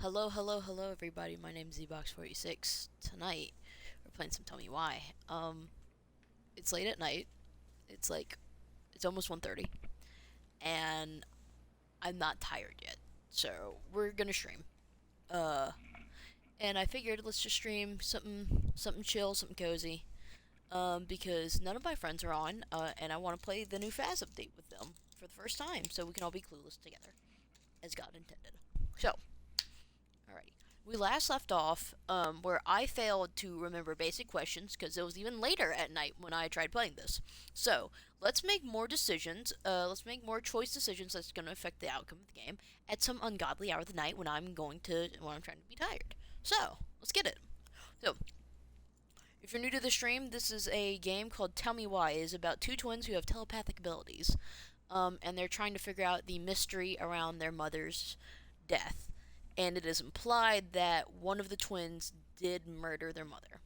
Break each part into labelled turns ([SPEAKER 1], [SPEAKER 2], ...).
[SPEAKER 1] Hello, hello, hello, everybody. My name's ZBox46. Tonight, we're playing some Tell Me Why. It's late at night. It's like, it's almost 1:30, and I'm not tired yet. So, we're gonna stream. Uh, and I figured let's just stream something chill, something cozy. Because none of my friends are on, and I want to play the new Faz update with them for the first time, so we can all be clueless together, as God intended. So, alrighty. We last left off where I failed to remember basic questions because it was even later at night when I tried playing this. So let's make more decisions. Let's make more choice decisions that's going to affect the outcome of the game at some ungodly hour of the night when I'm trying to be tired. So let's get it. So if you're new to the stream, this is a game called Tell Me Why. It is about two twins who have telepathic abilities, and they're trying to figure out the mystery around their mother's death. And it is implied that one of the twins did murder their mother.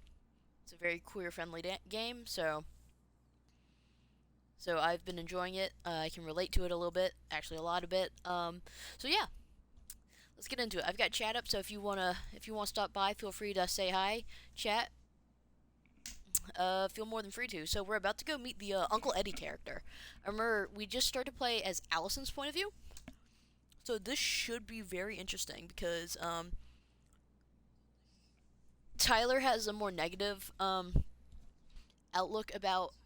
[SPEAKER 1] It's a very queer-friendly game, so I've been enjoying it. I can relate to it a little bit, actually a lot of it. So yeah, let's get into it. I've got chat up, so if you wanna stop by, feel free to say hi, chat. Feel more than free to. So we're about to go meet the Uncle Eddie character. I remember we just started to play as Allison's point of view, so this should be very interesting because Tyler has a more negative outlook about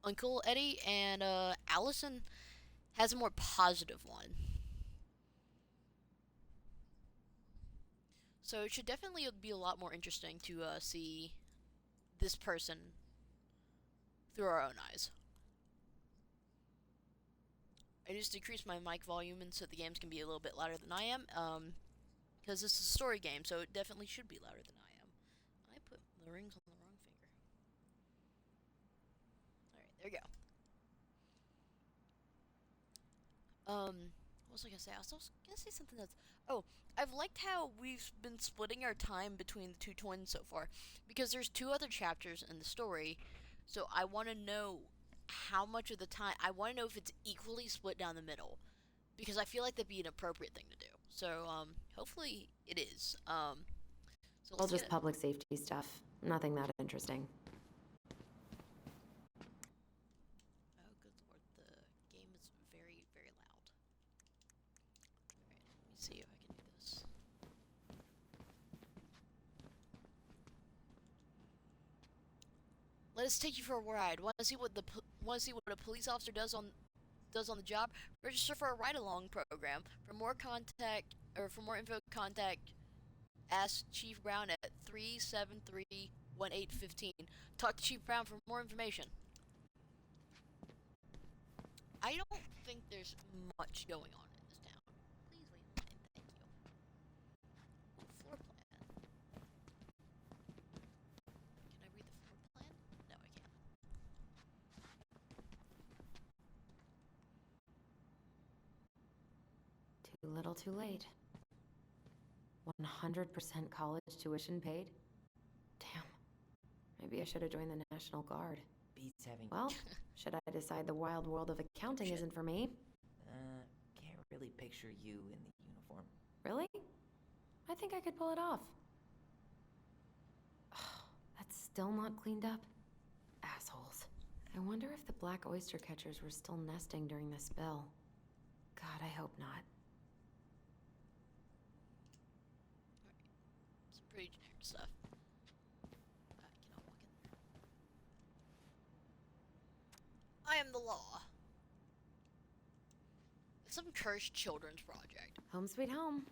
[SPEAKER 1] Uncle Eddie, and Allison has a more positive one. So it should definitely be a lot more interesting to see this person through our own eyes. I just decreased my mic volume and so the games can be a little bit louder than I am, because this is a story game, so it definitely should be louder than I am. I put the rings on the wrong finger. Alright, there we go. What was I gonna say? I was also gonna say something that's. Oh, I've liked how we've been splitting our time between the two twins so far, because there's two other chapters in the story, so I want to know how much of the time. I want to know if it's equally split down the middle, because I feel like that'd be an appropriate thing to do. So, hopefully it is. So
[SPEAKER 2] All
[SPEAKER 1] let's get
[SPEAKER 2] just
[SPEAKER 1] it.
[SPEAKER 2] public safety stuff. Nothing that interesting.
[SPEAKER 1] Oh, good lord, the game is very, very loud. Alright, let me see if I can do this. Let us take you for a ride. Want to see what a police officer does on the job? Register for a ride-along program. For more info, contact Ask Chief Brown at 373-1815. Talk to Chief Brown for more information. I don't think there's much going on in this town. Please wait in line, thank you. Ooh, floor plan. Can I read the floor plan? No, I can't.
[SPEAKER 2] Too little, too late. 100% college tuition paid? Damn. Maybe I should have joined the National Guard.
[SPEAKER 3] Beats having.
[SPEAKER 2] Well, should I decide the wild world of accounting isn't for me?
[SPEAKER 3] Can't really picture you in the uniform.
[SPEAKER 2] Really? I think I could pull it off. That's still not cleaned up? Assholes. I wonder if the black oyster catchers were still nesting during the spill. God, I hope not.
[SPEAKER 1] Some pretty generic stuff. I cannot walk in there. I am the law. It's some cursed children's project.
[SPEAKER 2] Home sweet home.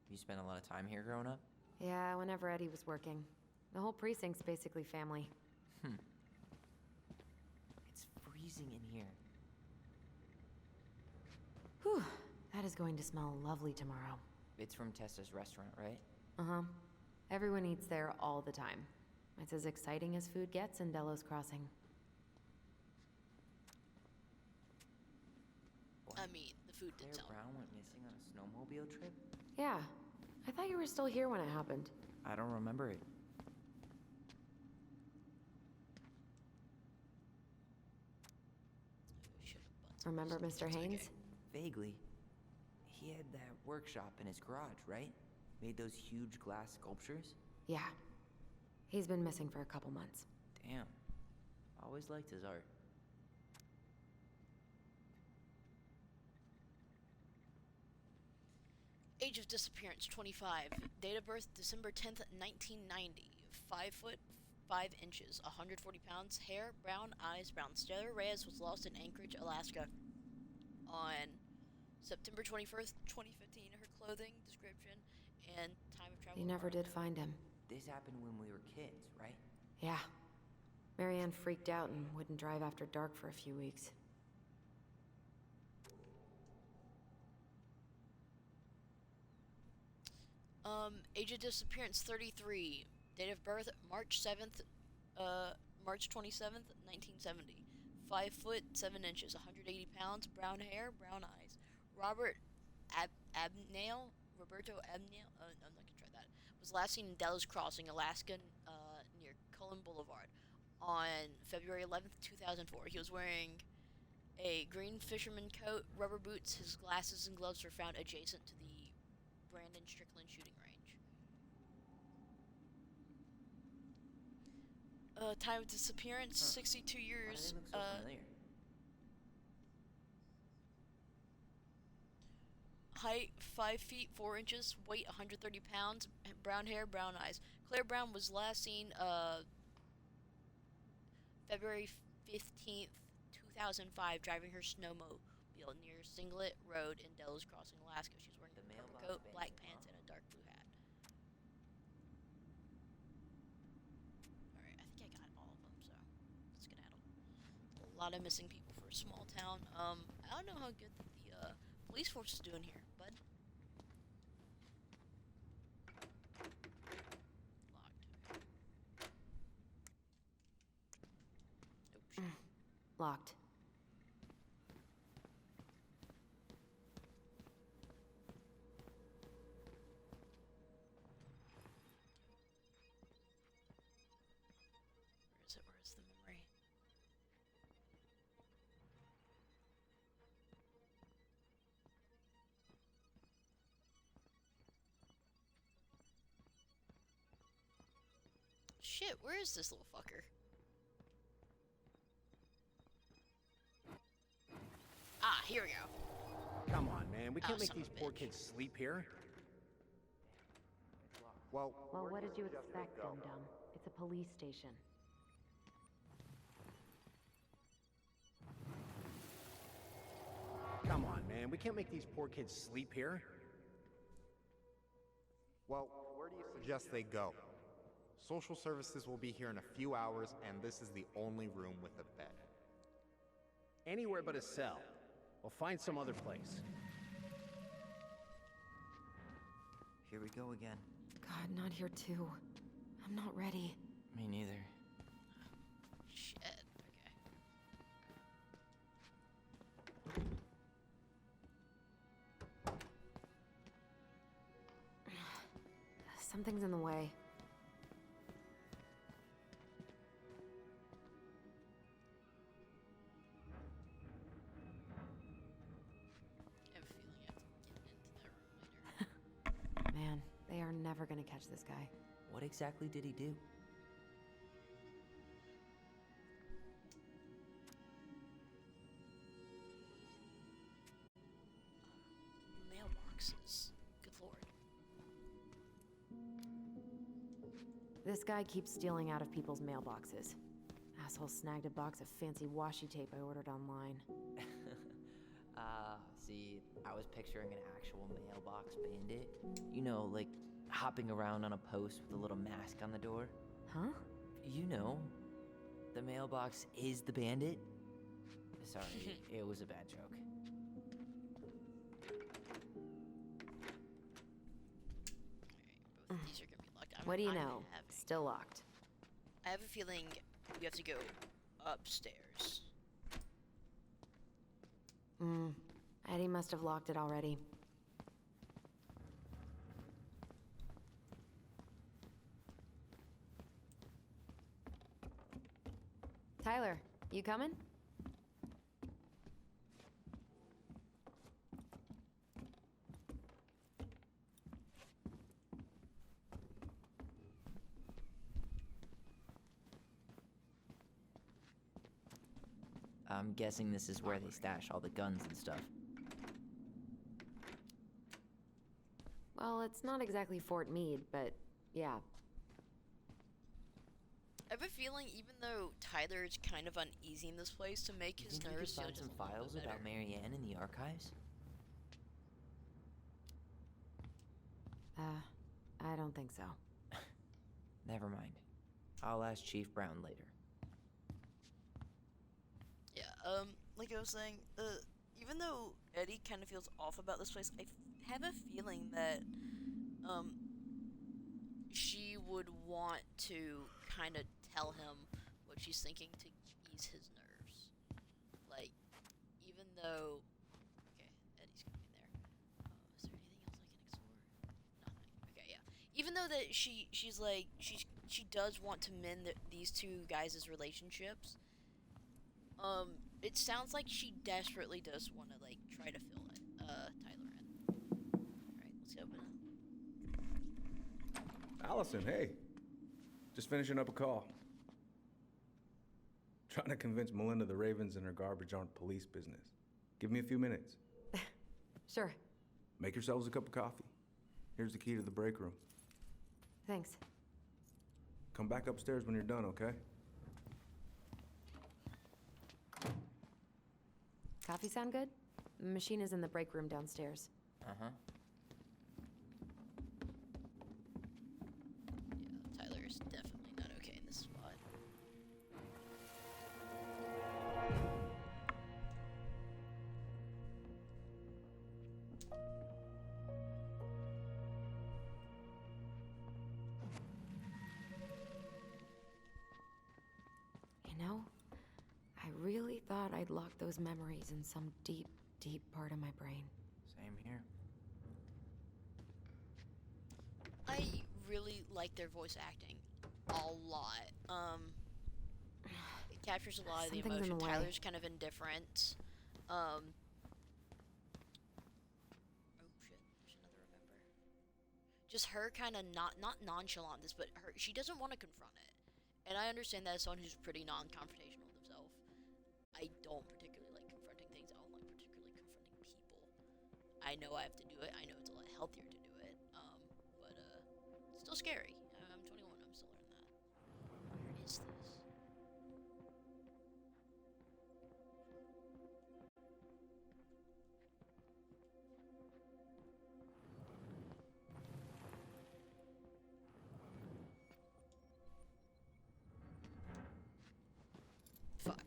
[SPEAKER 3] You spent a lot of time here growing up?
[SPEAKER 2] Yeah, whenever Eddie was working. The whole precinct's basically family.
[SPEAKER 3] It's freezing in here.
[SPEAKER 2] Whew, that is going to smell lovely tomorrow.
[SPEAKER 3] It's from Tessa's restaurant, right?
[SPEAKER 2] Uh-huh. Everyone eats there all the time. It's as exciting as food gets in Delos Crossing.
[SPEAKER 1] I mean, the food did
[SPEAKER 3] Claire
[SPEAKER 1] sound.
[SPEAKER 3] Brown went missing on a snowmobile trip?
[SPEAKER 2] Yeah. I thought you were still here when it happened.
[SPEAKER 3] I don't remember it.
[SPEAKER 1] Should've buzzed.
[SPEAKER 2] Remember Mr.
[SPEAKER 1] It's
[SPEAKER 2] Haynes?
[SPEAKER 1] okay.
[SPEAKER 3] Vaguely. He had that workshop in his garage, right? Made those huge glass sculptures?
[SPEAKER 2] Yeah. He's been missing for a couple months.
[SPEAKER 3] Damn. Always liked his art.
[SPEAKER 1] Age of disappearance 25. Date of birth December 10th, 1990. 5 foot 5 inches, 140 pounds. Hair brown, eyes brown. Stella Reyes was lost in Anchorage, Alaska on September 21st, 2015. Her clothing, description, and time of travel.
[SPEAKER 2] They never did find him.
[SPEAKER 3] This happened when we were kids, right?
[SPEAKER 2] Yeah. Marianne freaked out and wouldn't drive after dark for a few weeks.
[SPEAKER 1] Age of disappearance 33. Date of birth March 7th, March 27th, 1970. 5 foot 7 inches, 180 pounds. Brown hair, brown eyes. Roberto Abnail, I'm not gonna try that. Was last seen in Delos Crossing, Alaska, near Cullen Boulevard, on February 11th, 2004. He was wearing a green fisherman coat, rubber boots. His glasses and gloves were found adjacent to the Brandon Strickland shooting range. Time of disappearance, 62
[SPEAKER 3] Why do
[SPEAKER 1] years.
[SPEAKER 3] they look so familiar?
[SPEAKER 1] Height 5 feet 4 inches, weight 130 pounds, brown hair, brown eyes. Claire Brown was last seen February 15th, 2005, driving her snowmobile near Singlet Road in Delos Crossing, Alaska. She was wearing
[SPEAKER 3] The
[SPEAKER 1] a purple
[SPEAKER 3] mailbox
[SPEAKER 1] coat,
[SPEAKER 3] bandit,
[SPEAKER 1] black
[SPEAKER 3] huh?
[SPEAKER 1] pants, and a dark blue hat. Alright, I think I got all of them, so let's skedaddle. A lot of missing people for a small town. I don't know how good the police force is doing here, bud. Locked. Oh, shit.
[SPEAKER 2] Locked.
[SPEAKER 1] Where is it? Where is the memory? Shit, where is this little fucker? Ah, here we go.
[SPEAKER 4] Come on, man. We
[SPEAKER 1] Oh,
[SPEAKER 4] can't make
[SPEAKER 1] son of
[SPEAKER 4] these
[SPEAKER 1] a
[SPEAKER 4] poor
[SPEAKER 1] bitch.
[SPEAKER 4] kids sleep here.
[SPEAKER 2] Well, what did you expect, dum-dum? It's a police station.
[SPEAKER 4] Come on, man. We can't make these poor kids sleep here.
[SPEAKER 5] Well, where do you suggest they go? Social services will be here in a few hours, and this is the only room with a bed.
[SPEAKER 4] Anywhere but a cell. We'll find some other place.
[SPEAKER 3] Here we go again.
[SPEAKER 2] God, not here too. I'm not ready.
[SPEAKER 3] Me neither.
[SPEAKER 1] Shit. Okay.
[SPEAKER 2] Something's in the way.
[SPEAKER 1] I have a feeling I have to get into that room later.
[SPEAKER 2] Man, they are never gonna catch this guy.
[SPEAKER 3] What exactly did he do?
[SPEAKER 1] Mailboxes. Good lord.
[SPEAKER 2] This guy keeps stealing out of people's mailboxes. Asshole snagged a box of fancy washi tape I ordered online.
[SPEAKER 3] See, I was picturing an actual mailbox bandit. You know, like hopping around on a post with a little mask on the door.
[SPEAKER 2] Huh?
[SPEAKER 3] You know, the mailbox is the bandit. Sorry, it was a bad joke.
[SPEAKER 1] Alright, both of these are gonna be locked.
[SPEAKER 2] What do you
[SPEAKER 1] I'm
[SPEAKER 2] know?
[SPEAKER 1] having-
[SPEAKER 2] Still locked.
[SPEAKER 1] I have a feeling you have to go upstairs.
[SPEAKER 2] Eddie must have locked it already. Tyler, you coming?
[SPEAKER 3] I'm guessing this is where they stash all the guns and stuff.
[SPEAKER 2] Well, it's not exactly Fort Meade, but yeah.
[SPEAKER 1] I have a feeling even though Tyler is kind of uneasy in this place, to make
[SPEAKER 3] You
[SPEAKER 1] his
[SPEAKER 3] think we could
[SPEAKER 1] nerves feel
[SPEAKER 3] find
[SPEAKER 1] just
[SPEAKER 3] some
[SPEAKER 1] a little
[SPEAKER 3] files
[SPEAKER 1] bit
[SPEAKER 3] about
[SPEAKER 1] better.
[SPEAKER 3] Marianne in the archives?
[SPEAKER 2] I don't think so.
[SPEAKER 3] Never mind. I'll ask Chief Brown later.
[SPEAKER 1] Yeah, like I was saying, even though Eddie kind of feels off about this place, I have a feeling that, she would want to kind of tell him what she's thinking to ease his nerves. Like, even though, okay, Eddie's gonna be there. Is there anything else I can explore? Nothing. Okay, yeah. Even though that she's like, she does want to mend these two guys' relationships, it sounds like she desperately does want to, like, try to fill it, Tyler in. Alright, let's open it.
[SPEAKER 6] Allison, hey. Just finishing up a call. Trying to convince Melinda the Ravens and her garbage aren't police business. Give me a few minutes.
[SPEAKER 2] Sure.
[SPEAKER 6] Make yourselves a cup of coffee. Here's the key to the break room.
[SPEAKER 2] Thanks.
[SPEAKER 6] Come back upstairs when you're done, okay?
[SPEAKER 2] Coffee sound good? The machine is in the break room downstairs.
[SPEAKER 3] Uh-huh.
[SPEAKER 1] Yeah, Tyler is definitely not okay in this spot.
[SPEAKER 2] You know, I really thought I'd locked those memories in some deep, deep part of my brain.
[SPEAKER 3] Same here.
[SPEAKER 1] I really like their voice acting a lot. It captures a lot of the
[SPEAKER 2] Something's in
[SPEAKER 1] emotion.
[SPEAKER 2] the way.
[SPEAKER 1] Tyler's kind of indifferent. Oh shit, there's another remember. Just her kind of not nonchalant this, but she doesn't want to confront it. And I understand that as someone who's pretty non-confrontational with himself, I don't particularly like confronting things. I don't like particularly confronting people. I know I have to do it. I know it's a lot healthier to do it. But it's still scary. I'm 21. I'm still learning that. Where is this? Fuck.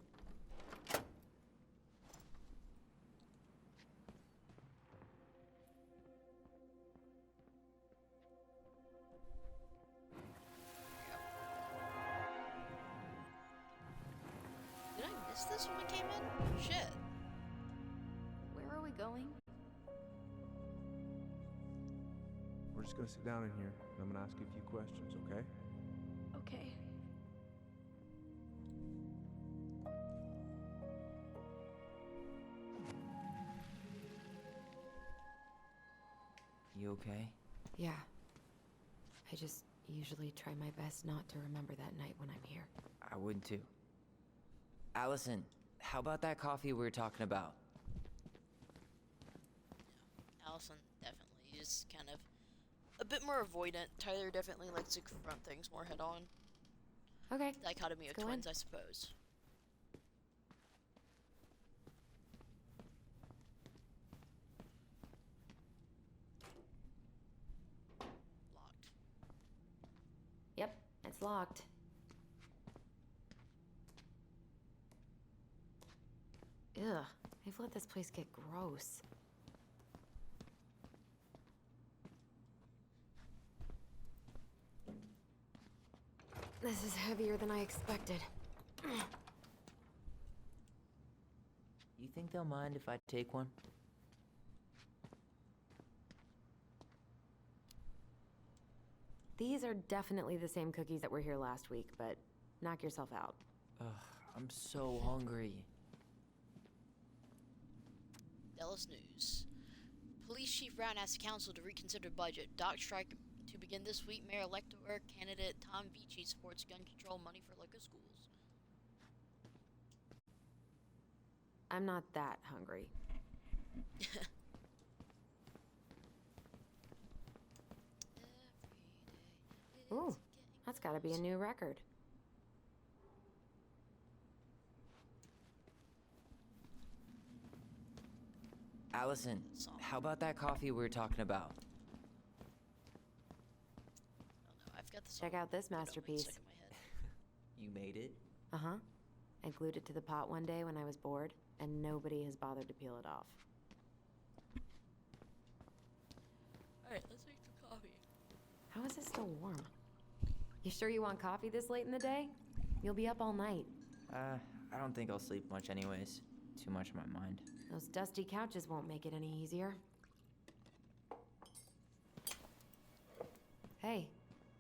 [SPEAKER 1] Did I miss this when I came in? Shit.
[SPEAKER 2] Where are we going?
[SPEAKER 6] We're just gonna sit down in here, and I'm gonna ask you a few questions, okay?
[SPEAKER 2] Okay.
[SPEAKER 3] You okay?
[SPEAKER 2] Yeah. I just usually try my best not to remember that night when I'm here.
[SPEAKER 3] I would too. Allison, how about that coffee we were talking about?
[SPEAKER 1] Allison definitely is kind of a bit more avoidant. Tyler definitely likes to confront things more head on.
[SPEAKER 2] Okay.
[SPEAKER 1] Dichotomy of
[SPEAKER 2] Let's go in.
[SPEAKER 1] twins, I suppose. Locked.
[SPEAKER 2] Yep, it's locked. Ugh, they've let this place get gross. This is heavier than I expected.
[SPEAKER 3] You think they'll mind if I take one?
[SPEAKER 2] These are definitely the same cookies that were here last week, but knock yourself out.
[SPEAKER 3] Ugh, I'm so hungry.
[SPEAKER 1] Dallas News. Police Chief Brown asked the council to reconsider budget. Dock strike to begin this week. Mayor-elect candidate Tom Vici supports gun control money for local schools.
[SPEAKER 2] I'm not that hungry. Ooh, that's gotta be a new record.
[SPEAKER 3] Allison, how about that coffee we were talking about?
[SPEAKER 1] I don't know. I've got this.
[SPEAKER 2] Check out this
[SPEAKER 1] dopamine
[SPEAKER 2] masterpiece.
[SPEAKER 1] stuck in my head.
[SPEAKER 3] You made it?
[SPEAKER 2] Uh-huh. I glued it to the pot one day when I was bored, and nobody has bothered to peel it off.
[SPEAKER 1] Alright, let's make some coffee.
[SPEAKER 2] How is it still warm? You sure you want coffee this late in the day? You'll be up all night.
[SPEAKER 3] I don't think I'll sleep much anyways. Too much on my mind.
[SPEAKER 2] Those dusty couches won't make it any easier. Hey,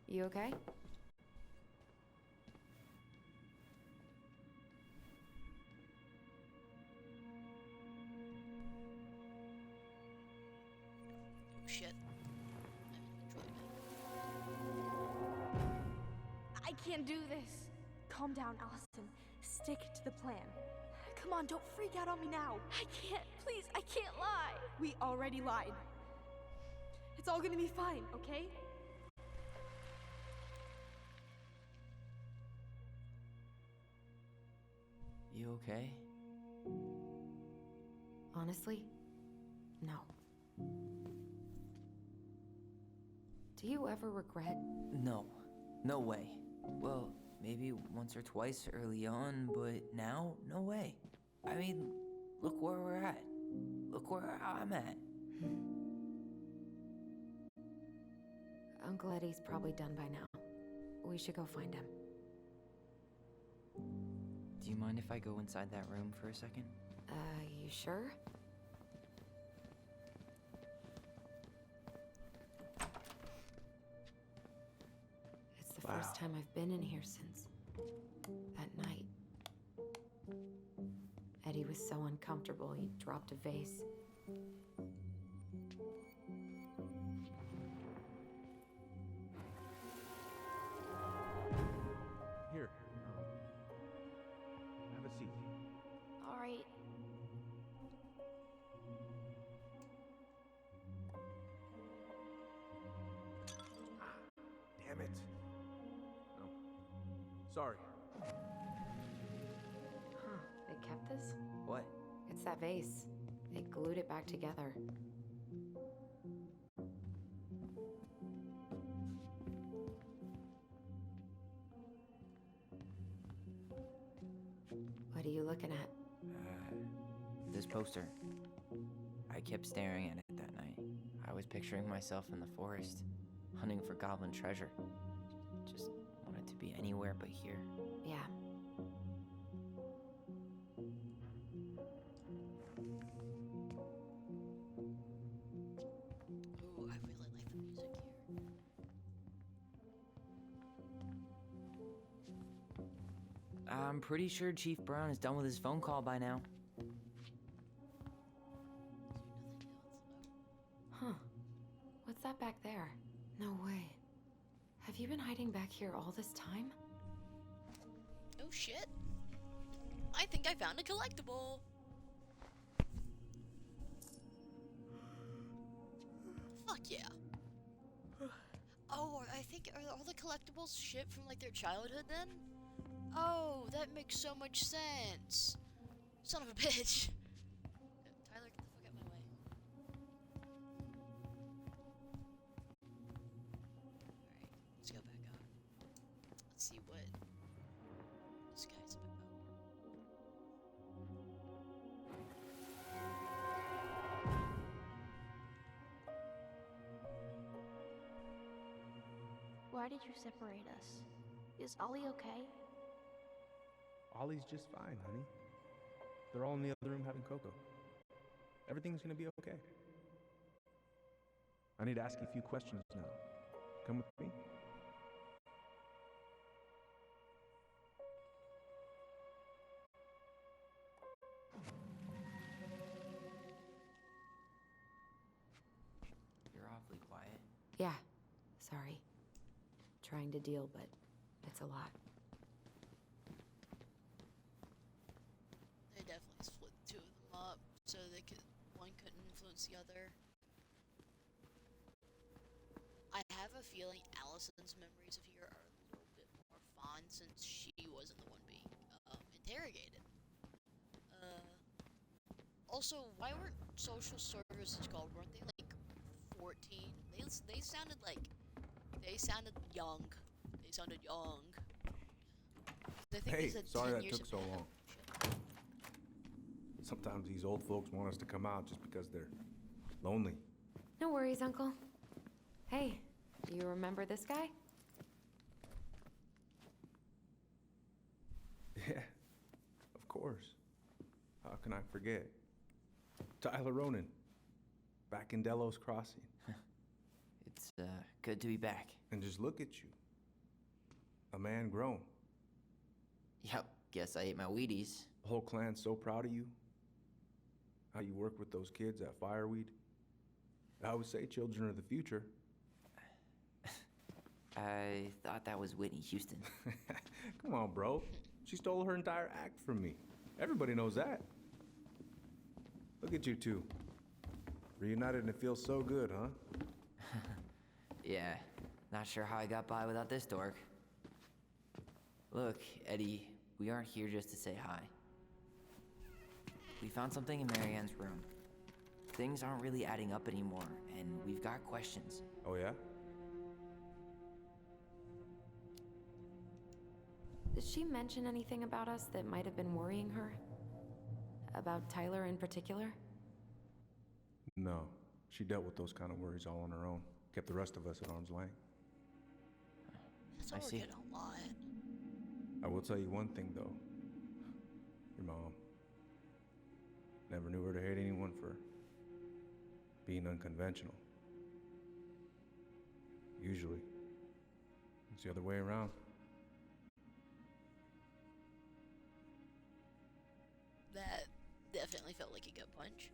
[SPEAKER 2] you okay?
[SPEAKER 1] Oh shit. It's really bad.
[SPEAKER 7] I can't do this. Calm down, Allison. Stick to the plan. Come on, don't freak out on me now. I can't. Please, I can't lie. We already lied. It's all gonna be fine, okay?
[SPEAKER 3] You okay?
[SPEAKER 2] Honestly, no. Do you ever regret?
[SPEAKER 3] No. No way. Well, maybe once or twice early on, but now, no way. I mean, look where we're at. Look where I'm at.
[SPEAKER 2] Uncle Eddie's probably done by now. We should go find him.
[SPEAKER 3] Do you mind if I go inside that room for a second?
[SPEAKER 2] You sure? It's the first time I've been in here since that night. Eddie was so uncomfortable, he dropped a vase.
[SPEAKER 4] Here. Have a seat.
[SPEAKER 7] All right.
[SPEAKER 4] Damn it. No. Sorry.
[SPEAKER 2] Huh, they kept this?
[SPEAKER 3] What?
[SPEAKER 2] It's that vase. They glued it back together. What are you looking at?
[SPEAKER 3] This poster. I kept staring at it that night. I was picturing myself in the forest, hunting for goblin treasure. Just wanted to be anywhere but here.
[SPEAKER 2] Yeah.
[SPEAKER 1] Ooh, I really like the music here.
[SPEAKER 3] I'm pretty sure Chief Brown is done with his phone call by now.
[SPEAKER 2] Huh. What's that back there? No way. Have you been hiding back here all this time?
[SPEAKER 1] Oh shit. I think I found a collectible. Fuck yeah. Oh, I think are all the collectibles shit from like their childhood then? Oh, that makes so much sense. Son of a bitch. Tyler, get the fuck out of my way. Alright, let's go back up. Let's see what this guy's about.
[SPEAKER 7] Why did you separate us? Is Ollie okay?
[SPEAKER 6] Ollie's just fine, honey. They're all in the other room having cocoa. Everything's gonna be okay. I need to ask you a few questions now. Come with me.
[SPEAKER 3] You're awfully quiet.
[SPEAKER 2] Yeah. Sorry. Trying to deal, but it's a lot.
[SPEAKER 1] They definitely split the two of so one couldn't influence the other. I have a feeling Allison's memories of here are a little bit more fond since she wasn't the one being interrogated. Also, why weren't social services called? Weren't they like 14? They sounded young. They sounded young. I think they
[SPEAKER 6] Hey,
[SPEAKER 1] said
[SPEAKER 6] sorry
[SPEAKER 1] 10
[SPEAKER 6] that
[SPEAKER 1] years
[SPEAKER 6] took so
[SPEAKER 1] ago.
[SPEAKER 6] long. Sometimes these old folks want us to come out just because they're lonely.
[SPEAKER 2] No worries, Uncle. Hey, do you remember this guy?
[SPEAKER 6] Yeah, of course. How can I forget? Tyler Ronan, back in Delos Crossing.
[SPEAKER 3] It's good to be back.
[SPEAKER 6] And just look at you. A man grown.
[SPEAKER 3] Yep, guess I ate my Wheaties.
[SPEAKER 6] The whole clan's so proud of you. How you work with those kids at Fireweed. I would say children are the future.
[SPEAKER 3] I thought that was Whitney Houston.
[SPEAKER 6] Come on, bro. She stole her entire act from me. Everybody knows that. Look at you two. Reunited and it feels so good, huh?
[SPEAKER 3] Yeah, not sure how I got by without this dork. Look, Eddie, we aren't here just to say hi. We found something in Marianne's room. Things aren't really adding up anymore, and we've got questions.
[SPEAKER 6] Oh, yeah?
[SPEAKER 2] Did she mention anything about us that might have been worrying her? About Tyler in particular?
[SPEAKER 6] No. She dealt with those kind of worries all on her own. Kept the rest of us at arm's length.
[SPEAKER 1] That's
[SPEAKER 3] I
[SPEAKER 1] all we're
[SPEAKER 3] see.
[SPEAKER 1] getting a lot.
[SPEAKER 6] I will tell you one thing, though. Your mom. Never knew her to hate anyone for being unconventional. Usually, it's the other way around.
[SPEAKER 1] That definitely felt like a gut punch.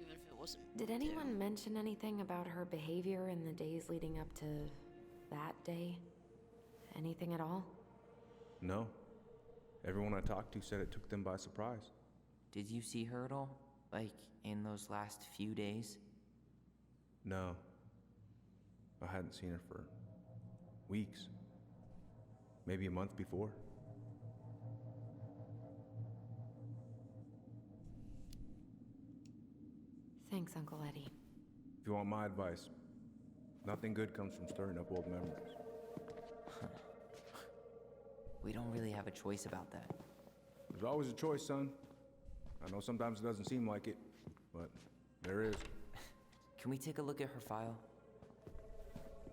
[SPEAKER 1] Even if it wasn't.
[SPEAKER 2] Did anyone mention anything about her behavior in the days leading up to that day? Anything at all?
[SPEAKER 6] No. Everyone I talked to said it took them by surprise.
[SPEAKER 3] Did you see her at all? Like, in those last few days?
[SPEAKER 6] No. I hadn't seen her for weeks. Maybe a month before.
[SPEAKER 2] Thanks, Uncle Eddie.
[SPEAKER 6] If you want my advice, nothing good comes from stirring up old memories.
[SPEAKER 3] We don't really have a choice about that.
[SPEAKER 6] There's always a choice, son. I know sometimes it doesn't seem like it, but there is.
[SPEAKER 3] Can we take a look at her file?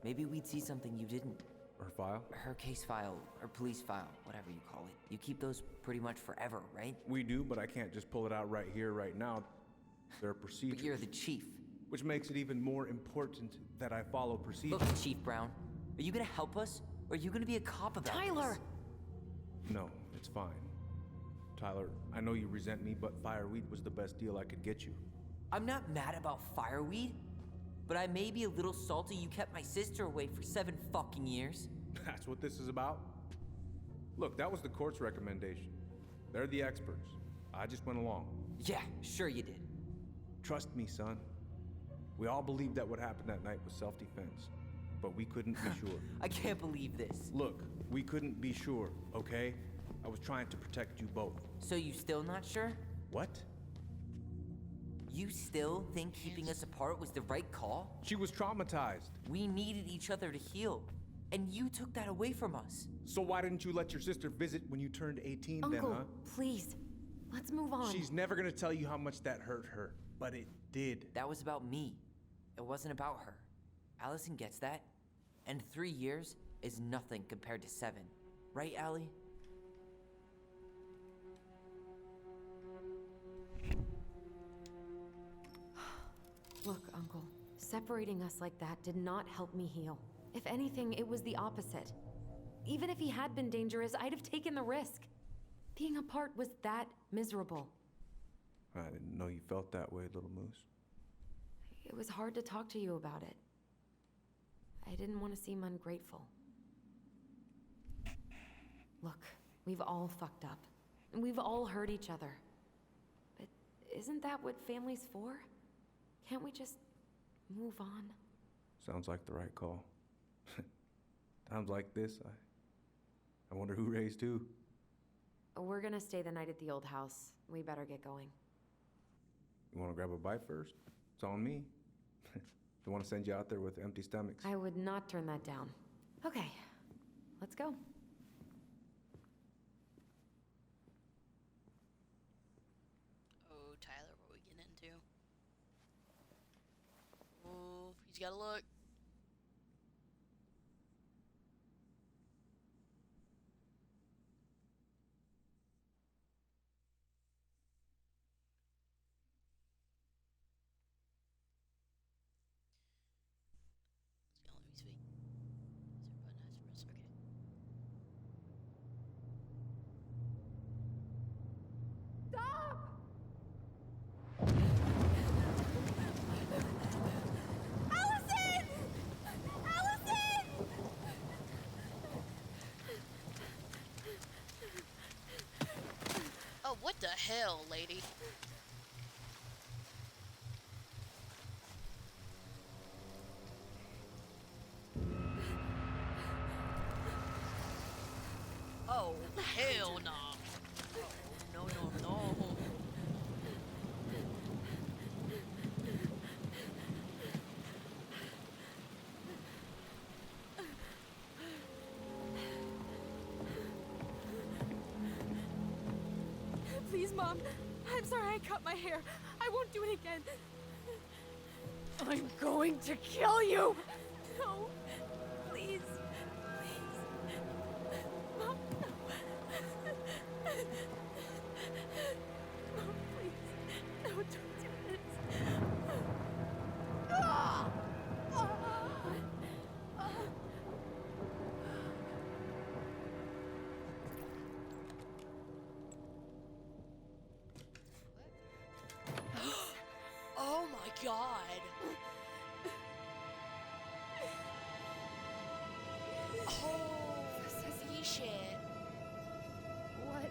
[SPEAKER 3] Maybe we'd see something you didn't.
[SPEAKER 6] Her file?
[SPEAKER 3] Her case file, her police file, whatever you call it. You keep those pretty much forever, right?
[SPEAKER 6] We do, but I can't just pull it out right here, right now. There are procedures.
[SPEAKER 3] But you're the chief.
[SPEAKER 6] Which makes it even more important that I follow procedures.
[SPEAKER 3] Look, Chief Brown, are you gonna help us? Or are you gonna be a cop about
[SPEAKER 2] Tyler!
[SPEAKER 3] this?
[SPEAKER 6] No, it's fine. Tyler, I know you resent me, but Fireweed was the best deal I could get you.
[SPEAKER 3] I'm not mad about Fireweed, but I may be a little salty you kept my sister away for 7 fucking years.
[SPEAKER 6] That's what this is about? Look, that was the court's recommendation. They're the experts. I just went along.
[SPEAKER 3] Yeah, sure you did.
[SPEAKER 6] Trust me, son. We all believed that what happened that night was self-defense, but we couldn't be sure.
[SPEAKER 3] I can't believe this.
[SPEAKER 6] Look, we couldn't be sure, okay? I was trying to protect you both.
[SPEAKER 3] So you still not sure?
[SPEAKER 6] What?
[SPEAKER 3] You still think keeping us apart was the right call?
[SPEAKER 6] She was traumatized.
[SPEAKER 3] We needed each other to heal, and you took that away from us.
[SPEAKER 6] So why didn't you let your sister visit when you turned 18
[SPEAKER 2] Uncle,
[SPEAKER 6] then, huh?
[SPEAKER 2] please. Let's move on.
[SPEAKER 6] She's never gonna tell you how much that hurt her, but it did.
[SPEAKER 3] That was about me. It wasn't about her. Allison gets that, and 3 years is nothing compared to 7. Right, Allie?
[SPEAKER 2] Look, Uncle, separating us like that did not help me heal. If anything, it was the opposite. Even if he had been dangerous, I'd have taken the risk. Being apart was that miserable.
[SPEAKER 6] I didn't know you felt that way, little moose.
[SPEAKER 2] It was hard to talk to you about it. I didn't want to seem ungrateful. Look, we've all fucked up. And we've all hurt each other. isn't that what family's for? Can't we just move on?
[SPEAKER 6] Sounds like the right call. Times like this, I wonder who raised who.
[SPEAKER 2] We're gonna stay the night at the old house. We better get going.
[SPEAKER 6] You want to grab a bite first? It's on me. Don't want to send you out there with empty stomachs.
[SPEAKER 2] I would not turn that down. Okay, let's go.
[SPEAKER 1] Oh, Tyler, what are we getting into? Oh, he's gotta look. Let me speak. Is there a button I have to press? Okay.
[SPEAKER 7] Allison! Allison!
[SPEAKER 1] Oh, what the hell, lady? Oh, hell no. Oh, no, no, no.
[SPEAKER 7] Please, Mom. I'm sorry I cut my hair. I won't do it again. I'm going to kill you! No. Please. Please. Mom, no. Mom, please. No, don't do this. Ah! Ah! Ah!
[SPEAKER 1] Oh my god. Holy shit.
[SPEAKER 7] What?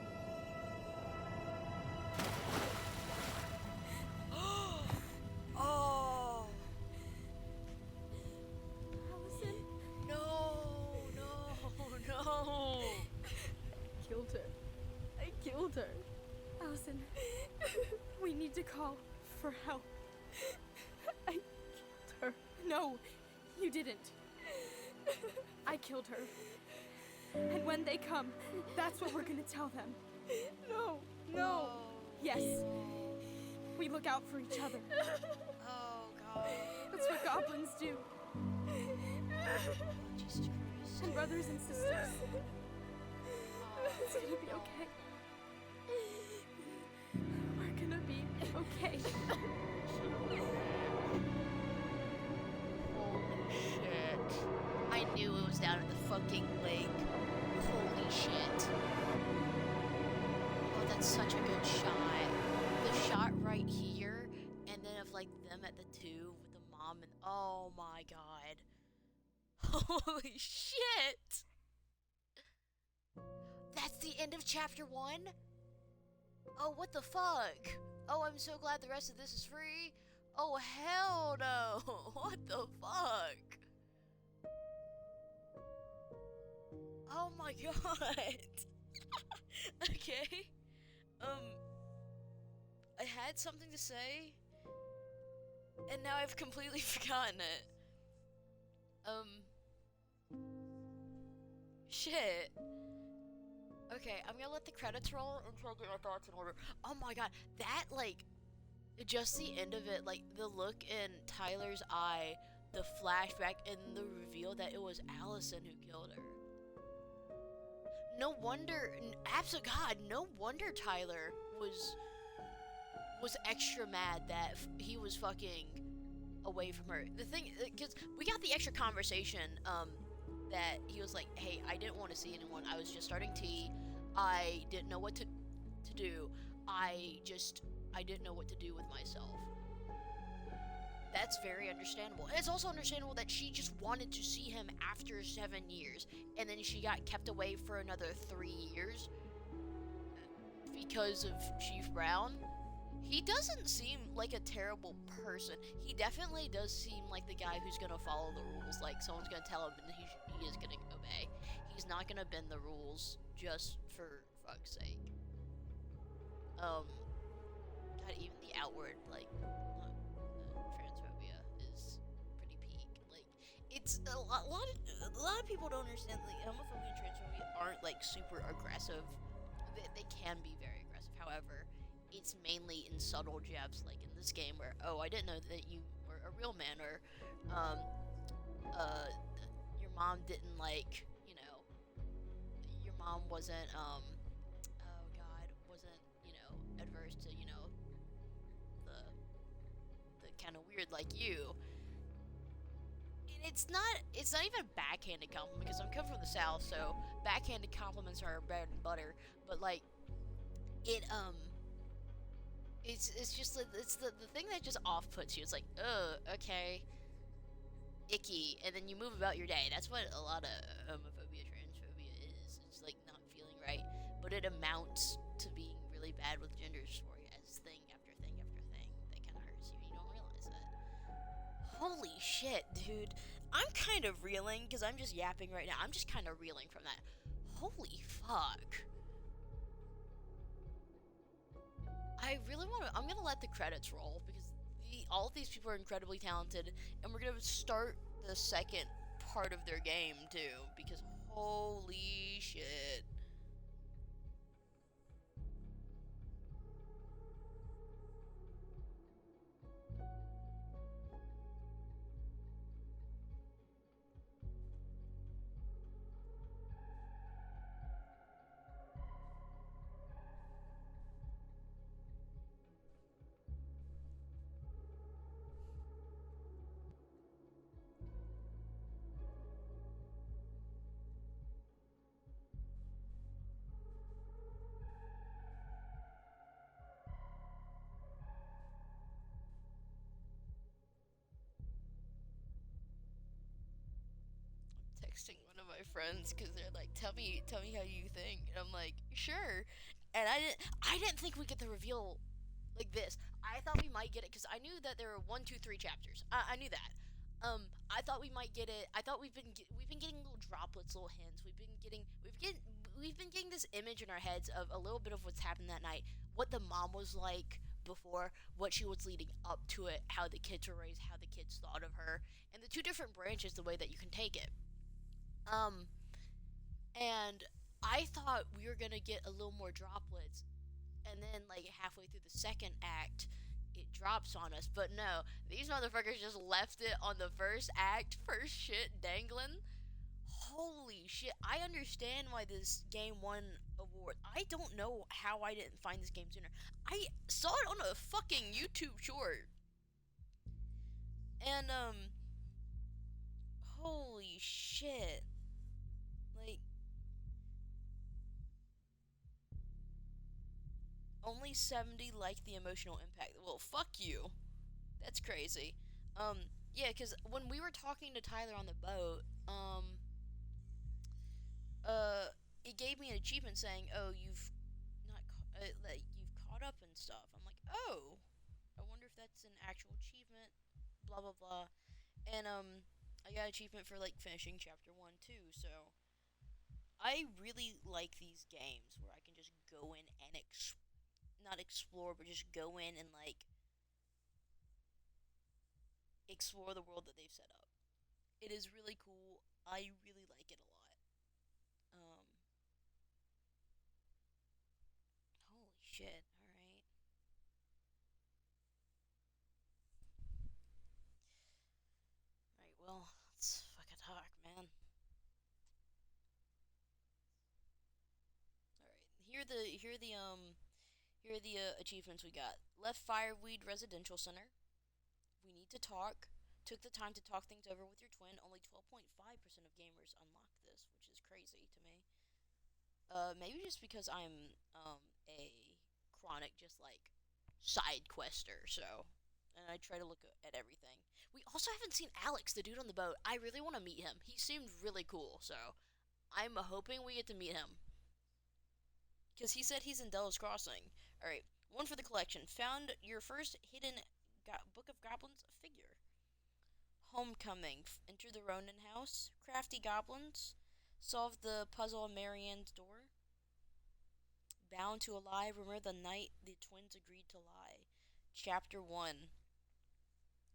[SPEAKER 1] Oh.
[SPEAKER 7] Allison?
[SPEAKER 1] No, no, no.
[SPEAKER 7] Killed her. I killed her. Allison, we need to call for help. I killed her. No, you didn't. I killed her. And when they come, that's what we're gonna tell them. No, no. Yes. We look out for each other.
[SPEAKER 1] Oh god.
[SPEAKER 7] That's what goblins do.
[SPEAKER 1] Jesus Christ.
[SPEAKER 7] And brothers and sisters. It's gonna be okay. We're gonna be okay.
[SPEAKER 1] Holy shit. I knew it was down in the fucking lake. Holy shit. Oh, that's such a good shot. The shot right here, and then of like them at the tube with the mom and oh my god. Holy shit. That's the end of chapter 1? Oh, what the fuck? Oh, I'm so glad the rest of this is free. Oh, hell no. What the fuck? Oh my god. Okay. I had something to say, and now I've completely forgotten it. Shit. Okay, I'm gonna let the credits roll and try to get my thoughts in order. Oh my god, that, like, just the end of it, like, the look in Tyler's eye, the flashback, and the reveal that it was Allison who killed her. No wonder, God, no wonder Tyler was extra mad that he was fucking away from her. The thing, because we got the extra conversation, that he was like, hey, I didn't want to see anyone. I was just starting tea. I didn't know what to do. I didn't know what to do with myself. That's very understandable. And it's also understandable that she just wanted to see him after 7 years, and then she got kept away for another 3 years because of Chief Brown. He doesn't seem like a terrible person. He definitely does seem like the guy who's gonna follow the rules. Like, someone's gonna tell him and he is gonna obey. He's not gonna bend the rules just for fuck's sake. God, even the outward, like, transphobia is pretty peak. Like, it's a lot of people don't understand, like, homophobia and transphobia aren't, like, super aggressive. They can be very aggressive. However, it's mainly in subtle jabs, like in this game where, oh, I didn't know that you were a real man, or, your mom didn't, like, you know, your mom wasn't, oh god, wasn't, you know, adverse to, you know, the kind of weird like you. And it's not even backhanded compliment, because I'm coming from the South, so backhanded compliments are bread and butter, but, like, it's just it's the thing that just off-puts you. It's like, oh, okay, icky, and then you move about your day. That's what a lot of homophobia, transphobia is. It's like not feeling right, but it amounts to being really bad with gender dysphoria as thing after thing after thing that kind of hurts you, and you don't realize it. Holy shit, dude. I'm kind of reeling, because I'm just yapping right now. I'm just kind of reeling from that. Holy fuck. I really I'm gonna let the credits roll, because all of these people are incredibly talented, and we're gonna start the second part of their game too, because holy shit. Texting one of my friends, because they're like, tell me how you think, and I'm like, sure. And I didn't think we'd get the reveal like this. I thought we might get it, because I knew that there were 1, 2, 3 chapters. I knew that. I thought we might get it. I thought we've been getting little droplets, little hints. We've been getting this image in our heads of a little bit of what's happened that night, what the mom was like before, what she was leading up to it, how the kids were raised, how the kids thought of her, and the two different branches, the way that you can take it. And I thought we were gonna get a little more droplets, and then, like, halfway through the second act, it drops on us. But no, these motherfuckers just left it on the first act, first shit dangling. Holy shit, I understand why this game won award. I don't know how I didn't find this game sooner. I saw it on a fucking YouTube short. And, holy shit. Like, only 70 liked the emotional impact. Well, fuck you. That's crazy. Yeah, because when we were talking to Tyler on the boat, it gave me an achievement saying, oh, you've you've caught up and stuff. I'm like, oh, I wonder if that's an actual achievement, blah, blah, blah. And, I got an achievement for, like, finishing chapter 1, too, so I really like these games where I can just go in and not explore, but just go in and, like, explore the world that they've set up. It is really cool. I really like it a lot. Holy shit, alright. Alright, well, let's fucking talk, man. Alright, here are the achievements we got. Left Fireweed Residential Center. We need to talk. Took the time to talk things over with your twin. Only 12.5% of gamers unlock this, which is crazy to me. Maybe just because I'm a chronic, just like side quester, so, and I try to look at everything. We also haven't seen Alex, the dude on the boat. I really want to meet him. He seemed really cool, so I'm hoping we get to meet him. Because he said he's in Delos Crossing. Alright, One for the collection. Found your first hidden Book of Goblins figure. Homecoming. Enter the Ronin house. Crafty goblins. Solve the puzzle on Marianne's door. Bound to a lie. Remember the night the twins agreed to lie. Chapter 1.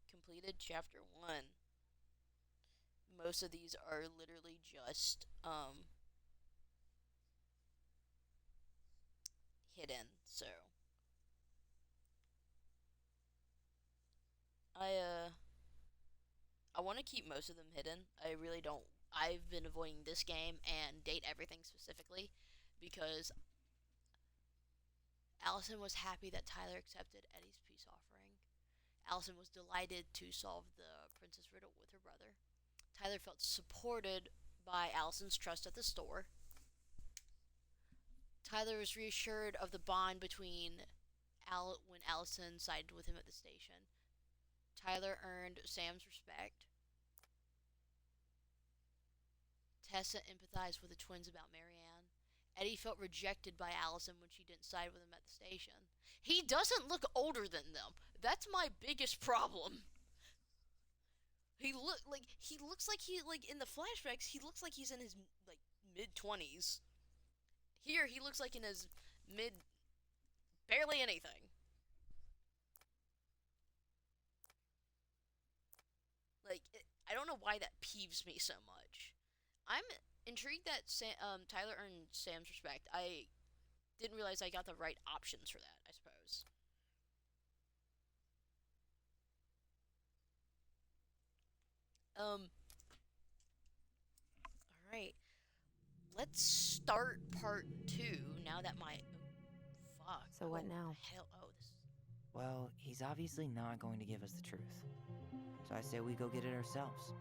[SPEAKER 1] Completed Chapter 1. Most of these are literally just, hidden, so. I want to keep most of them hidden. I really don't. I've been avoiding this game and Date Everything specifically because Allison was happy that Tyler accepted Eddie's peace offering. Allison was delighted to solve the princess riddle with her brother. Tyler felt supported by Allison's trust at the store. Tyler was reassured of the bond between when Allison sided with him at the station. Tyler earned Sam's respect. Tessa empathized with the twins about Marianne. Eddie felt rejected by Allison when she didn't side with him at the station. He doesn't look older than them. That's my biggest problem. He looks like in the flashbacks he looks like he's in his like mid-20s. Here he looks like in his barely anything. I don't know why that peeves me so much. I'm intrigued that Tyler earned Sam's respect. I didn't realize I got the right options for that, I suppose. Alright. Let's start part 2 now that my... fuck.
[SPEAKER 2] So what now?
[SPEAKER 1] Hell, this...
[SPEAKER 3] Well, he's obviously not going to give us the truth. So I say we go get it ourselves.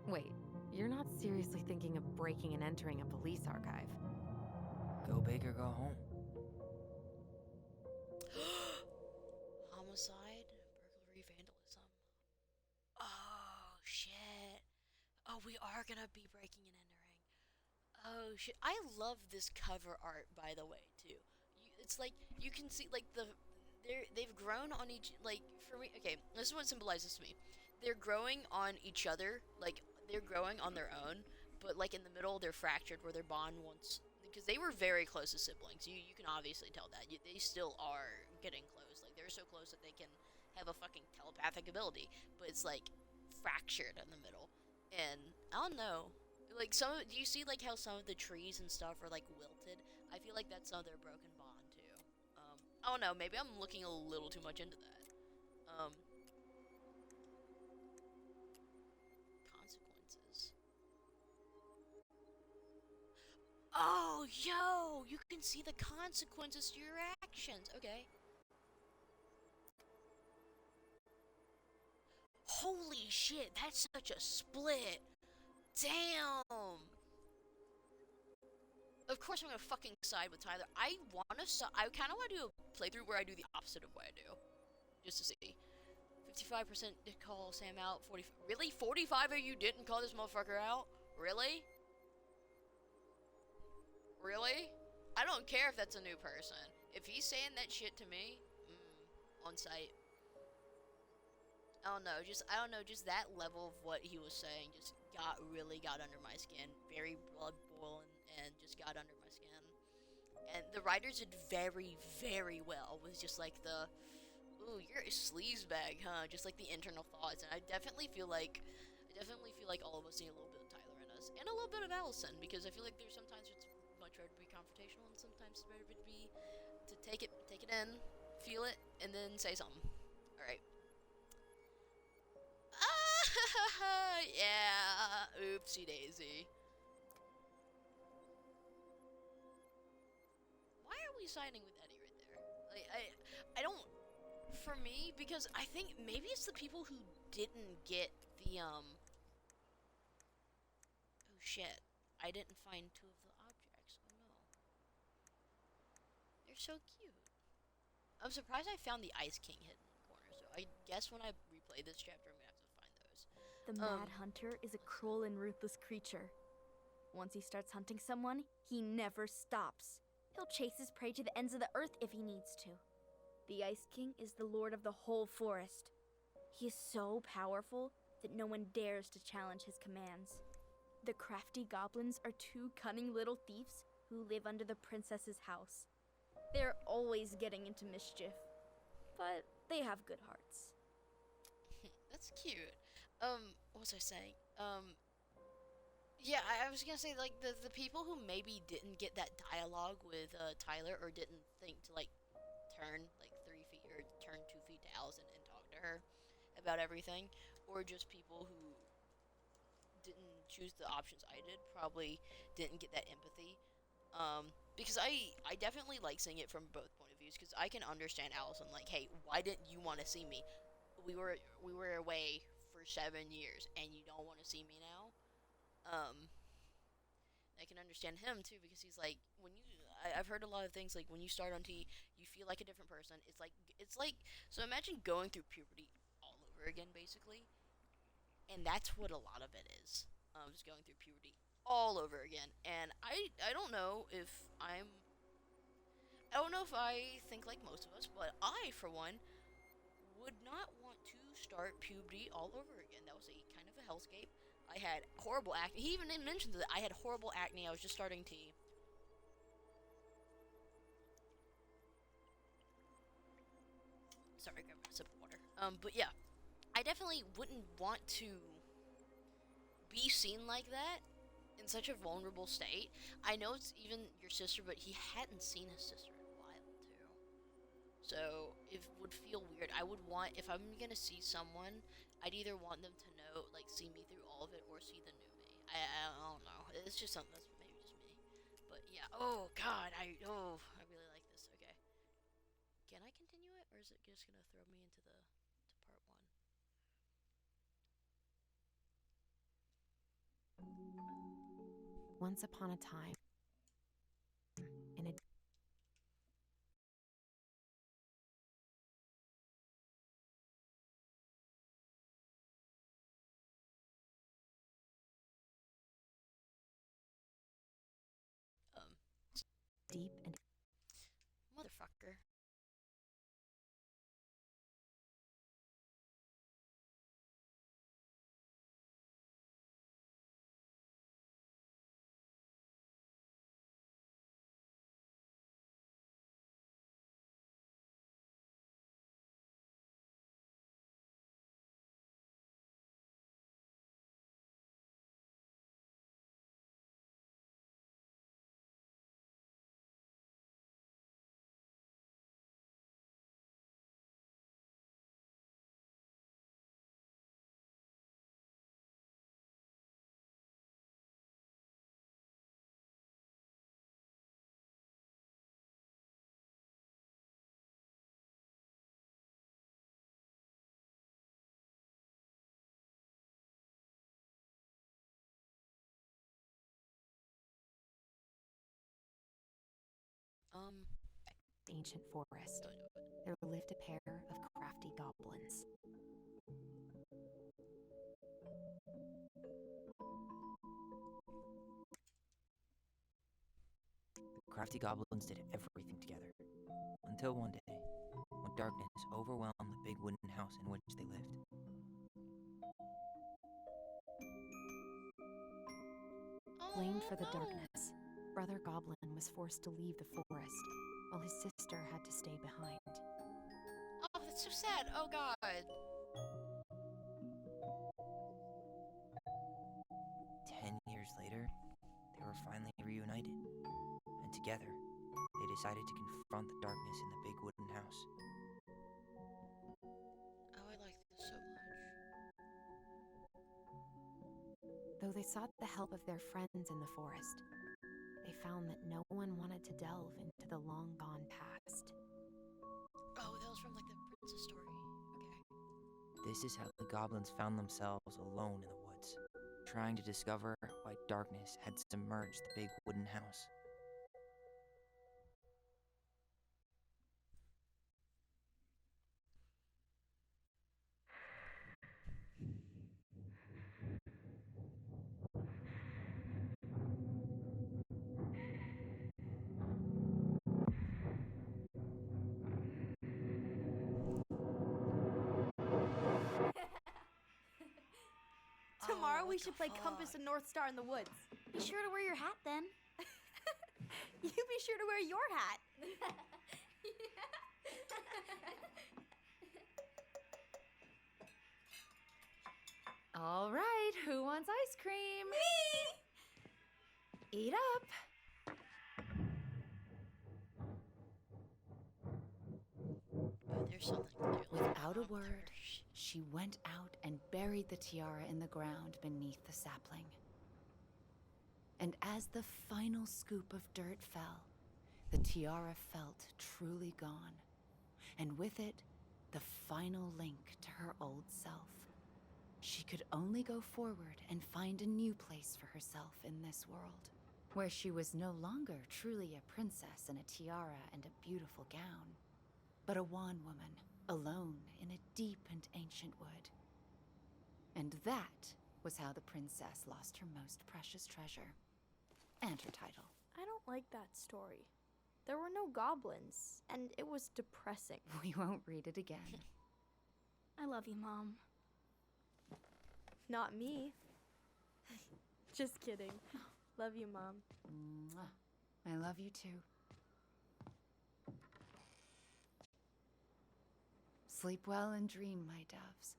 [SPEAKER 2] Wait, you're not seriously thinking of breaking and entering a police archive?
[SPEAKER 3] Go big or go home.
[SPEAKER 1] Homicide, burglary, vandalism. Oh, shit. Oh, we are gonna be breaking and entering. Oh, shit. I love this cover art, by the way, too. It's like, you can see, like, they've grown on each, like, for me, okay, this is what symbolizes to me. They're growing on each other, like, they're growing on their own, but, like, in the middle, they're fractured where their bond once, because they were very close as siblings. You can obviously tell that. They still are getting close. Like, they're so close that they can have a fucking telepathic ability, but it's, like, fractured in the middle. And, I don't know, like, do you see, like, how some of the trees and stuff are, like, wilted? I feel like that's some of their broken bond, too. I don't know, maybe I'm looking a little too much into that. Consequences. Oh, yo! You can see the consequences to your actions. Okay. Holy shit, that's such a split. Damn. Of course I'm gonna fucking side with Tyler. I kind of want to do a playthrough where I do the opposite of what I do. Just to see. 55% did call Sam out. 40. Really? 45 of you didn't call this motherfucker out? Really? Really? I don't care if that's a new person. If he's saying that shit to me, on site. I don't know, just that level of what he was saying just really got under my skin. Very blood boiling and just got under my skin. And the writers did very, very well with just like the, ooh, you're a sleazebag, huh? Just like the internal thoughts. And I definitely feel like all of us need a little bit of Tyler in us. And a little bit of Allison, because I feel like there's sometimes it's much better to be confrontational and sometimes it's better to be, to take it in, feel it, and then say something. Alright. Yeah, oopsie daisy. Why are we siding with Eddie right there? Like, I don't, for me, because I think maybe it's the people who didn't get the, oh shit, I didn't find 2 of the objects, oh no. They're so cute. I'm surprised I found the Ice King hidden in the corner, so I guess when I replay this chapter, I'm gonna have to find those.
[SPEAKER 7] The Mad Hunter is a cruel and ruthless creature. Once he starts hunting someone, he never stops. He'll chase his prey to the ends of the earth if he needs to.
[SPEAKER 8] The Ice King is the lord of the whole forest. He is so powerful that no one dares to challenge his commands. The crafty goblins are two cunning little thieves who live under the princess's house. They're always getting into mischief, but they have good hearts.
[SPEAKER 1] That's cute. What was I saying? Yeah, I was gonna say, like, the people who maybe didn't get that dialogue with Tyler, or didn't think to like turn like 3 feet or turn 2 feet to Allison and talk to her about everything, or just people who didn't choose the options I did, probably didn't get that empathy. Because I definitely like seeing it from both point of views, because I can understand Allison, like, hey, why didn't you want to see me? We were away for 7 years, and you don't want to see me now. I can understand him too, because he's like, I've heard a lot of things, like, when you start on T, you feel like a different person. It's like so imagine going through puberty all over again, basically, and that's what a lot of it is. Just going through puberty all over again, and I don't know if I think like most of us, but I, for one, would not want to start puberty all over again. That was a kind of a hellscape. I had horrible acne. He even mentioned that I had horrible acne. I was just starting T. Sorry, grab a sip of water. But yeah, I definitely wouldn't want to be seen like that in such a vulnerable state. I know it's even your sister, but he hadn't seen his sister in a while too. So it would feel weird. I would want, if I'm gonna see someone, I'd either want them to know, like, see me through all of it, or see the new me. I don't know. It's just something that's maybe just me. But yeah. Oh God. I really like this. Okay. Can I continue it, or is it just gonna throw me into to part one?
[SPEAKER 2] Once upon a time, in a
[SPEAKER 1] Um,
[SPEAKER 2] deep and
[SPEAKER 1] motherfucker. Um,
[SPEAKER 2] ancient forest,
[SPEAKER 1] don't do it.
[SPEAKER 2] there lived a pair of crafty goblins.
[SPEAKER 3] The crafty goblins did everything together. Until one day, when darkness overwhelmed the big wooden house in which they lived.
[SPEAKER 2] Blamed for the
[SPEAKER 1] Oh, no.
[SPEAKER 2] darkness, Brother Goblin was forced to leave the forest, while his sister had to stay behind.
[SPEAKER 1] Oh, that's so sad. Oh God.
[SPEAKER 3] 10 years later, they were finally reunited, and together, they decided to confront the darkness in the big wooden house.
[SPEAKER 1] Oh, I like this so much.
[SPEAKER 2] Though they sought the help of their friends in the forest, they found that no one wanted to delve into the long-gone past.
[SPEAKER 1] Oh, that was from like the princess story. Okay.
[SPEAKER 3] This is how the goblins found themselves alone in the woods, trying to discover why darkness had submerged the big wooden house.
[SPEAKER 7] we
[SPEAKER 1] What
[SPEAKER 7] should
[SPEAKER 1] the
[SPEAKER 7] play Compass
[SPEAKER 1] fuck?
[SPEAKER 7] and North Star in the woods.
[SPEAKER 8] Be sure to wear your hat then.
[SPEAKER 7] You be sure to wear your hat.
[SPEAKER 2] All right, who wants ice cream? Me! Eat up.
[SPEAKER 1] Oh, there's something clearly
[SPEAKER 9] Without a
[SPEAKER 1] wrong
[SPEAKER 9] word,
[SPEAKER 1] there.
[SPEAKER 9] she went out and buried the tiara in the ground beneath the sapling. And as the final scoop of dirt fell, the tiara felt truly gone, and with it, the final link to her old self. She could only go forward and find a new place for herself in this world, where she was no longer truly a princess in a tiara and a beautiful gown, but a wan woman, alone in a deep and ancient wood. And that was how the princess lost her most precious treasure, and her title.
[SPEAKER 7] I don't like that story. There were no goblins, and it was depressing.
[SPEAKER 9] We won't read it again.
[SPEAKER 8] I love you, Mom.
[SPEAKER 7] Not me. Just kidding. Love you, Mom.
[SPEAKER 9] Mwah. I love you too. Sleep well and dream, my doves.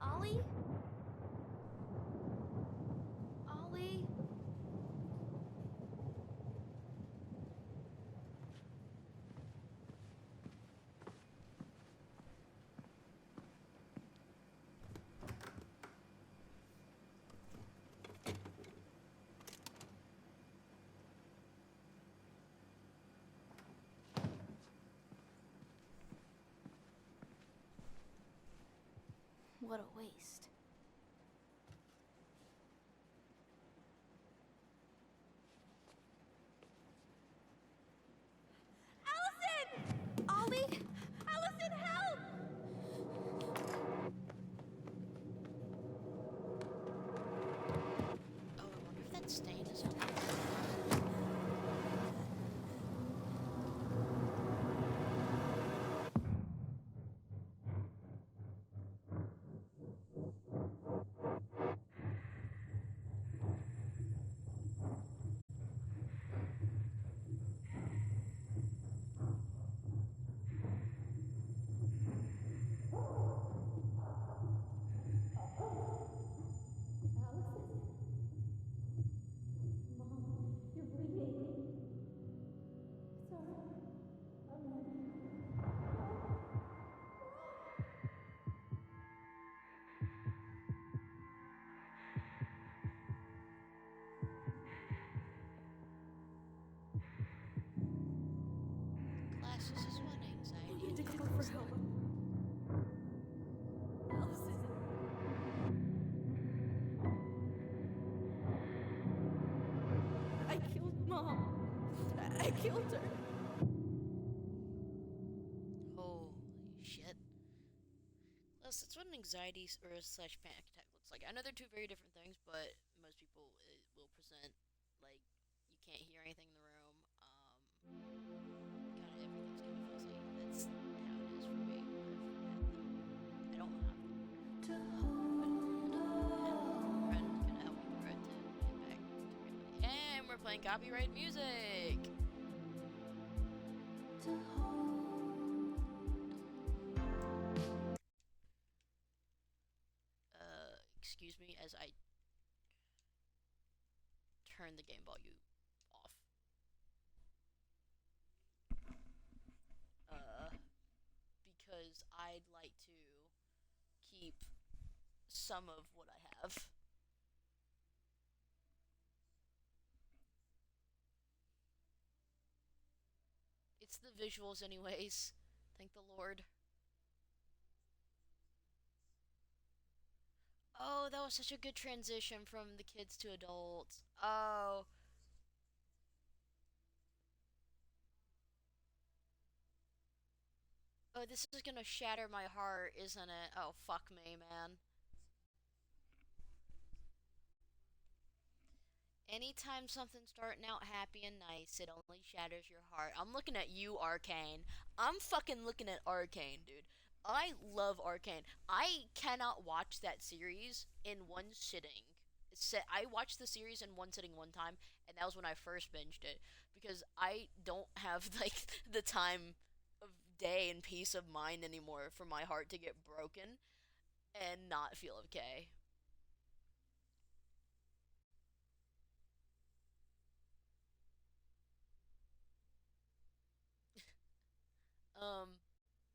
[SPEAKER 7] Ollie? Ollie?
[SPEAKER 8] What a waste.
[SPEAKER 7] Allison! Ollie? Allison, help!
[SPEAKER 1] Oh, I wonder if that stain is on. Glasses is what anxiety.
[SPEAKER 7] I need to call for help. Allison. I killed Mom. I killed her.
[SPEAKER 1] Holy shit. Plus, that's what an anxiety or a slash panic attack looks like. I know they're two very different things, but most people will present like you can't hear anything in the room. Kind of everything's kind of fuzzy. That's how it is for me. I don't have them. But a friend can help me through it to get back to reality. And we're playing copyright music. Excuse me as I turn the game volume off. Because I'd like to keep some of what I have. It's the visuals anyways. Thank the Lord. Oh, that was such a good transition from the kids to adults. Oh. Oh, this is gonna shatter my heart, isn't it? Oh, fuck me, man. Anytime something's starting out happy and nice, it only shatters your heart. I'm looking at you, Arcane. I'm fucking looking at Arcane, dude. I love Arcane. I cannot watch that series in one sitting. I watched the series in one sitting one time, and that was when I first binged it. Because I don't have, like, the time of day and peace of mind anymore for my heart to get broken and not feel okay.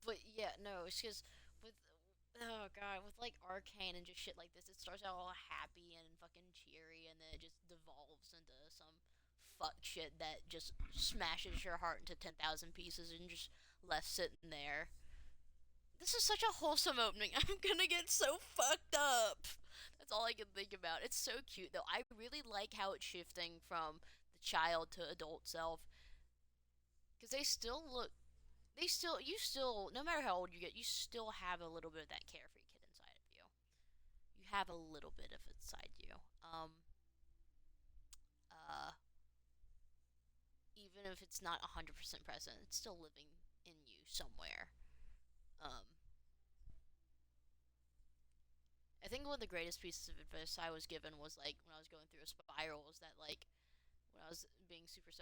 [SPEAKER 1] But yeah, no, it's because with oh god, with like Arcane and just shit like this, it starts out all happy and fucking cheery, and then it just devolves into some fuck shit that just smashes your heart into 10,000 pieces and just left sitting there. This is such a wholesome opening. I'm gonna get so fucked up. That's all I can think about. It's so cute though. I really like how it's shifting from the child to adult self, because you still, no matter how old you get, you still have a little bit of that carefree kid inside of you. You have a little bit of it inside you. Uh, Even if it's not 100% present, it's still living in you somewhere. Um, I think one of the greatest pieces of advice I was given was like when I was going through a spiral, was that like when I was being super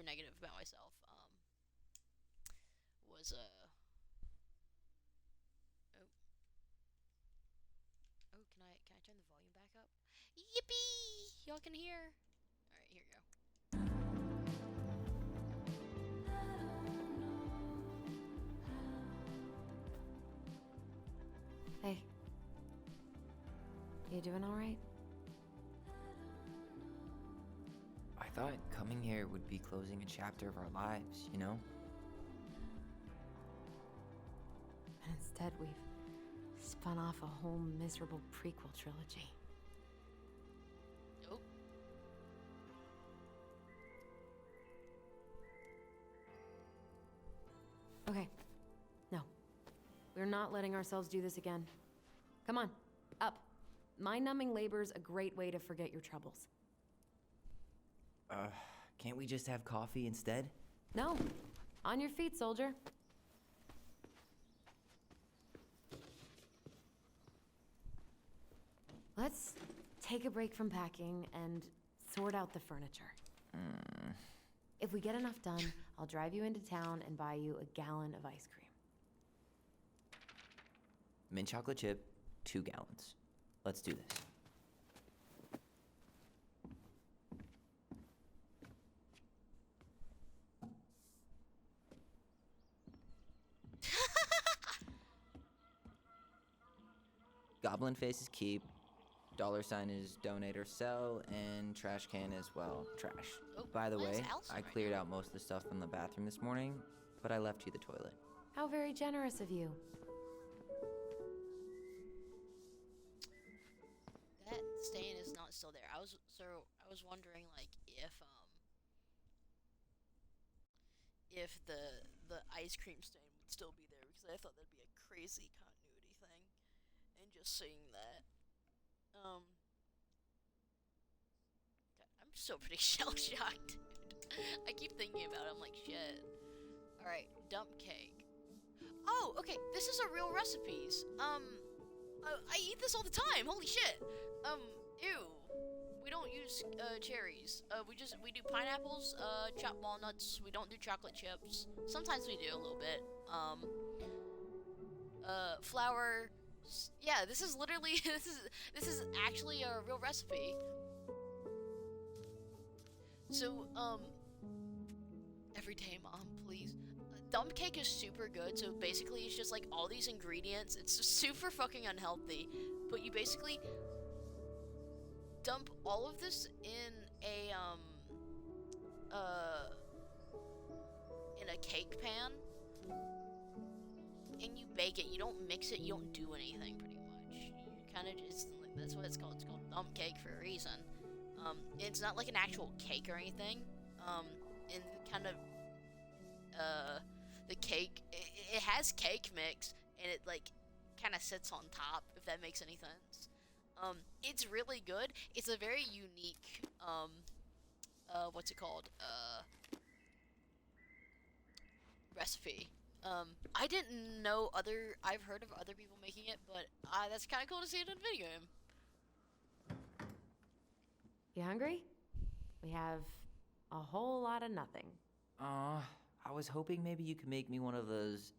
[SPEAKER 1] negative about myself, was oh can I turn the volume back up? Yippee! Y'all can hear. All right, here we go.
[SPEAKER 2] Hey. You doing alright?
[SPEAKER 3] I thought coming here would be closing a chapter of our lives, you know?
[SPEAKER 2] And instead, we've spun off a whole miserable prequel trilogy.
[SPEAKER 1] Nope.
[SPEAKER 2] Okay. No. We're not letting ourselves do this again. Come on, up. Mind-numbing labor's a great way to forget your troubles.
[SPEAKER 3] Can't we just have coffee instead?
[SPEAKER 2] No. On your feet, soldier. Let's take a break from packing and sort out the furniture. If we get enough done, I'll drive you into town and buy you a gallon of ice cream.
[SPEAKER 3] Mint chocolate chip, 2 gallons. Let's do this. Goblin face is keep. $sign is donate or sell, and trash can as well. Trash.
[SPEAKER 1] Oh,
[SPEAKER 3] By the
[SPEAKER 1] where's
[SPEAKER 3] way,
[SPEAKER 1] Allison
[SPEAKER 3] I
[SPEAKER 1] right
[SPEAKER 3] cleared
[SPEAKER 1] now?
[SPEAKER 3] out most of the stuff from the bathroom this morning, but I left you the toilet.
[SPEAKER 2] How very generous of you.
[SPEAKER 1] That stain is not still there. I was wondering like if the ice cream stain would still be there, because I thought that'd be a crazy continuity thing. And just seeing that, God, I'm still pretty shell shocked, dude. I keep thinking about it. I'm like, shit. All right, dump cake. Oh, okay. This is a real recipes. I eat this all the time. Holy shit. Ew. We don't use cherries. We do pineapples, chopped walnuts. We don't do chocolate chips. Sometimes we do a little bit. Flour. Yeah, this is literally this is actually a real recipe. So every day, Mom, please. Dump cake is super good. So basically, it's just like all these ingredients. It's super fucking unhealthy, but you basically dump all of this in a cake pan, and you bake it. You don't mix it. You don't do anything. Pretty much, you kind of just like, that's what it's called. It's called dump cake for a reason. It's not like an actual cake or anything. And kind of the cake, it has cake mix, and it like kind of sits on top, if that makes any sense. It's really good. It's a very unique, what's it called? Recipe. I didn't know I've heard of other people making it, but that's kind of cool to see it in a video game.
[SPEAKER 2] You hungry? We have a whole lot of nothing.
[SPEAKER 3] I was hoping maybe you could make me one of those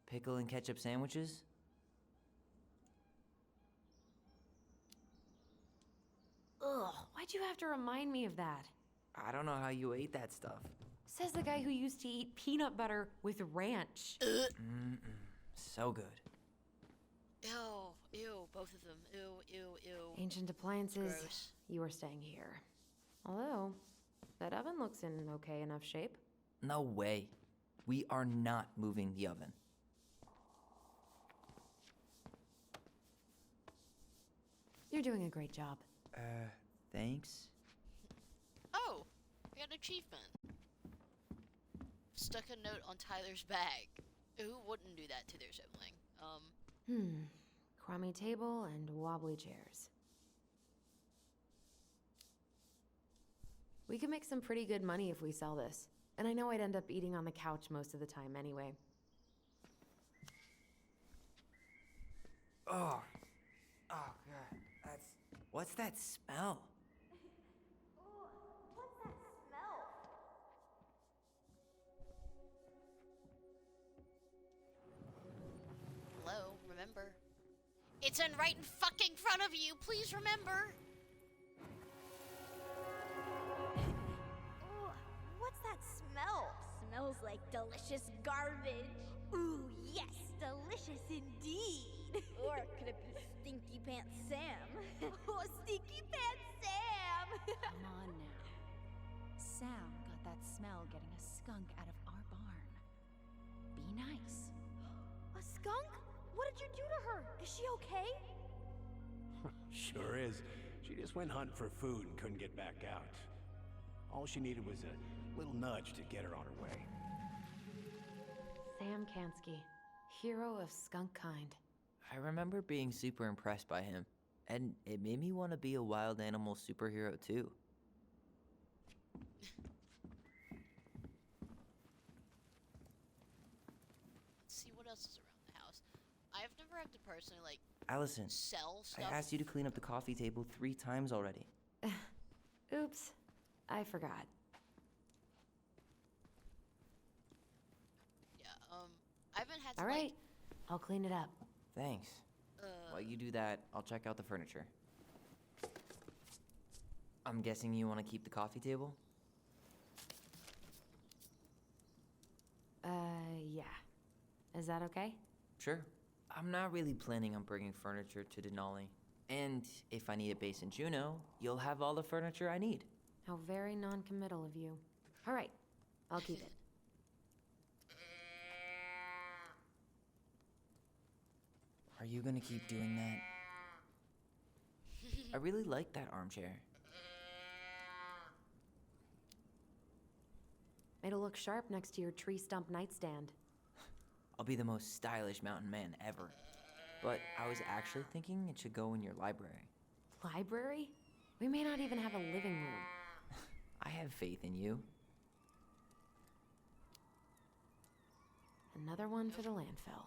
[SPEAKER 3] pickle and ketchup sandwiches.
[SPEAKER 2] Ugh, why'd you have to remind me of that?
[SPEAKER 3] I don't know how you ate that stuff.
[SPEAKER 2] Says the guy who used to eat peanut butter with ranch.
[SPEAKER 3] So good.
[SPEAKER 1] Ew, both of them. Ew.
[SPEAKER 2] Ancient appliances,
[SPEAKER 1] Gross.
[SPEAKER 2] you are staying here. Although, that oven looks in okay enough shape.
[SPEAKER 3] No way. We are not moving the oven.
[SPEAKER 2] You're doing a great job.
[SPEAKER 3] Thanks.
[SPEAKER 1] Oh, we got an achievement. Stuck a note on Tyler's bag. Who wouldn't do that to their sibling?
[SPEAKER 2] Crummy table and wobbly chairs. We could make some pretty good money if we sell this. And I know I'd end up eating on the couch most of the time anyway.
[SPEAKER 3] Oh God. What's that smell?
[SPEAKER 8] What's that smell?
[SPEAKER 1] Hello, remember? It's in right in fucking front of you. Please remember.
[SPEAKER 8] Ooh, what's that smell? Smells like delicious garbage. Ooh, yes, delicious indeed. Or could it be Stinky Pants Sam? Oh, Stinky Pants Sam!
[SPEAKER 9] Come on now. Sam got that smell getting a skunk out of our barn. Be nice.
[SPEAKER 7] A skunk? What did you do to her? Is she okay?
[SPEAKER 4] Sure is. She just went hunting for food and couldn't get back out. All she needed was a little nudge to get her on her way.
[SPEAKER 2] Sam Kansky, hero of skunk kind.
[SPEAKER 3] I remember being super impressed by him, and it made me want to be a wild animal superhero too.
[SPEAKER 1] Let's see what else is around the house. I've never had to personally like
[SPEAKER 3] Allison,
[SPEAKER 1] sell
[SPEAKER 3] I
[SPEAKER 1] stuff.
[SPEAKER 3] asked you to clean up the coffee table 3 times already.
[SPEAKER 2] Oops, I forgot.
[SPEAKER 1] Yeah, I haven't had to
[SPEAKER 2] All right, I'll clean it up.
[SPEAKER 3] Thanks. While you do that, I'll check out the furniture. I'm guessing you want to keep the coffee table?
[SPEAKER 2] Yeah. Is that okay?
[SPEAKER 3] Sure. I'm not really planning on bringing furniture to Denali. And if I need a base in Juneau, you'll have all the furniture I need.
[SPEAKER 2] How very non-committal of you. All right, I'll keep it.
[SPEAKER 3] Are you gonna keep doing that? I really like that armchair.
[SPEAKER 2] It'll look sharp next to your tree stump nightstand.
[SPEAKER 3] I'll be the most stylish mountain man ever. But I was actually thinking it should go in your library.
[SPEAKER 2] Library? We may not even have a living room.
[SPEAKER 3] I have faith in you.
[SPEAKER 2] Another one for the landfill.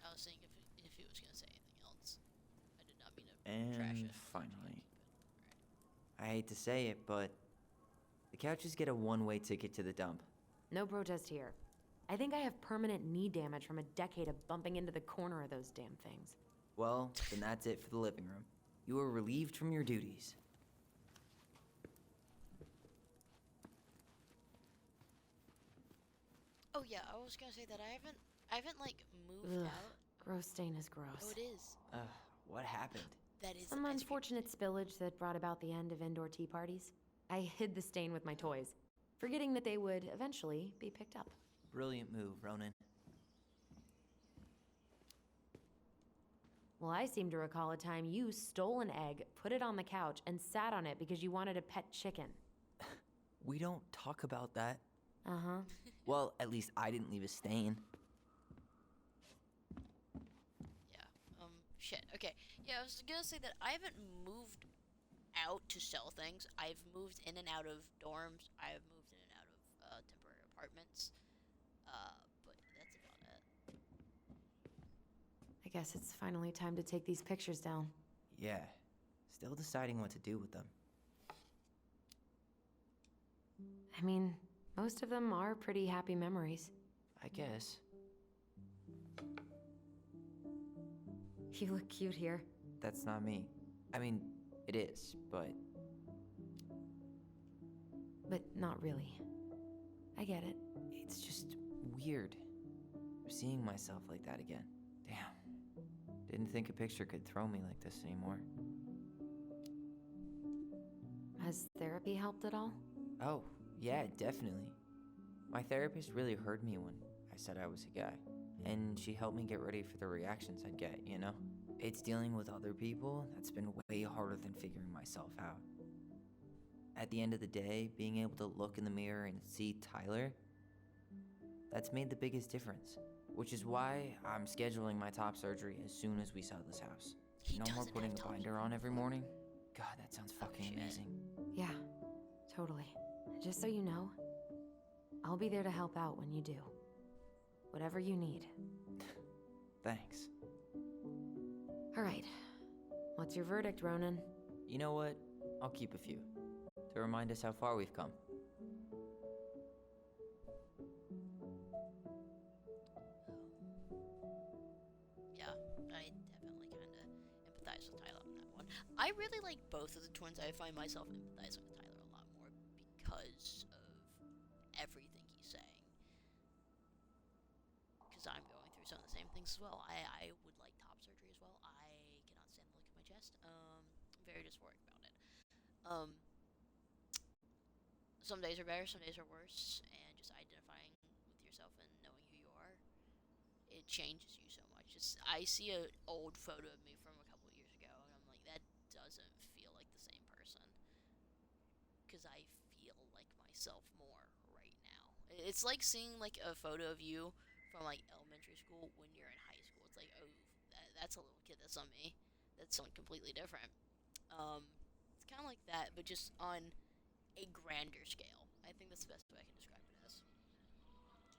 [SPEAKER 1] I was saying if he was gonna say anything else. I did not mean to trash
[SPEAKER 3] And
[SPEAKER 1] it.
[SPEAKER 3] finally, I hate to say it, but the couches get a one-way ticket to the dump.
[SPEAKER 2] No protest here. I think I have permanent knee damage from a decade of bumping into the corner of those damn things.
[SPEAKER 3] Well, then that's it for the living room. You are relieved from your duties.
[SPEAKER 1] Oh yeah, I was gonna say that I haven't like moved
[SPEAKER 2] Ugh,
[SPEAKER 1] out.
[SPEAKER 2] gross stain is gross.
[SPEAKER 1] Oh, it is.
[SPEAKER 3] What happened?
[SPEAKER 1] That is
[SPEAKER 2] Some
[SPEAKER 1] ice cream.
[SPEAKER 2] unfortunate spillage that brought about the end of indoor tea parties. I hid the stain with my toys, forgetting that they would eventually be picked up.
[SPEAKER 3] Brilliant move, Ronan.
[SPEAKER 2] Well, I seem to recall a time you stole an egg, put it on the couch, and sat on it because you wanted a pet chicken.
[SPEAKER 3] We don't talk about that.
[SPEAKER 2] Uh-huh.
[SPEAKER 3] Well, at least I didn't leave a stain.
[SPEAKER 1] shit. Okay. Yeah, I was gonna say that I haven't moved out to sell things. I've moved in and out of dorms. I've moved in and out of temporary apartments. But that's about it.
[SPEAKER 2] I guess it's finally time to take these pictures down.
[SPEAKER 3] Yeah, still deciding what to do with them.
[SPEAKER 2] I mean, most of them are pretty happy memories.
[SPEAKER 3] I guess.
[SPEAKER 2] You look cute here.
[SPEAKER 3] That's not me. I mean, it is, but
[SPEAKER 2] But not really. I get it.
[SPEAKER 3] it's just weird. Seeing myself like that again. Damn. Didn't think a picture could throw me like this anymore.
[SPEAKER 2] Has therapy helped at all?
[SPEAKER 3] Oh, yeah, definitely. My therapist really heard me when I said I was a guy. And she helped me get ready for the reactions I'd get, you know? It's dealing with other people that's been way harder than figuring myself out. At the end of the day, being able to look in the mirror and see Tyler, that's made the biggest difference. Which is why I'm scheduling my top surgery as soon as we sell this house.
[SPEAKER 1] He
[SPEAKER 3] No more
[SPEAKER 1] doesn't
[SPEAKER 3] putting
[SPEAKER 1] have
[SPEAKER 3] a
[SPEAKER 1] Tommy
[SPEAKER 3] binder on every morning. God, that sounds fucking
[SPEAKER 1] shit.
[SPEAKER 3] amazing.
[SPEAKER 2] Yeah, totally. Just so you know, I'll be there to help out when you do. Whatever you need.
[SPEAKER 3] Thanks.
[SPEAKER 2] All right. What's your verdict, Ronan?
[SPEAKER 3] You know what? I'll keep a few. To remind us how far we've come.
[SPEAKER 1] Yeah, I definitely kind of empathize with Tyler on that one. I really like both of the twins. I find myself empathizing with Tyler a lot more because of everything he's saying. Because I'm going through some of the same things as well. I would like top surgery as well. I cannot stand the look of my chest. I'm very dysphoric about it. Some days are better, some days are worse, and just identifying with yourself and knowing who you are, it changes you so much. I see an old photo of me from a couple years ago, and I'm like, that doesn't feel like the same person. Because I feel like myself more right now. It's like seeing like a photo of you from like elementary school when you're in high school. It's like, oh, that's a little kid. That's not me. That's someone completely different. It's kind of like that, but just on a grander scale. I think that's the best way I can describe it as. Who the fuck is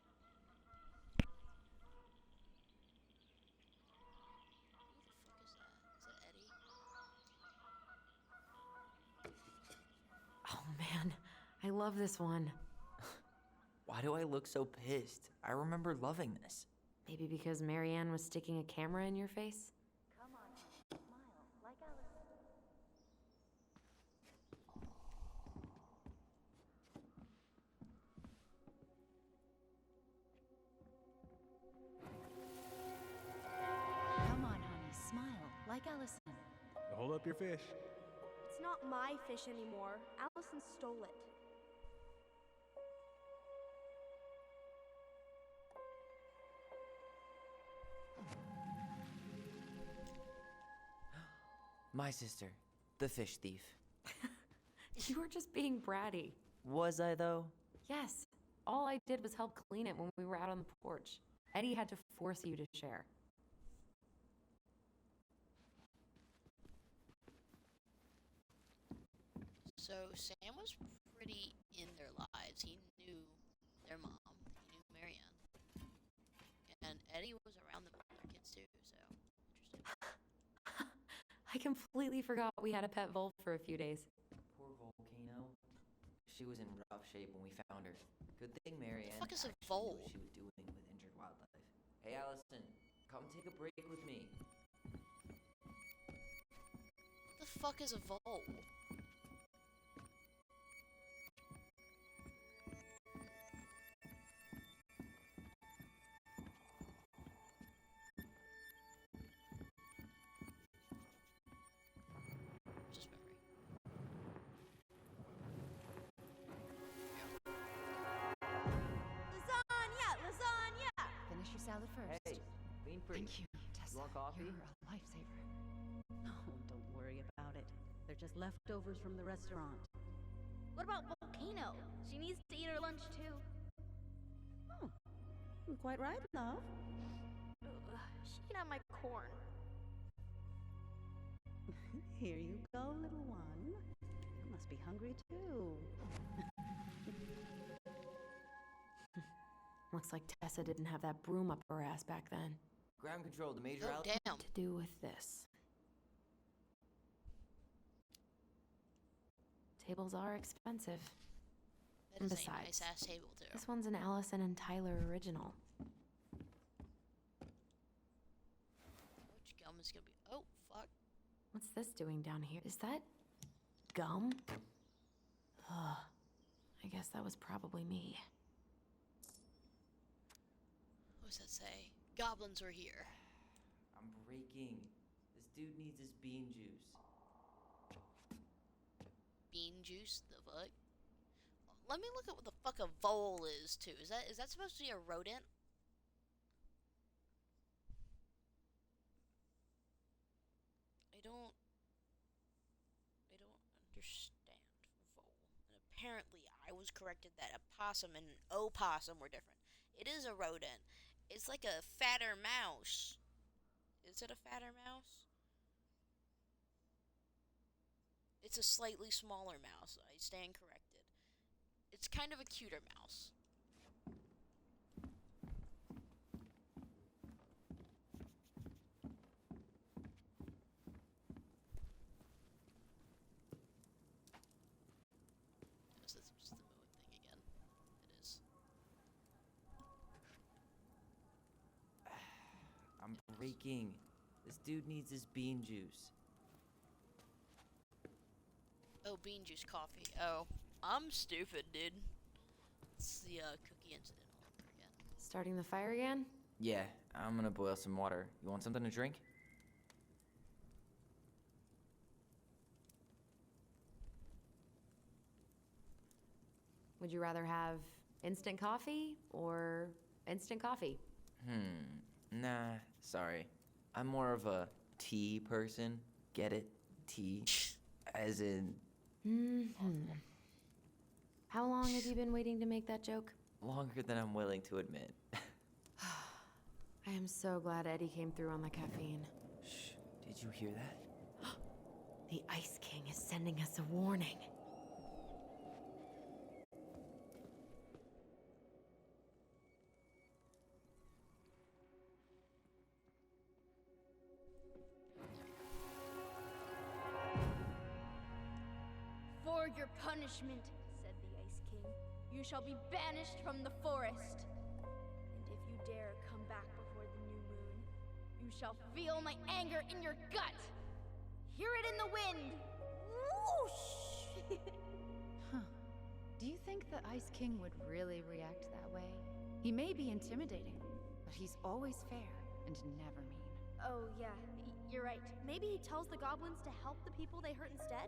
[SPEAKER 1] that? Is that Eddie?
[SPEAKER 2] Oh man, I love this one.
[SPEAKER 3] Why do I look so pissed? I remember loving this.
[SPEAKER 2] Maybe because Marianne was sticking a camera in your face?
[SPEAKER 8] Come on, smile like Alice.
[SPEAKER 9] Come on, honey, smile like Allison.
[SPEAKER 6] Hold up your fish.
[SPEAKER 7] It's not my fish anymore. Allison stole it.
[SPEAKER 3] My sister, the fish thief.
[SPEAKER 2] You were just being bratty.
[SPEAKER 3] Was I, though?
[SPEAKER 2] Yes. All I did was help clean it when we were out on the porch. Eddie had to force you to share.
[SPEAKER 1] So Sam was pretty in their lives. He knew their mom. He knew Marianne. And Eddie was around them with their kids too, so interesting.
[SPEAKER 2] I completely forgot we had a pet vole for a few days.
[SPEAKER 3] Poor Volcano. She was in rough shape when we found her. Good thing Marianne
[SPEAKER 1] fuck is a
[SPEAKER 3] actually knew
[SPEAKER 1] vole?
[SPEAKER 3] what she was doing with injured wildlife. Hey, Allison, come take a break with me.
[SPEAKER 1] What the fuck is a vole? Just memory.
[SPEAKER 7] Lasagna! Lasagna!
[SPEAKER 9] Finish your salad first.
[SPEAKER 3] Hey, lean pretty.
[SPEAKER 9] Thank you, Tessa.
[SPEAKER 3] You want coffee?
[SPEAKER 9] You're a lifesaver.
[SPEAKER 10] No, don't worry about it. They're just leftovers from the restaurant.
[SPEAKER 8] What about Volcano? She needs to eat her lunch too.
[SPEAKER 10] Oh, quite right, love.
[SPEAKER 7] Ugh, she can have my corn.
[SPEAKER 10] Here you go, little one. You must be hungry too.
[SPEAKER 2] Looks like Tessa didn't have that broom up her ass back then.
[SPEAKER 3] Ground control to Major
[SPEAKER 1] Oh,
[SPEAKER 3] Al.
[SPEAKER 1] damn.
[SPEAKER 2] To do with this. Tables are expensive.
[SPEAKER 1] That is a
[SPEAKER 2] Besides,
[SPEAKER 1] nice ass table, too.
[SPEAKER 2] This one's an Allison and Tyler original.
[SPEAKER 1] Which gum is gonna be. Oh, fuck.
[SPEAKER 2] What's this doing down here? Is that gum? Ugh. I guess that was probably me.
[SPEAKER 1] What does that say? Goblins are here.
[SPEAKER 3] I'm breaking. This dude needs his bean juice.
[SPEAKER 1] Bean juice? The fuck? Let me look at what the fuck a vole is, too. Is that supposed to be a rodent? I don't understand vole. And apparently I was corrected that a possum and an opossum were different. It is a rodent. It's like a fatter mouse. Is it a fatter mouse? It's a slightly smaller mouse. I stand corrected. It's kind of a cuter mouse. Yes, that's just the moon thing again. It is.
[SPEAKER 3] I'm breaking. This dude needs his bean juice.
[SPEAKER 1] Oh, bean juice coffee. Oh, I'm stupid, dude. It's the cookie incident all over again.
[SPEAKER 2] Starting the fire again?
[SPEAKER 3] Yeah, I'm gonna boil some water. You want something to drink?
[SPEAKER 2] Would you rather have instant coffee or instant coffee?
[SPEAKER 3] Nah, sorry. I'm more of a tea person. Get it? Tea. As in,
[SPEAKER 2] How long have you been waiting to make that joke?
[SPEAKER 3] longer than I'm willing to admit.
[SPEAKER 2] I am so glad Eddie came through on the caffeine.
[SPEAKER 3] Shh, did you hear that?
[SPEAKER 2] The Ice King is sending us a warning.
[SPEAKER 8] For your punishment, said the Ice King, you shall be banished from the forest. And if you dare come back before the new moon, you shall feel my anger in your gut. Hear it in the wind. Whoosh!
[SPEAKER 9] Huh. Do you think the Ice King would really react that way? He may be intimidating, but he's always fair and never mean.
[SPEAKER 8] Oh, yeah, you're right. Maybe he tells the goblins to help the people they hurt instead?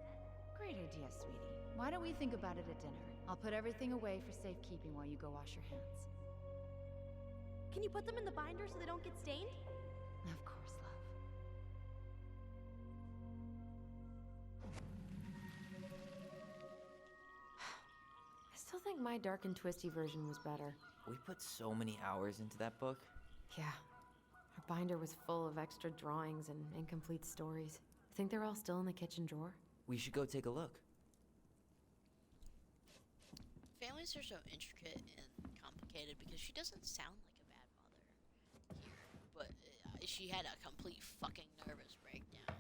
[SPEAKER 9] Great idea, sweetie. Why don't we think about it at dinner? I'll put everything away for safekeeping while you go wash your hands.
[SPEAKER 8] Can you put them in the binder so they don't get stained?
[SPEAKER 9] Of course, love.
[SPEAKER 2] I still think my dark and twisty version was better.
[SPEAKER 3] We put so many hours into that book.
[SPEAKER 2] Yeah. Our binder was full of extra drawings and incomplete stories. I think they're all still in the kitchen drawer.
[SPEAKER 3] We should go take a look.
[SPEAKER 1] Families are so intricate and complicated because she doesn't sound like a bad mother here, but she had a complete fucking nervous breakdown.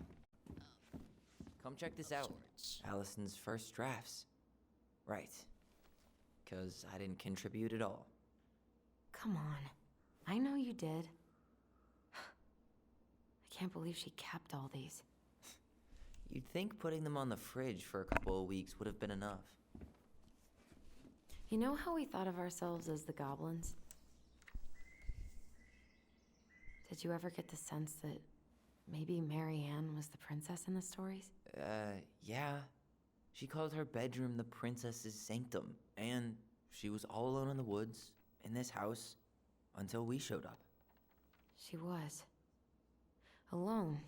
[SPEAKER 3] Come check this
[SPEAKER 1] Of
[SPEAKER 3] out.
[SPEAKER 1] sorts.
[SPEAKER 3] Allison's first drafts. Right. 'Cause I didn't contribute at all.
[SPEAKER 2] Come on. I know you did. I can't believe she kept all these.
[SPEAKER 3] You'd think putting them on the fridge for a couple of weeks would have been enough.
[SPEAKER 2] You know how we thought of ourselves as the goblins? Did you ever get the sense that maybe Marianne was the princess in the stories?
[SPEAKER 3] Yeah. She called her bedroom the princess's sanctum, and she was all alone in the woods, in this house, until we showed up.
[SPEAKER 2] She was. Alone,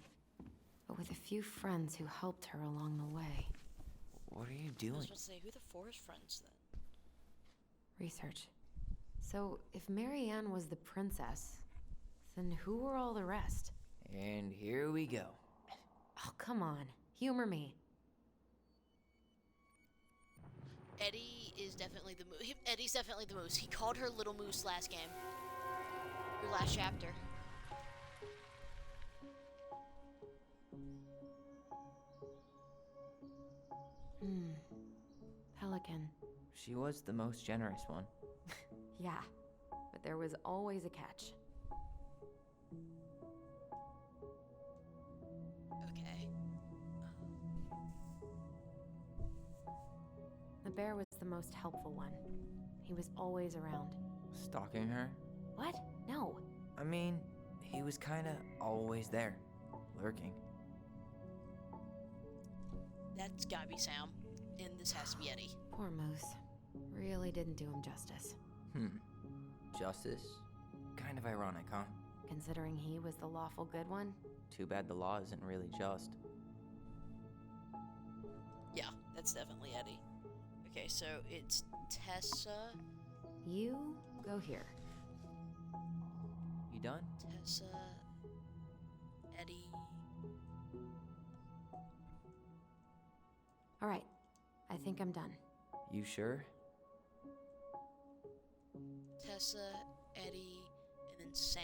[SPEAKER 2] but with a few friends who helped her along the way.
[SPEAKER 3] What are you
[SPEAKER 1] I was
[SPEAKER 3] doing?
[SPEAKER 1] about to say, who the forest friends then?
[SPEAKER 2] Research. So, if Marianne was the princess, then who were all the rest?
[SPEAKER 3] And here we go.
[SPEAKER 2] Oh, come on. Humor me.
[SPEAKER 1] Eddie is definitely the moose. Eddie's definitely the moose. He called her Little Moose last game. Or last chapter.
[SPEAKER 2] Pelican.
[SPEAKER 3] She was the most generous one.
[SPEAKER 2] Yeah, but there was always a catch.
[SPEAKER 1] Okay.
[SPEAKER 2] The bear was the most helpful one. He was always around.
[SPEAKER 3] Stalking her?
[SPEAKER 2] What? No.
[SPEAKER 3] I mean, he was kinda always there, lurking.
[SPEAKER 1] That's gotta be Sam. And this has to be Eddie.
[SPEAKER 2] Poor Moose. Really didn't do him justice.
[SPEAKER 3] Justice? Kind of ironic, huh?
[SPEAKER 2] Considering he was the lawful good one.
[SPEAKER 3] Too bad the law isn't really just.
[SPEAKER 1] Yeah, that's definitely Eddie. Okay, so it's Tessa.
[SPEAKER 2] You go here.
[SPEAKER 3] You done?
[SPEAKER 1] Tessa. Eddie.
[SPEAKER 2] All right. I think I'm done.
[SPEAKER 3] You sure?
[SPEAKER 1] Tessa, Eddie, and then Sam.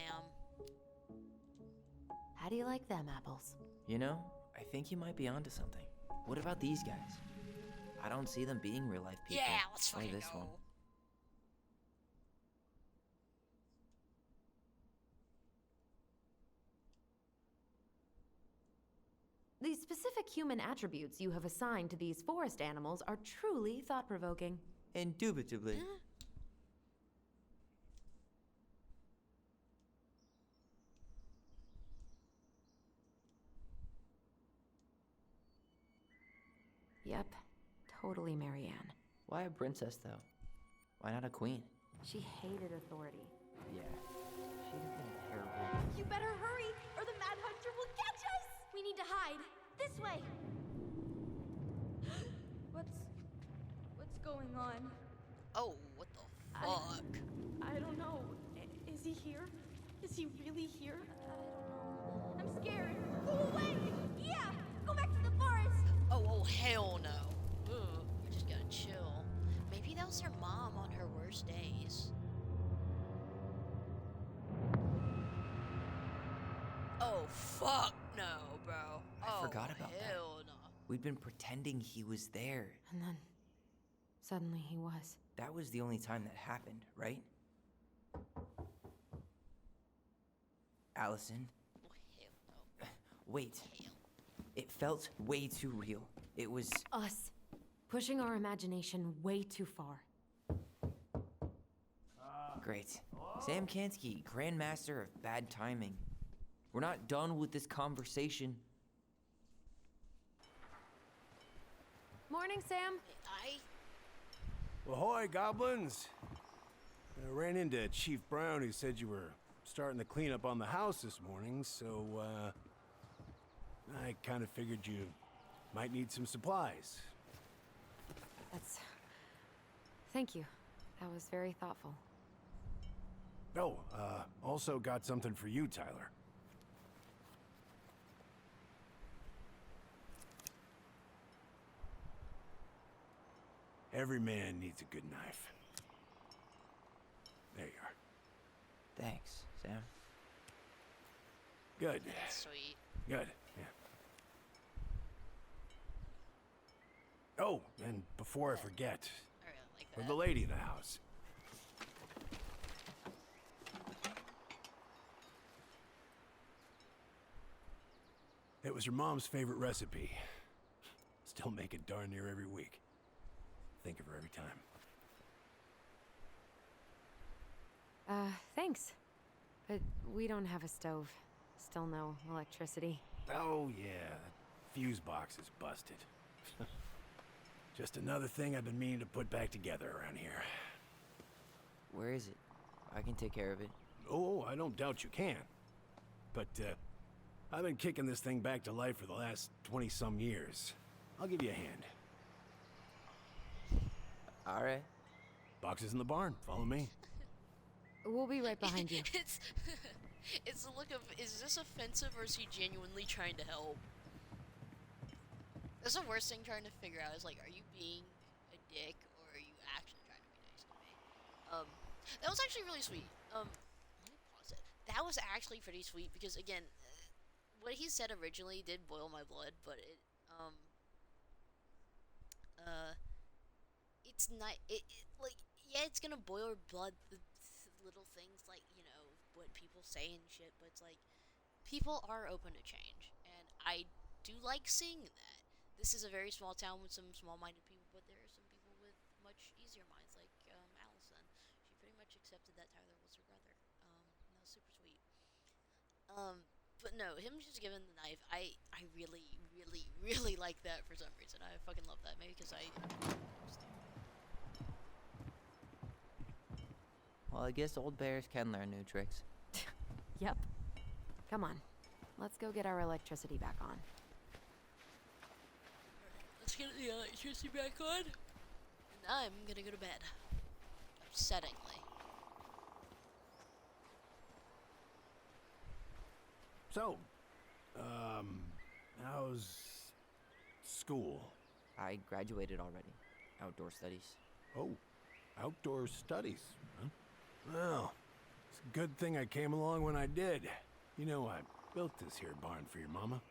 [SPEAKER 2] How do you like them apples?
[SPEAKER 3] You know, I think you might be onto something. What about these guys? I don't see them being real life people.
[SPEAKER 1] Yeah, let's
[SPEAKER 3] Or
[SPEAKER 1] fucking
[SPEAKER 3] this
[SPEAKER 1] go.
[SPEAKER 3] one.
[SPEAKER 2] The specific human attributes you have assigned to these forest animals are truly thought-provoking.
[SPEAKER 3] Indubitably.
[SPEAKER 2] Yep, totally Marianne.
[SPEAKER 3] Why a princess, though? Why not a queen?
[SPEAKER 2] She hated authority.
[SPEAKER 3] Yeah, she'd have been terrible.
[SPEAKER 7] You better hurry, or the Mad Hunter will catch us! We need to hide. This way. What's going on?
[SPEAKER 1] Oh, what the fuck?
[SPEAKER 7] I don't know. Is he here? Is he really here? I don't know. I'm scared. Go away! Yeah! Go back to the forest!
[SPEAKER 1] Oh, hell no. Ugh, I just gotta chill. Maybe that was her mom on her worst days. Oh, fuck no, bro.
[SPEAKER 3] I forgot about that.
[SPEAKER 1] Hell no.
[SPEAKER 3] We'd been pretending he was there.
[SPEAKER 2] And then, suddenly he was.
[SPEAKER 3] That was the only time that happened, right? Allison,
[SPEAKER 1] Oh, hell no.
[SPEAKER 3] wait.
[SPEAKER 1] Hell.
[SPEAKER 3] It felt way too real. It was...
[SPEAKER 2] Us. Pushing our imagination way too far.
[SPEAKER 3] Great. Sam Kansky, Grandmaster of Bad Timing. We're not done with this conversation.
[SPEAKER 2] Morning, Sam.
[SPEAKER 4] Ahoy, goblins! I ran into Chief Brown, who said you were starting the cleanup on the house this morning, so, I kind of figured you might need some supplies.
[SPEAKER 2] Thank you. That was very thoughtful.
[SPEAKER 4] Oh, also got something for you, Tyler. Every man needs a good knife. There you are.
[SPEAKER 3] Thanks, Sam.
[SPEAKER 4] Good.
[SPEAKER 1] Sweet.
[SPEAKER 4] Good, yeah. Oh, and before I forget,
[SPEAKER 1] I really like
[SPEAKER 4] for
[SPEAKER 1] that.
[SPEAKER 4] the lady of the house. It was her mom's favorite recipe. Still make it darn near every week. Think of her every time.
[SPEAKER 2] Thanks. But we don't have a stove. Still no electricity.
[SPEAKER 4] Oh yeah, that fuse box is busted. Just another thing I've been meaning to put back together around here.
[SPEAKER 3] Where is it? I can take care of it.
[SPEAKER 4] Oh, I don't doubt you can. But, I've been kicking this thing back to life for the last 20-some years. I'll give you a hand.
[SPEAKER 3] All right.
[SPEAKER 4] Box is in the barn. Follow me.
[SPEAKER 2] We'll be right behind you.
[SPEAKER 1] It's the look of, is this offensive or is he genuinely trying to help? That's the worst thing trying to figure out is like, are you being a dick or are you actually trying to be nice to me? That was actually really sweet. Let me pause it. That was actually pretty sweet because again, what he said originally did boil my blood, but it's not. Like, yeah, it's gonna boil your blood. The little things like what people say and shit, but it's like people are open to change, and I do like seeing that. This is a very small town with some small-minded people, but there are some people with much easier minds, like Allison. She pretty much accepted that Tyler was her brother. And that was super sweet. But no, him just giving the knife, I really, really, really like that for some reason. I fucking love that. Maybe because I.
[SPEAKER 3] Well, I guess old bears can learn new tricks.
[SPEAKER 2] Yep. Come on. Let's go get our electricity back on.
[SPEAKER 1] Let's get the electricity back on. And I'm gonna go to bed. Upsettingly.
[SPEAKER 4] So, how's school?
[SPEAKER 3] I graduated already. Outdoor studies.
[SPEAKER 4] Oh, outdoor studies, huh? Well, it's a good thing I came along when I did. You know, I built this here barn for your mama.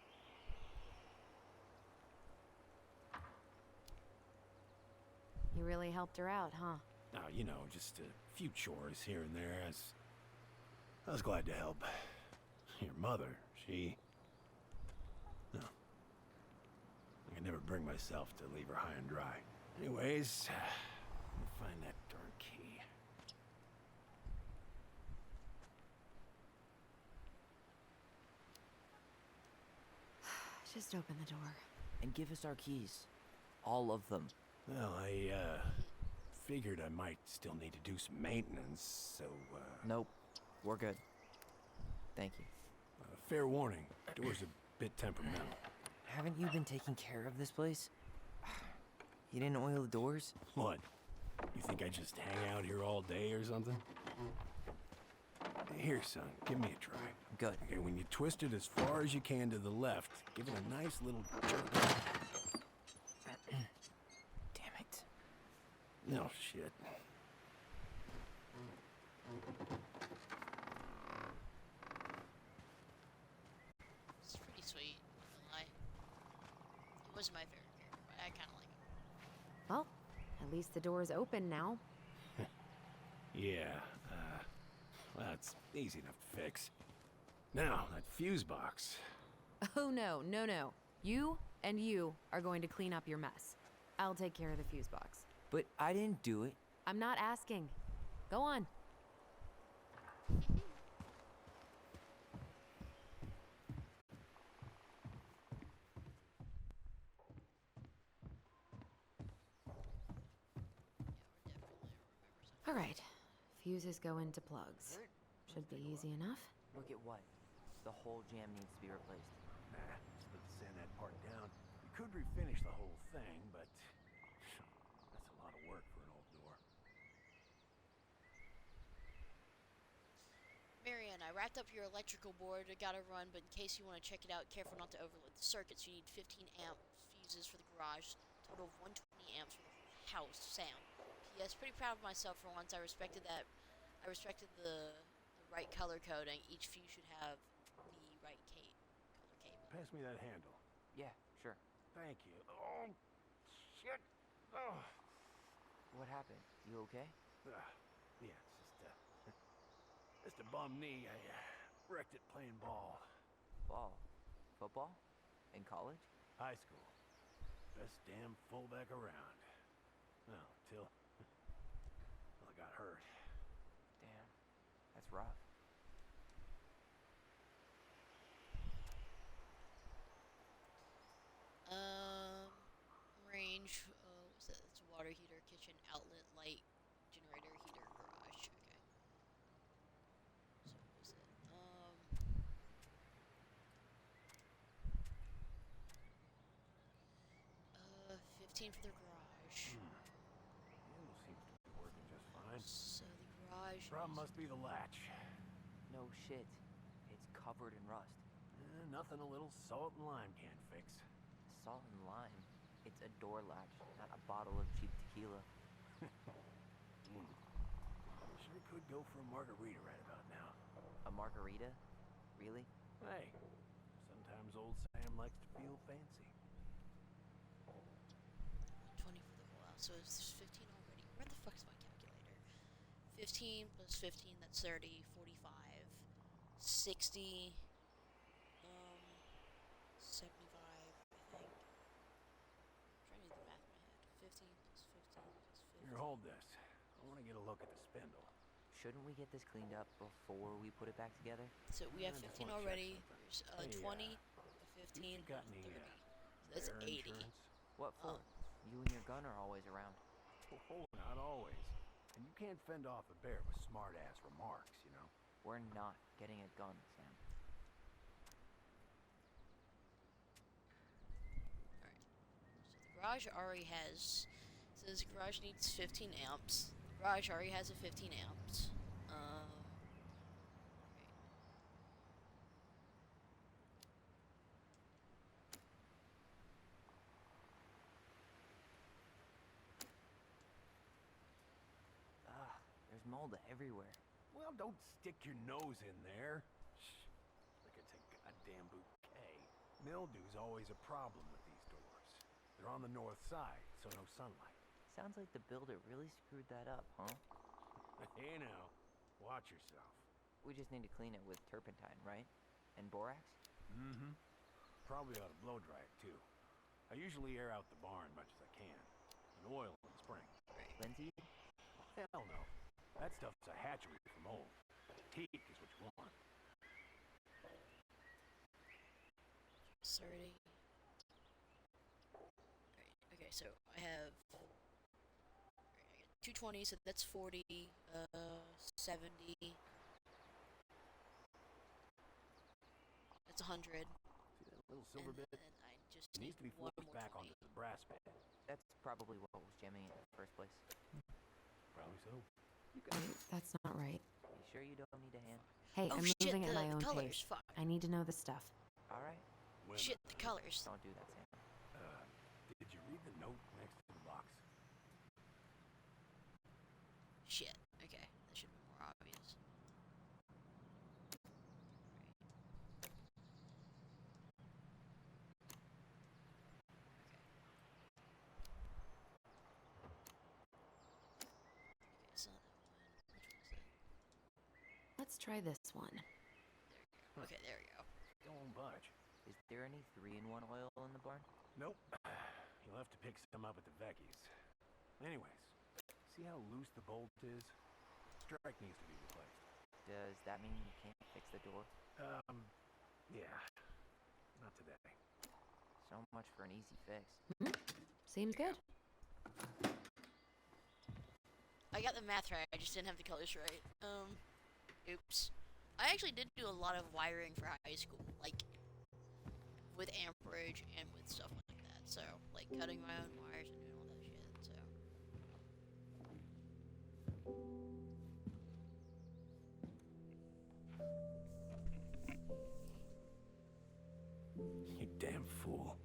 [SPEAKER 2] You really helped her out, huh?
[SPEAKER 4] Now, you know, just a few chores here and there. I was glad to help. Your mother, she... No. I could never bring myself to leave her high and dry. Anyways, let me find that darn key.
[SPEAKER 2] Just open the door.
[SPEAKER 3] And give us our keys. All of them.
[SPEAKER 4] Well, I, figured I might still need to do some maintenance, so,
[SPEAKER 3] Nope. We're good. Thank you.
[SPEAKER 4] Fair warning, door's a bit temperamental.
[SPEAKER 3] Haven't you been taking care of this place? You didn't oil the doors?
[SPEAKER 4] What? You think I just hang out here all day or something? Here, son, give me a try.
[SPEAKER 3] Good.
[SPEAKER 4] Okay, when you twist it as far as you can to the left, give it a nice little jerk.
[SPEAKER 3] Damn it.
[SPEAKER 4] No shit.
[SPEAKER 1] It's pretty sweet, not gonna lie. He wasn't my favorite character, but I kinda like him.
[SPEAKER 2] Well, at least the door's open now.
[SPEAKER 4] Yeah, well, it's easy enough to fix. Now, that fuse box.
[SPEAKER 2] Oh no, no, no. You and you are going to clean up your mess. I'll take care of the fuse box.
[SPEAKER 3] But I didn't do it.
[SPEAKER 2] I'm not asking. Go on. All right. Fuses go into plugs. Should be easy enough.
[SPEAKER 3] Look at what? The whole jam needs to be replaced.
[SPEAKER 4] Nah, just put the sand that part down. You could refinish the whole thing, but that's a lot of work for an old door.
[SPEAKER 1] Marianne, I wrapped up your electrical board. I gotta run, but in case you want to check it out, careful not to overload the circuits. You need 15 amp fuses for the garage, total of 120 amps for the whole house. Sam. P.S. Pretty proud of myself for once. I respected the right color coding. Each fuse should have the right color cable.
[SPEAKER 4] Pass me that handle.
[SPEAKER 3] Yeah, sure.
[SPEAKER 4] Thank you. Oh, shit. Oh.
[SPEAKER 3] What happened? You okay?
[SPEAKER 4] Yeah, it's just a bum knee. I wrecked it playing ball.
[SPEAKER 3] Ball? Football? In college?
[SPEAKER 4] High school. Best damn fullback around. Well, until I got hurt.
[SPEAKER 3] Damn. That's rough.
[SPEAKER 1] Range, what's that? It's water heater, kitchen, outlet, light, generator, heater, garage. Okay. So what was it? 15 for the garage.
[SPEAKER 4] Handle seems to be working just fine.
[SPEAKER 1] So the garage.
[SPEAKER 4] Problem must be the latch.
[SPEAKER 3] No shit. It's covered in rust.
[SPEAKER 4] Nothing a little salt and lime can't fix.
[SPEAKER 3] salt and lime. It's a door latch, not a bottle of cheap tequila.
[SPEAKER 4] Sure could go for a margarita right about now.
[SPEAKER 3] A margarita? Really?
[SPEAKER 4] Hey, sometimes old Sam likes to feel fancy.
[SPEAKER 1] 20 for the whole house. So it's 15 already. Where the fuck is my calculator? 15 plus 15, that's 30, 45, 60, 75, I think. I'm trying to do the math in my head. 15 plus 15 plus 15.
[SPEAKER 4] Here, hold this. I want to get a look at the spindle.
[SPEAKER 3] Shouldn't we get this cleaned up before we put it back together?
[SPEAKER 1] So we have
[SPEAKER 4] I just
[SPEAKER 1] 15
[SPEAKER 4] wanna check
[SPEAKER 1] already.
[SPEAKER 4] something.
[SPEAKER 1] There's
[SPEAKER 4] Hey,
[SPEAKER 1] 20,
[SPEAKER 4] You
[SPEAKER 1] 15,
[SPEAKER 4] got any
[SPEAKER 1] 30. So that's
[SPEAKER 4] fire
[SPEAKER 1] 80.
[SPEAKER 4] insurance?
[SPEAKER 3] What for?
[SPEAKER 1] Um,
[SPEAKER 3] You and your gun are always around.
[SPEAKER 4] Oh, not always. And you can't fend off a bear with smart-ass remarks, you know?
[SPEAKER 3] We're not getting a gun, Sam.
[SPEAKER 1] Alright. So the garage already has. Says the garage needs 15 amps. The garage already has a 15 amps.
[SPEAKER 3] Ugh, there's mold everywhere.
[SPEAKER 4] Well, don't stick your nose in there. Shh. Like it's a goddamn bouquet. Mildew's always a problem with these doors. They're on the north side, so no sunlight.
[SPEAKER 3] Sounds like the builder really screwed that up, huh?
[SPEAKER 4] Hey now, watch yourself.
[SPEAKER 3] We just need to clean it with turpentine, right? And borax?
[SPEAKER 4] Mm-hmm. Probably ought to blow dry it, too. I usually air out the barn much as I can. And oil in the spring.
[SPEAKER 3] Lindsay?
[SPEAKER 4] Hell no. That stuff's a hatchery for mold. Teak is what you want.
[SPEAKER 1] 30. Right. Okay, so I have. Right, I got 220, so that's 40. 70. That's 100.
[SPEAKER 4] See that little silver
[SPEAKER 1] And
[SPEAKER 4] bit?
[SPEAKER 1] then I just
[SPEAKER 4] It
[SPEAKER 1] need
[SPEAKER 4] needs to be
[SPEAKER 1] one
[SPEAKER 4] flipped
[SPEAKER 1] more
[SPEAKER 4] back
[SPEAKER 1] 20.
[SPEAKER 4] onto the brass bed.
[SPEAKER 3] That's probably what was jamming it in the first place.
[SPEAKER 4] Probably so.
[SPEAKER 2] That's not right.
[SPEAKER 3] You sure you don't need a hand?
[SPEAKER 2] Hey,
[SPEAKER 1] Oh
[SPEAKER 2] I'm
[SPEAKER 1] shit,
[SPEAKER 2] moving at my own
[SPEAKER 1] colors.
[SPEAKER 2] pace.
[SPEAKER 1] Fuck.
[SPEAKER 2] I need to know the stuff.
[SPEAKER 3] Alright.
[SPEAKER 4] Women.
[SPEAKER 1] Shit, the colors.
[SPEAKER 3] Don't do that, Sam.
[SPEAKER 4] Did you read the note next to the box?
[SPEAKER 1] Shit. Okay, that should be more obvious. Okay, it's not that one. Which one is that?
[SPEAKER 2] Let's try this one.
[SPEAKER 1] Okay, there we go.
[SPEAKER 4] Don't budge.
[SPEAKER 3] Is there any 3-in-1 oil in the barn?
[SPEAKER 4] Nope. You'll have to pick some up at the Vecchi's. Anyways, see how loose the bolt is? Strike needs to be replaced.
[SPEAKER 3] Does that mean you can't fix the door?
[SPEAKER 4] Yeah. Not today.
[SPEAKER 3] So much for an easy fix.
[SPEAKER 2] Seems good.
[SPEAKER 1] I got the math right. I just didn't have the colors right. Oops. I actually did do a lot of wiring for high school, like with amperage and with stuff like that. So, like cutting my own wires and doing all that shit. So.
[SPEAKER 4] You damn fool.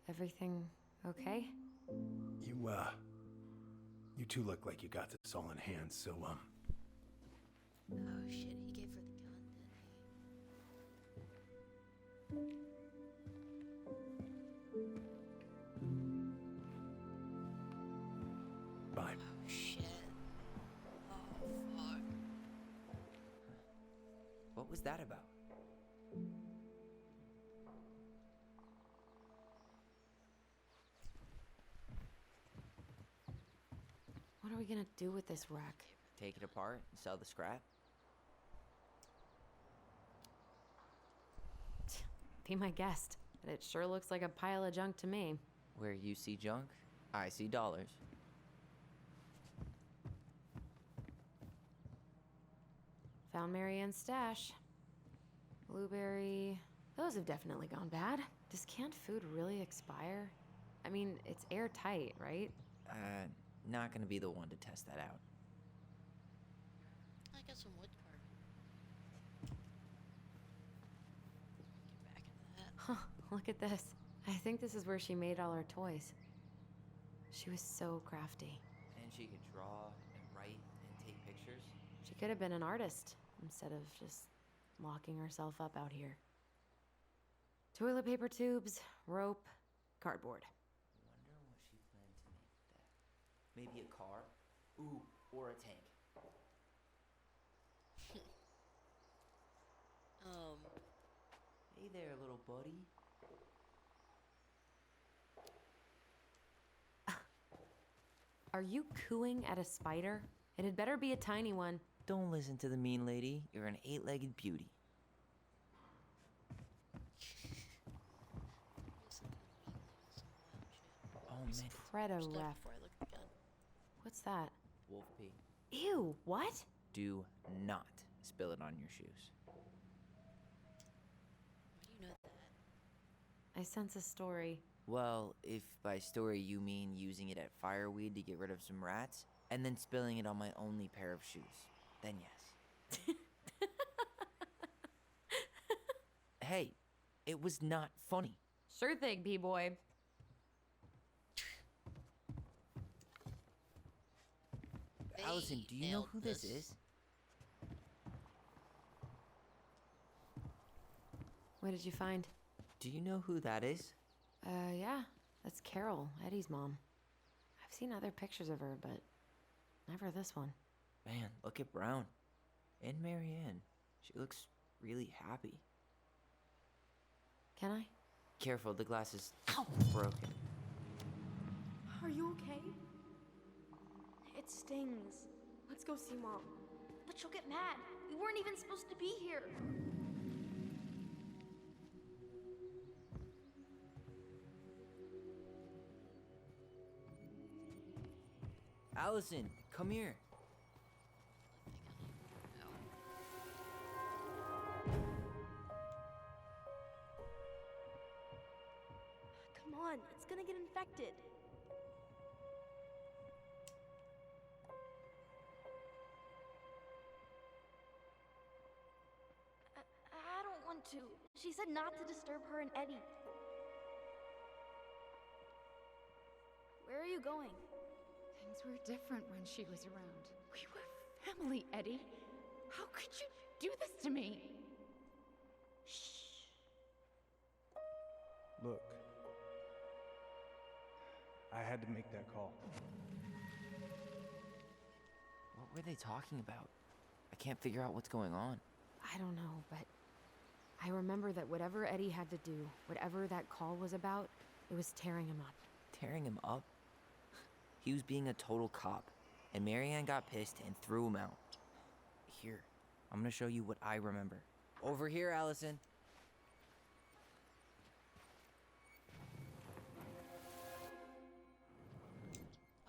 [SPEAKER 2] Everything okay?
[SPEAKER 4] You two look like you got this all in hand, so,
[SPEAKER 1] Oh shit, he gave her the gun, didn't he?
[SPEAKER 4] bye.
[SPEAKER 1] Oh shit. Oh fuck.
[SPEAKER 3] What was that about?
[SPEAKER 2] What are we gonna do with this wreck?
[SPEAKER 3] Take it apart and sell the scrap?
[SPEAKER 2] Be my guest. But it sure looks like a pile of junk to me.
[SPEAKER 3] Where you see junk, I see dollars.
[SPEAKER 2] Found Marianne's stash. Blueberry. Those have definitely gone bad. Does canned food really expire? I mean, it's airtight, right?
[SPEAKER 3] Not gonna be the one to test that out.
[SPEAKER 1] I got some wood
[SPEAKER 2] Look at this. I think this is where she made all her toys. She was so crafty.
[SPEAKER 3] And she could draw and write and take pictures.
[SPEAKER 2] She could have been an artist instead of just locking herself up out here. Toilet paper tubes, rope, cardboard.
[SPEAKER 3] Wonder what she planned to make with that. Maybe a car? Ooh, or a tank. Hey there, little buddy.
[SPEAKER 2] Are you cooing at a spider? It had better be a tiny one.
[SPEAKER 3] Don't listen to the mean lady. You're an 8-legged beauty. Oh man,
[SPEAKER 2] Predator
[SPEAKER 1] Step
[SPEAKER 2] ref.
[SPEAKER 1] before I look at the gun.
[SPEAKER 2] What's that?
[SPEAKER 3] wolf pee.
[SPEAKER 2] Ew, what?
[SPEAKER 3] Do not spill it on your shoes.
[SPEAKER 1] How do you know that?
[SPEAKER 2] I sense a story.
[SPEAKER 3] Well, if by story you mean using it at fireweed to get rid of some rats, and then spilling it on my only pair of shoes, then yes. Hey, it was not funny.
[SPEAKER 2] Sure thing, P-boy.
[SPEAKER 3] Allison, do you know who this is?
[SPEAKER 2] What did you find?
[SPEAKER 3] Do you know who that is?
[SPEAKER 2] Yeah. That's Carol, Eddie's mom. I've seen other pictures of her, but never this one.
[SPEAKER 3] Man, look at Brown. And Marianne. She looks really happy.
[SPEAKER 2] Can I?
[SPEAKER 3] Careful, the glass is broken.
[SPEAKER 7] Are you okay? It stings. Let's go see Mom.
[SPEAKER 8] But she'll get mad. We weren't even supposed to be here.
[SPEAKER 3] Allison, come here.
[SPEAKER 7] Come on, it's gonna get infected.
[SPEAKER 8] I don't want to. She said not to disturb her and Eddie. Where are you going?
[SPEAKER 9] Things were different when she was around. We were family, Eddie. How could you do this to me?
[SPEAKER 6] Look, I had to make that call.
[SPEAKER 3] What were they talking about? I can't figure out what's going on.
[SPEAKER 2] I don't know, but I remember that whatever Eddie had to do, whatever that call was about, it was tearing him up.
[SPEAKER 3] Tearing him up? He was being a total cop, and Marianne got pissed and threw him out. Here, I'm gonna show you what I remember. Over here, Allison.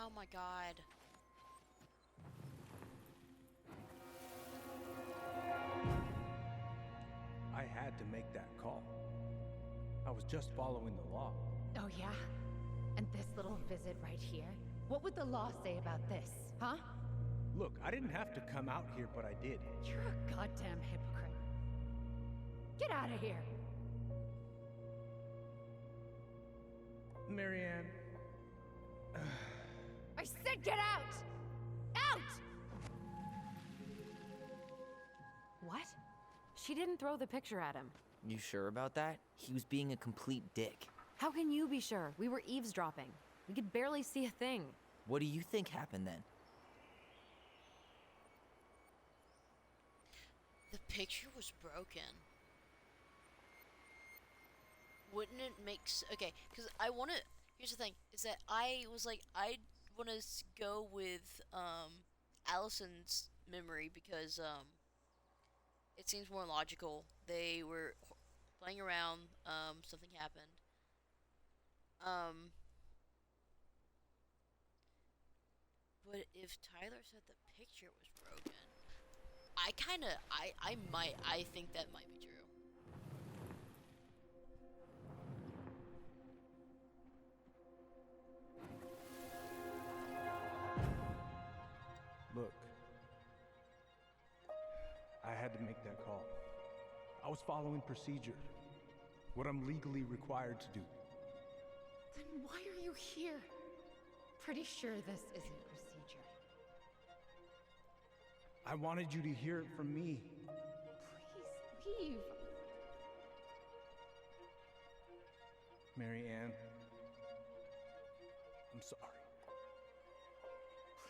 [SPEAKER 1] Oh my god.
[SPEAKER 6] I had to make that call. I was just following the law.
[SPEAKER 9] Oh, yeah? And this little visit right here? What would the law say about this, huh?
[SPEAKER 6] Look, I didn't have to come out here, but I did.
[SPEAKER 9] You're a goddamn hypocrite. Get out of here!
[SPEAKER 6] Marianne.
[SPEAKER 9] I said get out! Out!
[SPEAKER 2] What? She didn't throw the picture at him.
[SPEAKER 3] You sure about that? He was being a complete dick.
[SPEAKER 2] How can you be sure? We were eavesdropping. We could barely see a thing.
[SPEAKER 3] What do you think happened then?
[SPEAKER 1] The picture was broken. Wouldn't it make okay? Because I want to. Here's the thing: is that I was like, I want to go with Allison's memory because it seems more logical. They were playing around. Something happened. But if Tyler said the picture was broken, I think that might be true.
[SPEAKER 6] Look, I had to make that call. I was following procedure.
[SPEAKER 11] what I'm legally required to do.
[SPEAKER 9] Then why are you here? Pretty sure this isn't procedure.
[SPEAKER 11] I wanted you to hear it from me.
[SPEAKER 9] Please leave.
[SPEAKER 11] Mary Ann, I'm sorry.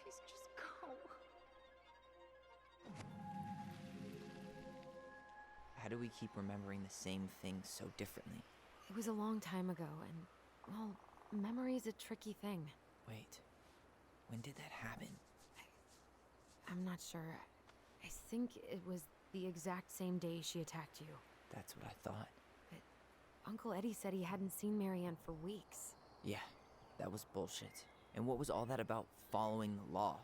[SPEAKER 9] Please just go.
[SPEAKER 3] How do we keep remembering the same things so differently?
[SPEAKER 2] It was a long time ago, and, well, memory's a tricky thing.
[SPEAKER 3] Wait, when did that happen?
[SPEAKER 2] I'm not sure. I think it was the exact same day she attacked you.
[SPEAKER 3] That's what I thought.
[SPEAKER 2] But Uncle Eddie said he hadn't seen Marianne for weeks.
[SPEAKER 3] Yeah, that was bullshit. And what was all that about following the law?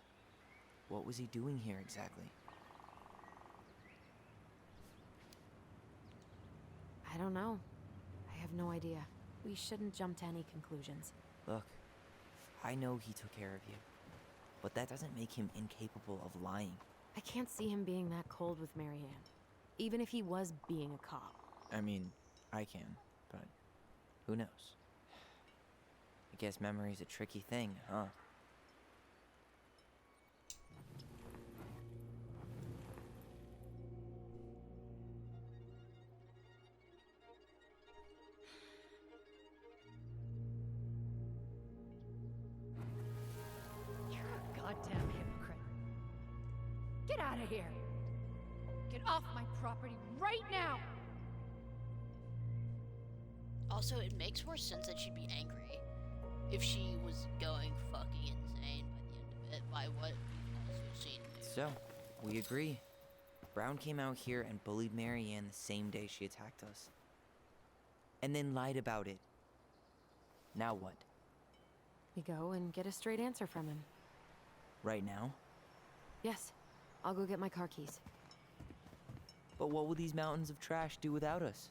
[SPEAKER 3] What was he doing here exactly?
[SPEAKER 2] I don't know. I have no idea. We shouldn't jump to any conclusions.
[SPEAKER 3] Look, I know he took care of you, but that doesn't make him incapable of lying.
[SPEAKER 2] I can't see him being that cold with Marianne, even if he was being a cop.
[SPEAKER 3] I mean, I can, but who knows? I guess memory's a tricky thing, huh?
[SPEAKER 9] You're a goddamn hypocrite. Get out of here. Get off my property right now.
[SPEAKER 1] Also, it makes more sense that she'd be angry if she was going fucking insane by the end of it by what we've also seen.
[SPEAKER 3] So, we agree. Brown came out here and bullied Marianne the same day she attacked us. And then lied about it. Now what?
[SPEAKER 2] We go and get a straight answer from him.
[SPEAKER 3] Right now?
[SPEAKER 2] Yes. I'll go get my car keys.
[SPEAKER 3] But what will these mountains of trash do without us?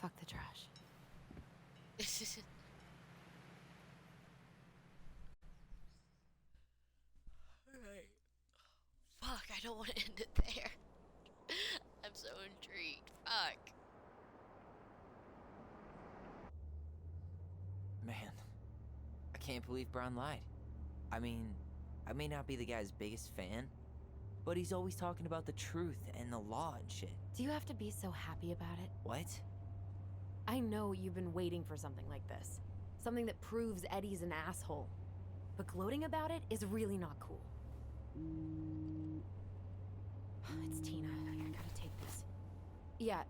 [SPEAKER 2] Fuck the trash.
[SPEAKER 1] Alright. Fuck, I don't want to end it there. I'm so intrigued. Fuck.
[SPEAKER 3] Man, I can't believe Brown lied. I mean, I may not be the guy's biggest fan, but he's always talking about the truth and the law and shit.
[SPEAKER 2] Do you have to be so happy about it?
[SPEAKER 3] What?
[SPEAKER 2] I know you've been waiting for something like this. Something that proves Eddie's an asshole. But gloating about it is really not cool. It's Tina. I gotta take this. Yeah,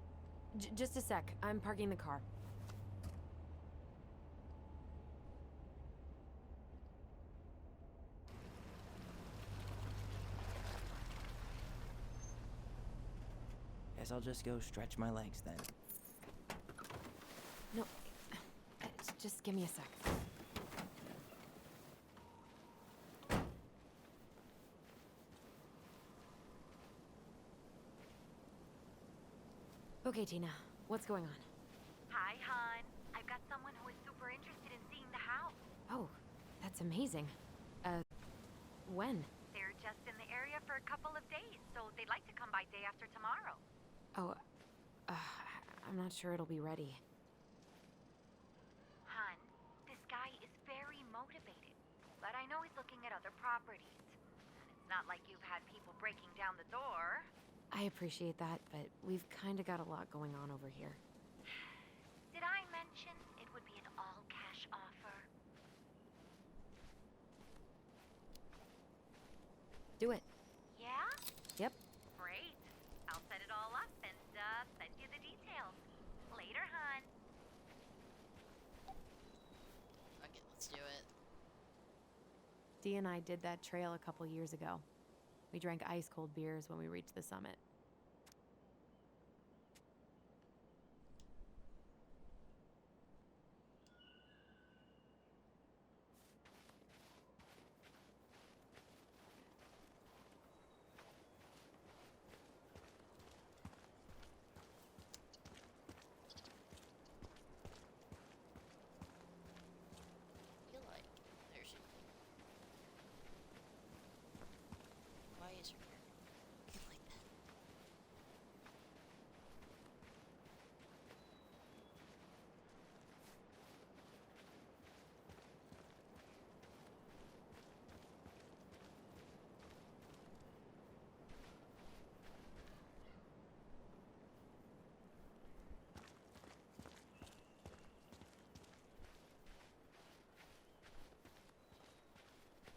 [SPEAKER 2] just a sec. I'm parking the car.
[SPEAKER 3] Guess I'll just go stretch my legs then.
[SPEAKER 2] No, just give me a sec. Okay, Tina, what's going on?
[SPEAKER 12] Hi, hon. I've got someone who is super interested in seeing the house.
[SPEAKER 2] Oh, that's amazing. When?
[SPEAKER 12] They're just in the area for a couple of days, so they'd like to come by day after tomorrow.
[SPEAKER 2] Oh, I'm not sure it'll be ready.
[SPEAKER 12] Hon, this guy is very motivated, but I know he's looking at other properties. And it's not like you've had people breaking down the door.
[SPEAKER 2] I appreciate that, but we've kind of got a lot going on over here.
[SPEAKER 12] Did I mention it would be an all-cash offer?
[SPEAKER 2] Do it.
[SPEAKER 12] Yeah?
[SPEAKER 2] Yep.
[SPEAKER 12] Great. I'll set it all up and send you the details. Later, hon.
[SPEAKER 1] Okay, let's do it.
[SPEAKER 2] Dee and I did that trail a couple years ago. We drank ice-cold beers when we reached the summit.
[SPEAKER 1] I feel like there's something. Why is her hair looking like that?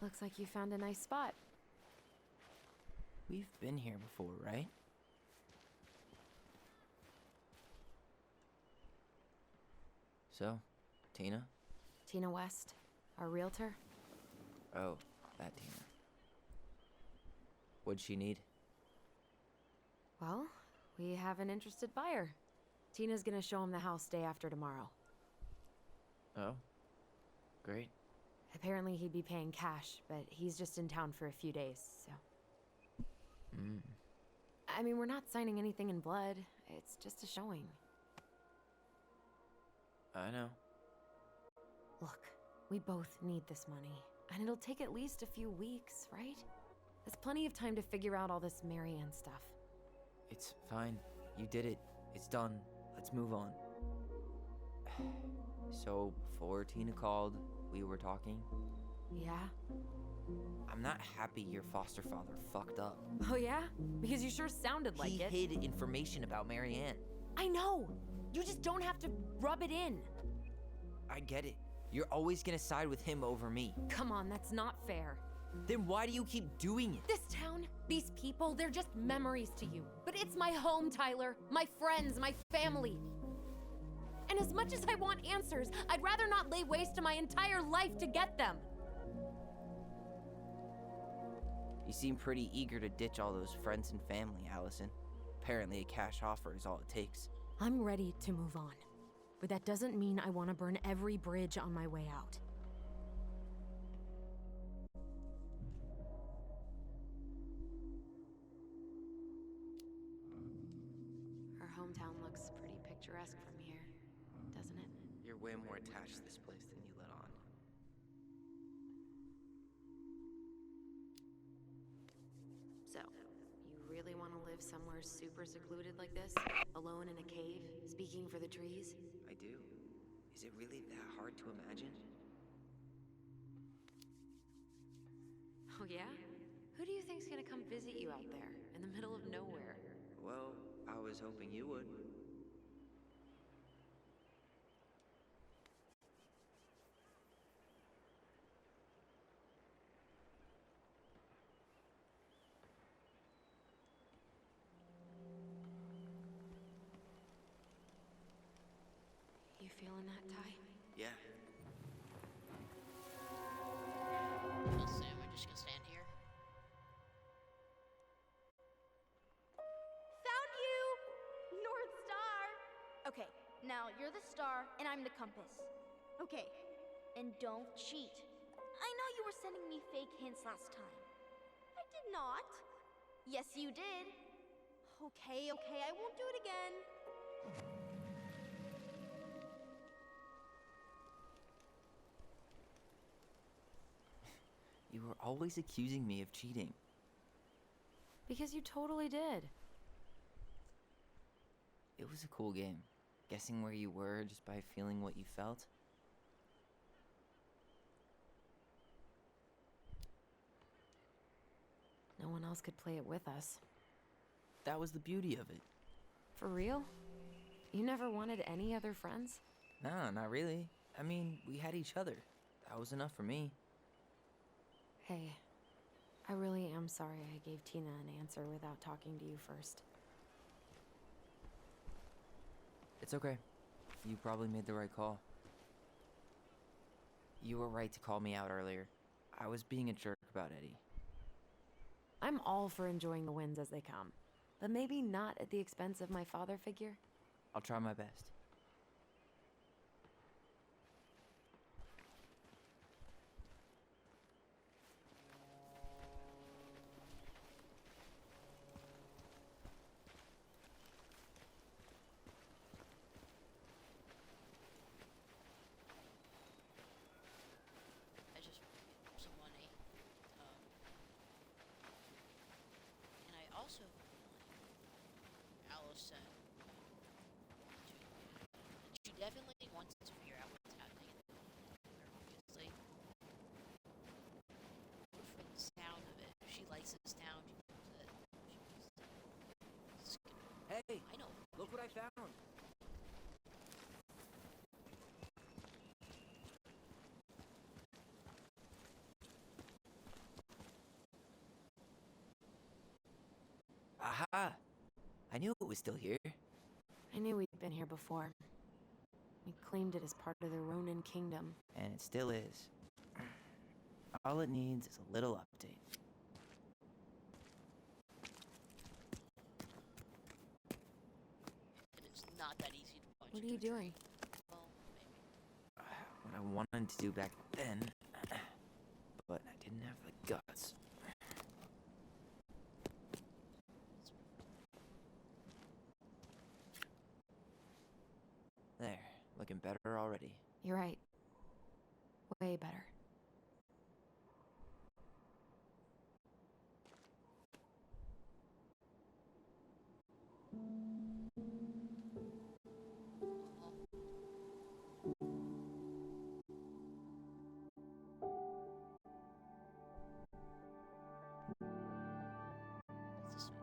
[SPEAKER 2] Looks like you found a nice spot.
[SPEAKER 3] We've been here before, right? So, Tina?
[SPEAKER 2] Tina West, our realtor.
[SPEAKER 3] Oh, that Tina. What'd she need?
[SPEAKER 2] Well, we have an interested buyer. Tina's gonna show him the house day after tomorrow.
[SPEAKER 3] Oh, great.
[SPEAKER 2] Apparently he'd be paying cash, but he's just in town for a few days, so... I mean, we're not signing anything in blood. It's just a showing.
[SPEAKER 3] I know.
[SPEAKER 2] Look, we both need this money, and it'll take at least a few weeks, right? There's plenty of time to figure out all this Marianne stuff.
[SPEAKER 3] It's fine. You did it. It's done. Let's move on. So, before Tina called, we were talking.
[SPEAKER 2] Yeah?
[SPEAKER 3] I'm not happy your foster father fucked up.
[SPEAKER 2] Oh yeah? Because you sure sounded like it.
[SPEAKER 3] He hid information about Marianne.
[SPEAKER 2] I know! You just don't have to rub it in.
[SPEAKER 3] I get it. You're always gonna side with him over me.
[SPEAKER 2] Come on, that's not fair.
[SPEAKER 3] Then why do you keep doing it?
[SPEAKER 2] This town, these people, they're just memories to you. But it's my home, Tyler. My friends, my family. And as much as I want answers, I'd rather not lay waste to my entire life to get them.
[SPEAKER 3] You seem pretty eager to ditch all those friends and family, Allison. Apparently a cash offer is all it takes.
[SPEAKER 2] I'm ready to move on. But that doesn't mean I want to burn every bridge on my way out. Our hometown looks pretty picturesque from here, doesn't it?
[SPEAKER 3] You're way more attached to this place than you let on.
[SPEAKER 2] So, you really want to live somewhere super secluded like this? Alone in a cave, speaking for the trees?
[SPEAKER 3] I do. Is it really that hard to imagine?
[SPEAKER 2] Oh yeah? Who do you think's gonna come visit you out there, in the middle of nowhere?
[SPEAKER 3] Well, I was hoping you would.
[SPEAKER 2] You feeling that, Ty?
[SPEAKER 3] Yeah.
[SPEAKER 1] Well, Sam, we're just gonna stand here.
[SPEAKER 8] Found you! North Star! Okay, now you're the star and I'm the compass. Okay, and don't cheat. I know you were sending me fake hints last time. I did not. Yes, you did. Okay, I won't do it again.
[SPEAKER 3] You were always accusing me of cheating.
[SPEAKER 2] Because you totally did.
[SPEAKER 3] It was a cool game. Guessing where you were just by feeling what you felt.
[SPEAKER 2] No one else could play it with us.
[SPEAKER 3] That was the beauty of it.
[SPEAKER 2] For real? You never wanted any other friends?
[SPEAKER 3] Nah, not really. I mean, we had each other. That was enough for me.
[SPEAKER 2] Hey, I really am sorry I gave Tina an answer without talking to you first.
[SPEAKER 3] It's okay. You probably made the right call. You were right to call me out earlier. I was being a jerk about Eddie.
[SPEAKER 2] I'm all for enjoying the wins as they come, but maybe not at the expense of my father figure.
[SPEAKER 3] I'll try my best.
[SPEAKER 1] I just some money. And I also Alice said she definitely wants to figure out what's happening in there, obviously. For the sound of it. She likes this town, she loves it.
[SPEAKER 3] Hey!
[SPEAKER 1] I know.
[SPEAKER 3] Look what I found! knew it was still here.
[SPEAKER 2] I knew we'd been here before. We claimed it as part of the Ronin kingdom.
[SPEAKER 3] And it still is. All it needs is a little update.
[SPEAKER 1] It is not that easy to punch.
[SPEAKER 2] What are you doing?
[SPEAKER 1] Well, maybe.
[SPEAKER 3] What I wanted to do back then, but I didn't have the guts. There, looking better already.
[SPEAKER 2] You're right. Way better.
[SPEAKER 1] It's this way.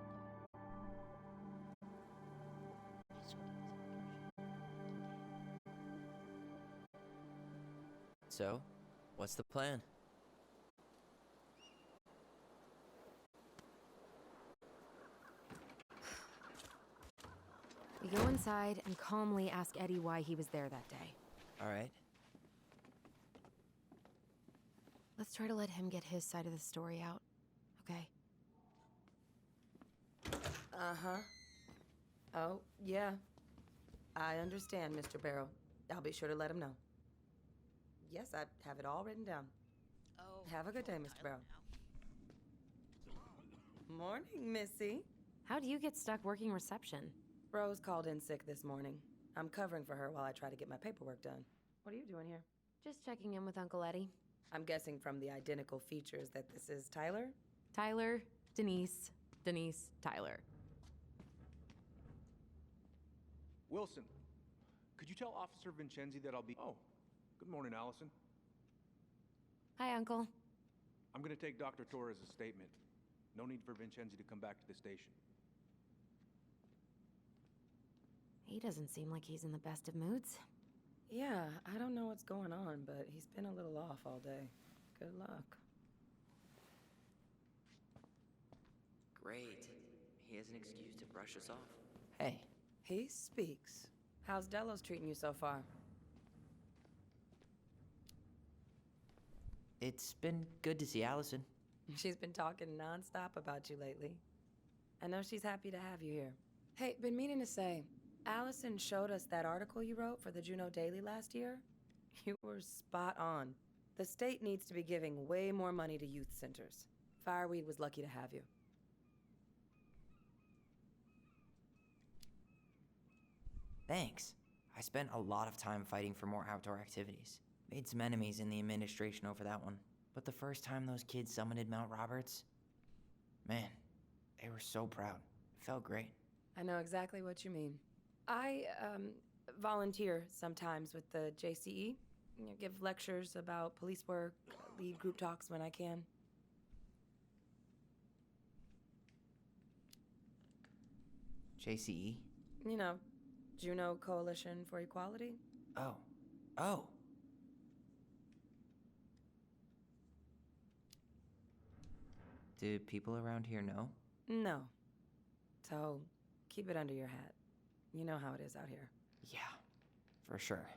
[SPEAKER 1] It's what
[SPEAKER 3] So, what's the plan?
[SPEAKER 2] We go inside and calmly ask Eddie why he was there that day.
[SPEAKER 3] Alright.
[SPEAKER 2] Let's try to let him get his side of the story out, okay?
[SPEAKER 13] Uh-huh. Oh, yeah. I understand, Mr. Barrow. I'll be sure to let him know. Yes, I have it all written down.
[SPEAKER 1] Oh.
[SPEAKER 13] Have a good day, Mr. Barrow. Morning, Missy.
[SPEAKER 2] How do you get stuck working reception?
[SPEAKER 13] Rose called in sick this morning. I'm covering for her while I try to get my paperwork done. What are you doing here?
[SPEAKER 2] Just checking in with Uncle Eddie.
[SPEAKER 13] I'm guessing from the identical features that this is Tyler?
[SPEAKER 2] Tyler, Denise, Denise, Tyler.
[SPEAKER 11] Wilson, could you tell Officer Vincenzi that I'll be... Oh, good morning, Allison.
[SPEAKER 2] Hi, Uncle.
[SPEAKER 11] I'm gonna take Dr. Torres' statement. No need for Vincenzi to come back to the station.
[SPEAKER 2] He doesn't seem like he's in the best of moods.
[SPEAKER 13] Yeah, I don't know what's going on, but he's been a little off all day. Good luck.
[SPEAKER 3] Great. He has an excuse to brush us off. Hey.
[SPEAKER 13] He speaks. How's Delos treating you so far?
[SPEAKER 3] It's been good to see Allison.
[SPEAKER 13] She's been talking nonstop about you lately. I know she's happy to have you here. Hey, been meaning to say, Allison showed us that article you wrote for the Juneau Daily last year. You were spot on. The state needs to be giving way more money to youth centers. Fireweed was lucky to have you.
[SPEAKER 3] Thanks. I spent a lot of time fighting for more outdoor activities. Made some enemies in the administration over that one. But the first time those kids summited Mount Roberts, man, they were so proud. It felt great.
[SPEAKER 13] I know exactly what you mean. I, volunteer sometimes with the JCE. You know, give lectures about police work, lead group talks when I can.
[SPEAKER 3] JCE?
[SPEAKER 13] You know, Juneau Coalition for Equality.
[SPEAKER 3] Oh. Oh. Do people around here know?
[SPEAKER 13] No. So, keep it under your hat. You know how it is out here.
[SPEAKER 3] Yeah, for sure.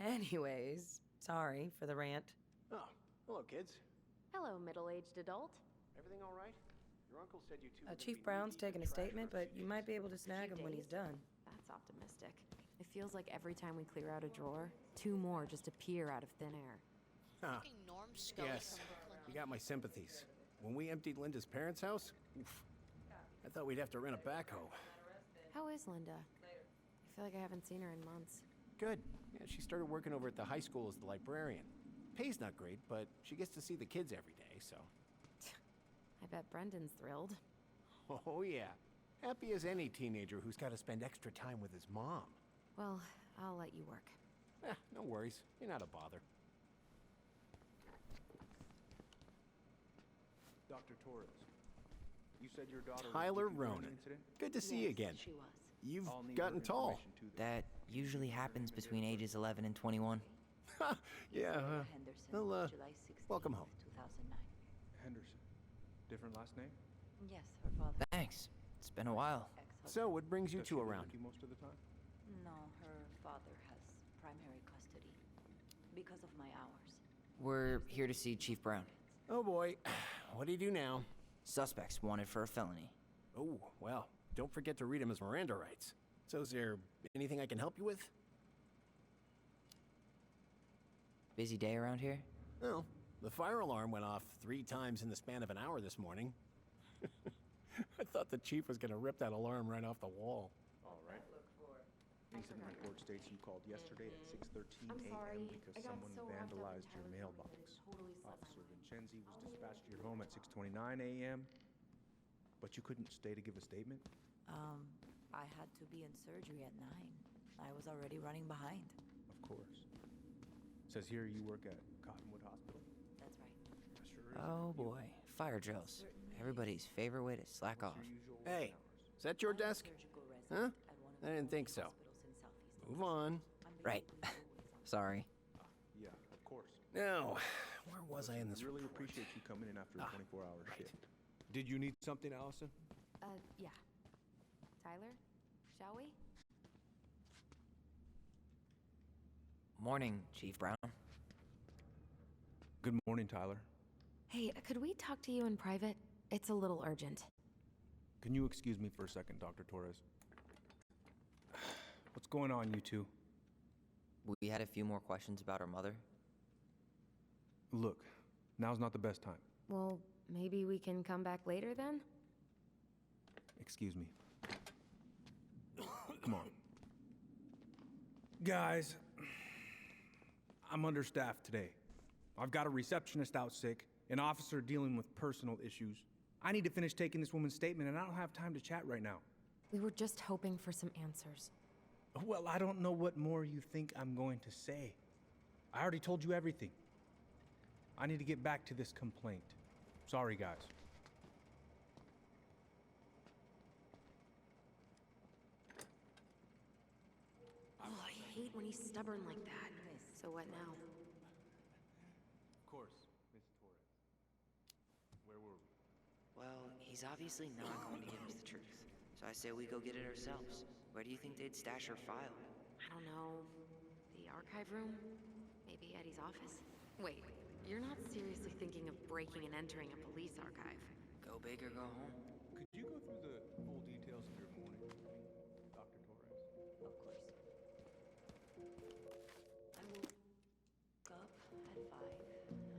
[SPEAKER 13] Anyways, sorry for the rant.
[SPEAKER 4] Oh, hello, kids.
[SPEAKER 2] Hello, middle-aged adult.
[SPEAKER 4] Everything all right? Your uncle said you two. were gonna
[SPEAKER 13] Chief
[SPEAKER 4] be
[SPEAKER 13] Brown's
[SPEAKER 4] knee-deep in
[SPEAKER 13] taking a
[SPEAKER 4] trash for
[SPEAKER 13] statement,
[SPEAKER 4] few
[SPEAKER 13] but you might
[SPEAKER 4] days.
[SPEAKER 13] be able to snag him when he's done.
[SPEAKER 2] That's optimistic. It feels like every time we clear out a drawer, two more just appear out of thin air.
[SPEAKER 4] Huh.
[SPEAKER 1] Fucking Norm Scully
[SPEAKER 4] Yes,
[SPEAKER 1] from Brooklyn.
[SPEAKER 4] you got my sympathies. When we emptied Linda's parents' house, oof, I thought we'd have to rent a backhoe.
[SPEAKER 2] How is Linda? I feel like I haven't seen her in months.
[SPEAKER 4] Good. Yeah, she started working over at the high school as the librarian. Pay's not great, but she gets to see the kids every day, so.
[SPEAKER 2] I bet Brendan's thrilled.
[SPEAKER 4] Oh, yeah. Happy as any teenager who's got to spend extra time with his mom.
[SPEAKER 2] Well, I'll let you work.
[SPEAKER 4] No worries. You're not a bother.
[SPEAKER 11] Dr. Torres, you said your daughter was
[SPEAKER 4] Tyler
[SPEAKER 11] with you during the
[SPEAKER 4] Ronan.
[SPEAKER 11] incident?
[SPEAKER 4] Good to see you again.
[SPEAKER 10] She was.
[SPEAKER 4] You've
[SPEAKER 11] I'll need
[SPEAKER 4] gotten
[SPEAKER 11] her
[SPEAKER 4] tall.
[SPEAKER 11] information too, though.
[SPEAKER 3] That usually happens between ages 11 and 21.
[SPEAKER 4] Yeah,
[SPEAKER 10] Henderson,
[SPEAKER 4] well,
[SPEAKER 10] July 16th,
[SPEAKER 4] welcome home.
[SPEAKER 10] 2009.
[SPEAKER 11] Henderson. Different last name?
[SPEAKER 10] Yes, her father.
[SPEAKER 3] Thanks. It's been a while.
[SPEAKER 4] So, what brings you
[SPEAKER 11] Does
[SPEAKER 4] two
[SPEAKER 11] she live
[SPEAKER 4] around?
[SPEAKER 11] with you most of the time?
[SPEAKER 10] No, her father has primary custody because of my hours.
[SPEAKER 3] We're here to see Chief Brown.
[SPEAKER 4] Oh boy, what do you do now?
[SPEAKER 3] Suspects wanted for a felony.
[SPEAKER 4] Oh, well, don't forget to read him his Miranda rights. So is there anything I can help you with?
[SPEAKER 3] Busy day around here?
[SPEAKER 4] Oh, the fire alarm went off 3 times in the span of an hour this morning. I thought the chief was gonna rip that alarm right off the wall.
[SPEAKER 11] All right. Incident report states you called yesterday at 6:13
[SPEAKER 2] I'm sorry.
[SPEAKER 11] a.m. because
[SPEAKER 2] I got
[SPEAKER 11] someone
[SPEAKER 2] so wrapped up in
[SPEAKER 11] vandalized your
[SPEAKER 2] Tyler's
[SPEAKER 11] mailbox.
[SPEAKER 2] comment that it totally slipped my
[SPEAKER 11] Officer
[SPEAKER 2] mind.
[SPEAKER 11] Vincenzi was dispatched to your home at 6:29 a.m. But you couldn't stay to give a statement?
[SPEAKER 10] I had to be in surgery at 9. I was already running behind.
[SPEAKER 11] Of course. Says here you work at Cottonwood Hospital.
[SPEAKER 10] That's right.
[SPEAKER 11] That sure is.
[SPEAKER 3] Oh boy, fire drills. Everybody's favorite way to slack off.
[SPEAKER 4] Hey, is that your desk? Huh? I didn't think so. Move on.
[SPEAKER 3] Right. Sorry.
[SPEAKER 11] Yeah, of course.
[SPEAKER 4] Now, where was I in this
[SPEAKER 11] Really
[SPEAKER 4] report?
[SPEAKER 11] appreciate you coming in after a 24-hour
[SPEAKER 4] right.
[SPEAKER 11] shift. Did you need something, Allison?
[SPEAKER 2] Yeah. Tyler, shall we?
[SPEAKER 3] Morning, Chief Brown.
[SPEAKER 11] Good morning, Tyler.
[SPEAKER 2] Hey, could we talk to you in private? It's a little urgent.
[SPEAKER 11] Can you excuse me for a second, Dr. Torres? What's going on, you two?
[SPEAKER 3] We had a few more questions about our mother.
[SPEAKER 11] Look, now's not the best time.
[SPEAKER 2] Well, maybe we can come back later then?
[SPEAKER 11] Excuse me. Come on. Guys, I'm understaffed today. I've got a receptionist out sick, an officer dealing with personal issues. I need to finish taking this woman's statement, and I don't have time to chat right now.
[SPEAKER 2] We were just hoping for some answers.
[SPEAKER 11] Well, I don't know what more you think I'm going to say. I already told you everything. I need to get back to this complaint. Sorry, guys.
[SPEAKER 2] Oh, I hate when he's stubborn like that. So what now?
[SPEAKER 11] Of course, Miss Torres. Where were we?
[SPEAKER 3] Well, he's obviously not going to give us the truth. So I say we go get it ourselves. Where do you think they'd stash her file?
[SPEAKER 2] I don't know. The archive room? Maybe Eddie's office? Wait, you're not seriously thinking of breaking and entering a police archive?
[SPEAKER 3] Go big or go home.
[SPEAKER 11] Could you go through the full details of your morning routine, Dr. Torres?
[SPEAKER 10] Of course. I woke up at 5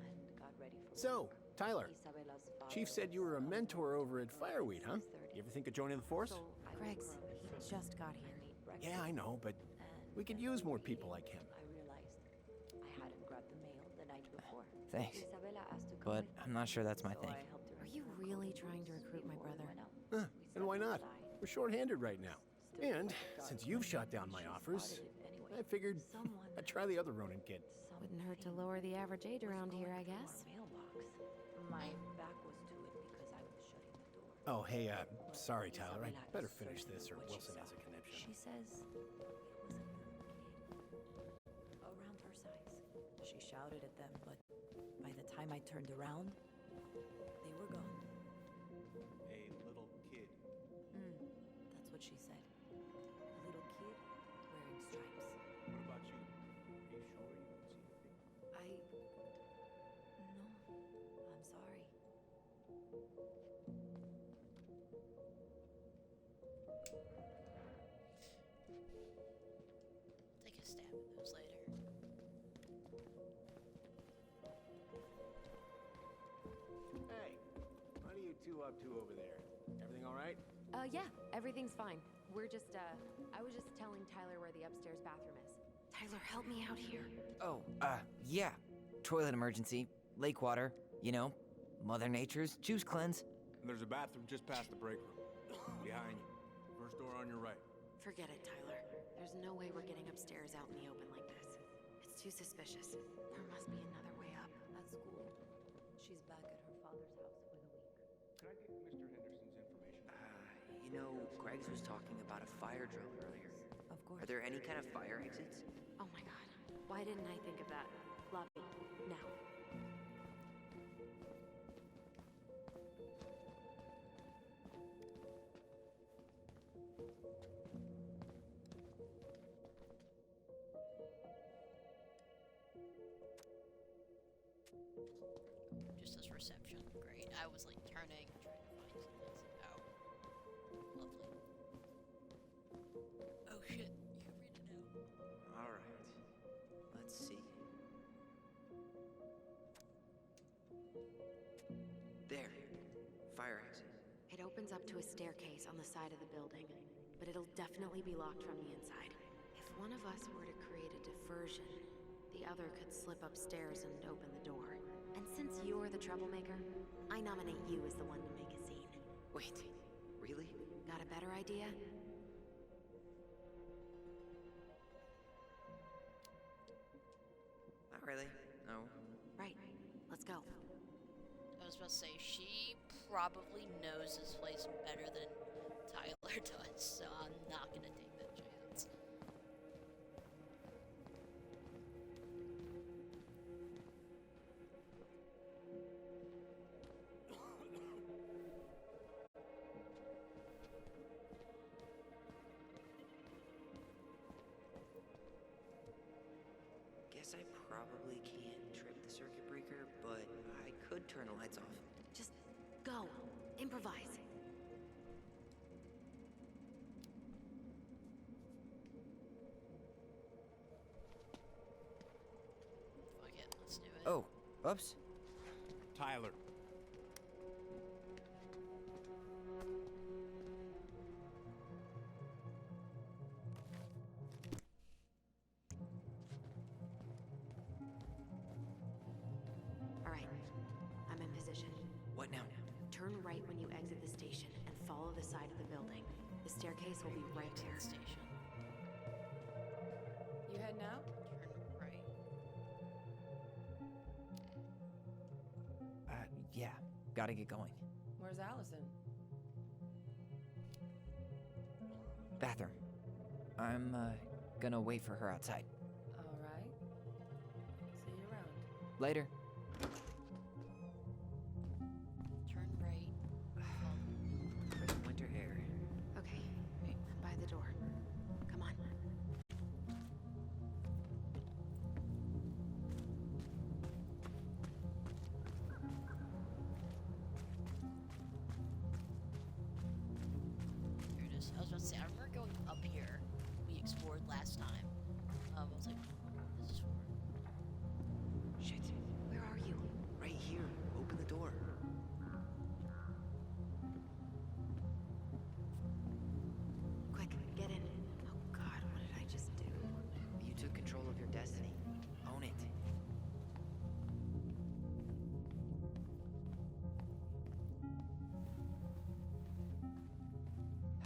[SPEAKER 10] and got ready for
[SPEAKER 4] So,
[SPEAKER 10] work.
[SPEAKER 4] Tyler,
[SPEAKER 10] Isabella's
[SPEAKER 4] Chief
[SPEAKER 10] father
[SPEAKER 4] said you were a
[SPEAKER 10] was
[SPEAKER 4] mentor over at Fireweed, huh? You ever think of joining the force?
[SPEAKER 10] So I
[SPEAKER 2] Greg's,
[SPEAKER 10] woke her up,
[SPEAKER 2] he
[SPEAKER 10] said,
[SPEAKER 2] just got here.
[SPEAKER 10] "I need breakfast."
[SPEAKER 4] Yeah, I know, but
[SPEAKER 10] And
[SPEAKER 4] we could
[SPEAKER 10] then
[SPEAKER 4] use more
[SPEAKER 10] at 3
[SPEAKER 4] people like him.
[SPEAKER 10] a.m., I realized I hadn't grabbed the mail the night before.
[SPEAKER 3] Thanks.
[SPEAKER 10] Isabella asked to come
[SPEAKER 3] But
[SPEAKER 10] with
[SPEAKER 3] I'm
[SPEAKER 10] me,
[SPEAKER 3] not sure that's my
[SPEAKER 10] so
[SPEAKER 3] thing.
[SPEAKER 10] I helped her
[SPEAKER 2] Are
[SPEAKER 10] into
[SPEAKER 2] you
[SPEAKER 10] her
[SPEAKER 2] really
[SPEAKER 10] clothes
[SPEAKER 2] trying to recruit my
[SPEAKER 10] before we
[SPEAKER 2] brother?
[SPEAKER 10] went out.
[SPEAKER 4] Huh,
[SPEAKER 10] We
[SPEAKER 4] and why
[SPEAKER 10] sat
[SPEAKER 4] not?
[SPEAKER 10] outside.
[SPEAKER 4] We're short-handed right now.
[SPEAKER 10] Still
[SPEAKER 4] And
[SPEAKER 10] dark
[SPEAKER 4] since you've
[SPEAKER 10] when
[SPEAKER 4] shot down my
[SPEAKER 10] she
[SPEAKER 4] offers,
[SPEAKER 10] spotted it anyway.
[SPEAKER 4] I figured
[SPEAKER 10] Someone
[SPEAKER 4] I'd try the other Ronin kid.
[SPEAKER 2] Wouldn't hurt to lower the average age
[SPEAKER 10] was
[SPEAKER 2] around here,
[SPEAKER 10] going
[SPEAKER 2] I
[SPEAKER 10] through
[SPEAKER 2] guess.
[SPEAKER 10] our mailbox. My back was to it because I was shutting the door.
[SPEAKER 4] Oh, hey,
[SPEAKER 10] But
[SPEAKER 4] sorry, Tyler. I
[SPEAKER 10] Isabella
[SPEAKER 4] better
[SPEAKER 10] is
[SPEAKER 4] finish
[SPEAKER 10] certain
[SPEAKER 4] this or
[SPEAKER 10] of what she
[SPEAKER 4] Wilson has
[SPEAKER 10] saw.
[SPEAKER 4] a conniption.
[SPEAKER 10] She says it was a little kid around her size. She shouted at them, but by the time I turned around, they were gone.
[SPEAKER 11] A little kid.
[SPEAKER 10] That's what she said. A little kid wearing stripes.
[SPEAKER 11] What about you? Are you sure you didn't see anything?
[SPEAKER 10] No, I'm sorry.
[SPEAKER 1] Take a stab at those later.
[SPEAKER 4] Hey, what are you two up to over there? Everything all right?
[SPEAKER 2] Yeah, everything's fine. We're just, I was just telling Tyler where the upstairs bathroom is. Tyler, help me out here.
[SPEAKER 3] Oh, yeah. Toilet emergency, lake water, you know, Mother Nature's juice cleanse.
[SPEAKER 11] And there's a bathroom just past the break room. Behind you. First door on your right.
[SPEAKER 2] Forget it, Tyler. There's no way we're getting upstairs out in the open like this. It's too suspicious. There must be another way up.
[SPEAKER 10] At school, she's back at her father's house for the week.
[SPEAKER 11] Can I get Mr. Henderson's information?
[SPEAKER 3] You know, Greggs was talking about a fire drill earlier.
[SPEAKER 10] Of course.
[SPEAKER 3] Are there any kind of fire exits?
[SPEAKER 2] Oh my god. Why didn't I think of that? Lobby, now.
[SPEAKER 1] Just as reception. Great. I was like turning, trying to find something. Oh. Lovely. Oh shit. You can read it now.
[SPEAKER 3] Alright. Let's see. There. Fire exit.
[SPEAKER 2] It opens up to a staircase on the side of the building, but it'll definitely be locked from the inside. If one of us were to create a diversion, the other could slip upstairs and open the door. And since you're the troublemaker, I nominate you as the one to make a scene.
[SPEAKER 3] Wait. Really?
[SPEAKER 2] Got a better idea?
[SPEAKER 3] Not really. No.
[SPEAKER 2] Right. Let's go.
[SPEAKER 1] I was about to say, she probably knows this place better than Tyler does, so I'm not gonna take that chance.
[SPEAKER 3] Guess I probably can't trip the circuit breaker, but I could turn the lights off.
[SPEAKER 2] Just go. Improvise.
[SPEAKER 1] Fuck it, let's do it.
[SPEAKER 3] Oh, oops.
[SPEAKER 11] Tyler.
[SPEAKER 2] All right. I'm in position.
[SPEAKER 3] What now?
[SPEAKER 2] Turn right when you exit the station and follow the side of the building. The staircase will be right there.
[SPEAKER 1] Station.
[SPEAKER 13] You heading out?
[SPEAKER 1] Turn right.
[SPEAKER 3] Yeah. Gotta get going.
[SPEAKER 13] Where's Allison?
[SPEAKER 3] Bathroom. I'm, gonna wait for her outside.
[SPEAKER 13] All right. See you around.
[SPEAKER 3] Later.
[SPEAKER 1] Turn right.
[SPEAKER 3] For the winter air.
[SPEAKER 2] Okay. I'm by the door. Come on.
[SPEAKER 1] Here it is. I was about to say, I remember going up here. We explored last time. I was like, this is for.
[SPEAKER 3] Shit.
[SPEAKER 2] Where are you?
[SPEAKER 3] Right here. Open the door.
[SPEAKER 2] Quick, get in. Oh God, what did I just do?
[SPEAKER 3] You took control of your destiny. Own it.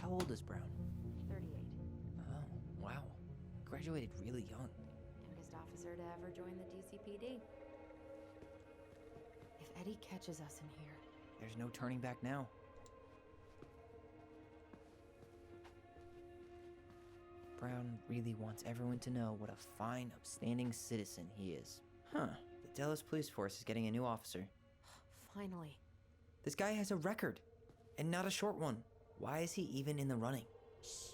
[SPEAKER 3] How old is Brown?
[SPEAKER 2] 38.
[SPEAKER 3] Oh, wow. Graduated really young.
[SPEAKER 2] Youngest officer to ever join the DCPD. If Eddie catches us in here,
[SPEAKER 3] There's no turning back now. Brown really wants everyone to know what a fine, upstanding citizen he is. Huh. The Dallas Police Force is getting a new officer.
[SPEAKER 2] finally.
[SPEAKER 3] This guy has a record, and not a short one. Why is he even in the running?
[SPEAKER 2] Shh.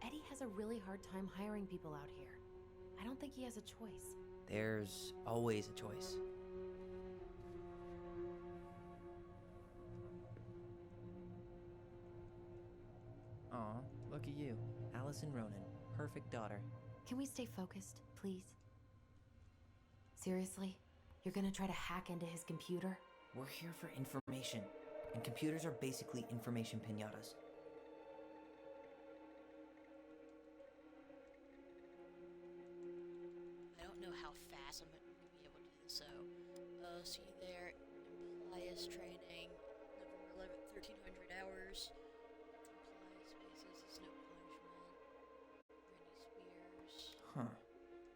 [SPEAKER 2] Eddie has a really hard time hiring people out here. I don't think he has a choice.
[SPEAKER 3] There's always a choice. Aw, look at you. Allison Ronan, perfect daughter.
[SPEAKER 2] Can we stay focused, please? Seriously? You're gonna try to hack into his computer?
[SPEAKER 3] We're here for information, and computers are basically information piñatas.
[SPEAKER 1] I don't know how fast I'm gonna be able to do this. So, see there, Implias training, November 11th, 1300 hours. Implias spaces is no punishment. Randy Spears.
[SPEAKER 3] Huh.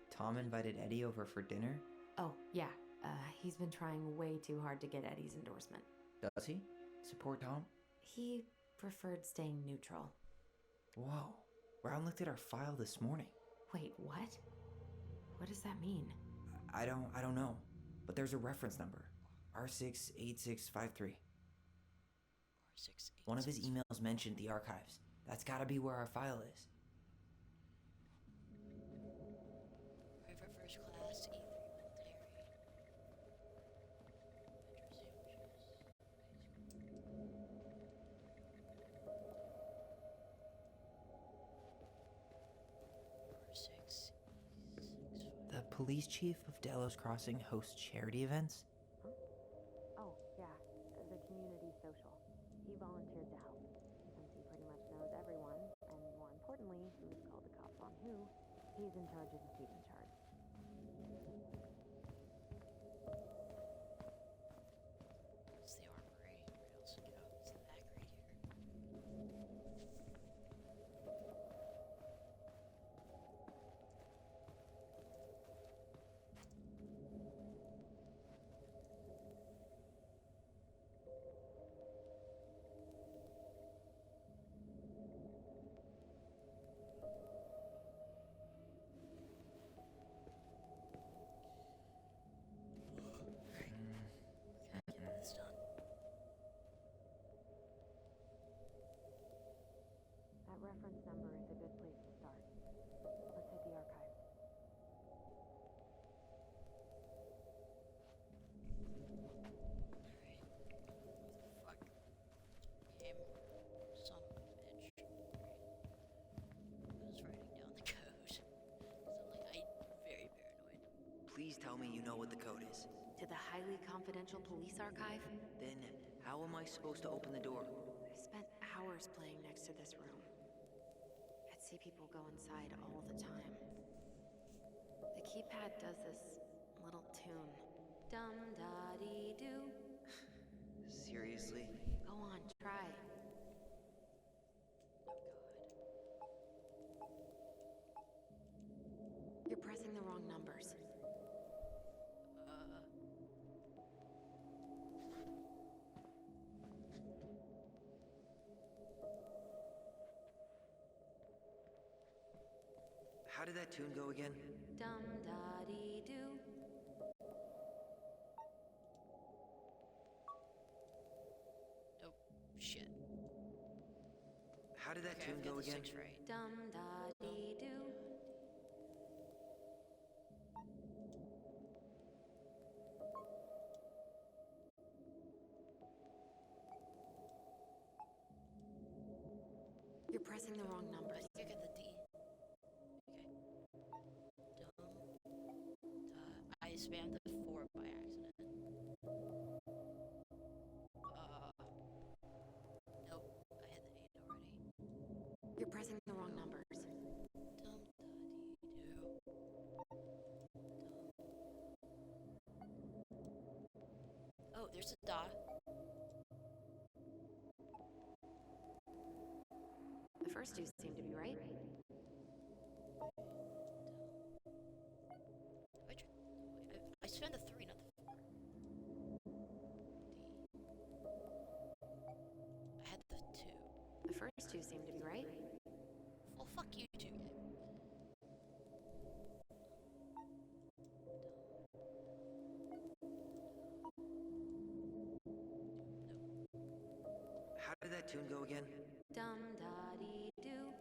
[SPEAKER 3] Tom invited Eddie over for dinner?
[SPEAKER 2] Oh, yeah. He's been trying way too hard to get Eddie's endorsement.
[SPEAKER 3] Does he? Support Tom?
[SPEAKER 2] He preferred staying neutral.
[SPEAKER 3] Whoa. Brown looked at our file this morning.
[SPEAKER 2] Wait, what? What does that mean?
[SPEAKER 3] I don't know. But there's a reference number. R68653.
[SPEAKER 1] R686.
[SPEAKER 3] One of his emails mentioned the archives. That's gotta be where our file is.
[SPEAKER 1] Private first class, E3 military.
[SPEAKER 3] The police chief of Delos Crossing hosts charity events?
[SPEAKER 2] Oh, yeah, the community social. He volunteered to help, since he pretty much knows everyone, and more importantly, who's called the cops on who, he's in charge of the feeding charge.
[SPEAKER 1] It's the armory. Where else to go? It's the back right here. Get this done.
[SPEAKER 2] That reference number is a good place to start. Let's hit the archive.
[SPEAKER 1] Fuck. Game. Son of a bitch. I was writing down the code. Suddenly, I'm very paranoid.
[SPEAKER 3] Please tell me you know what the code is.
[SPEAKER 2] To the highly confidential police archive?
[SPEAKER 3] Then, how am I supposed to open the door?
[SPEAKER 2] I spent hours playing next to this room. I'd see people go inside all the time. The keypad does this little tune. Dum-da-dee-doo.
[SPEAKER 3] Seriously?
[SPEAKER 2] Go on, try. You're pressing the wrong numbers.
[SPEAKER 3] How did that tune go again?
[SPEAKER 2] Dum-da-dee-doo.
[SPEAKER 1] Oh, shit.
[SPEAKER 3] How did that
[SPEAKER 1] Okay,
[SPEAKER 3] tune
[SPEAKER 1] I've got
[SPEAKER 3] go
[SPEAKER 1] the
[SPEAKER 3] again?
[SPEAKER 1] 6 right.
[SPEAKER 2] Dum-da-dee-doo. You're pressing the wrong numbers.
[SPEAKER 1] I think I got the D. Okay. I spammed the 4 by accident. Nope. I hit the 8 already.
[SPEAKER 2] You're pressing the wrong numbers.
[SPEAKER 1] Oh, there's a dot.
[SPEAKER 2] The first two seem to be right.
[SPEAKER 1] I spent the 3, not the 4. I had the 2.
[SPEAKER 2] The first two seem to be right.
[SPEAKER 1] Well, fuck you two.
[SPEAKER 3] How did that tune go again?
[SPEAKER 2] Dum-da-dee-doo.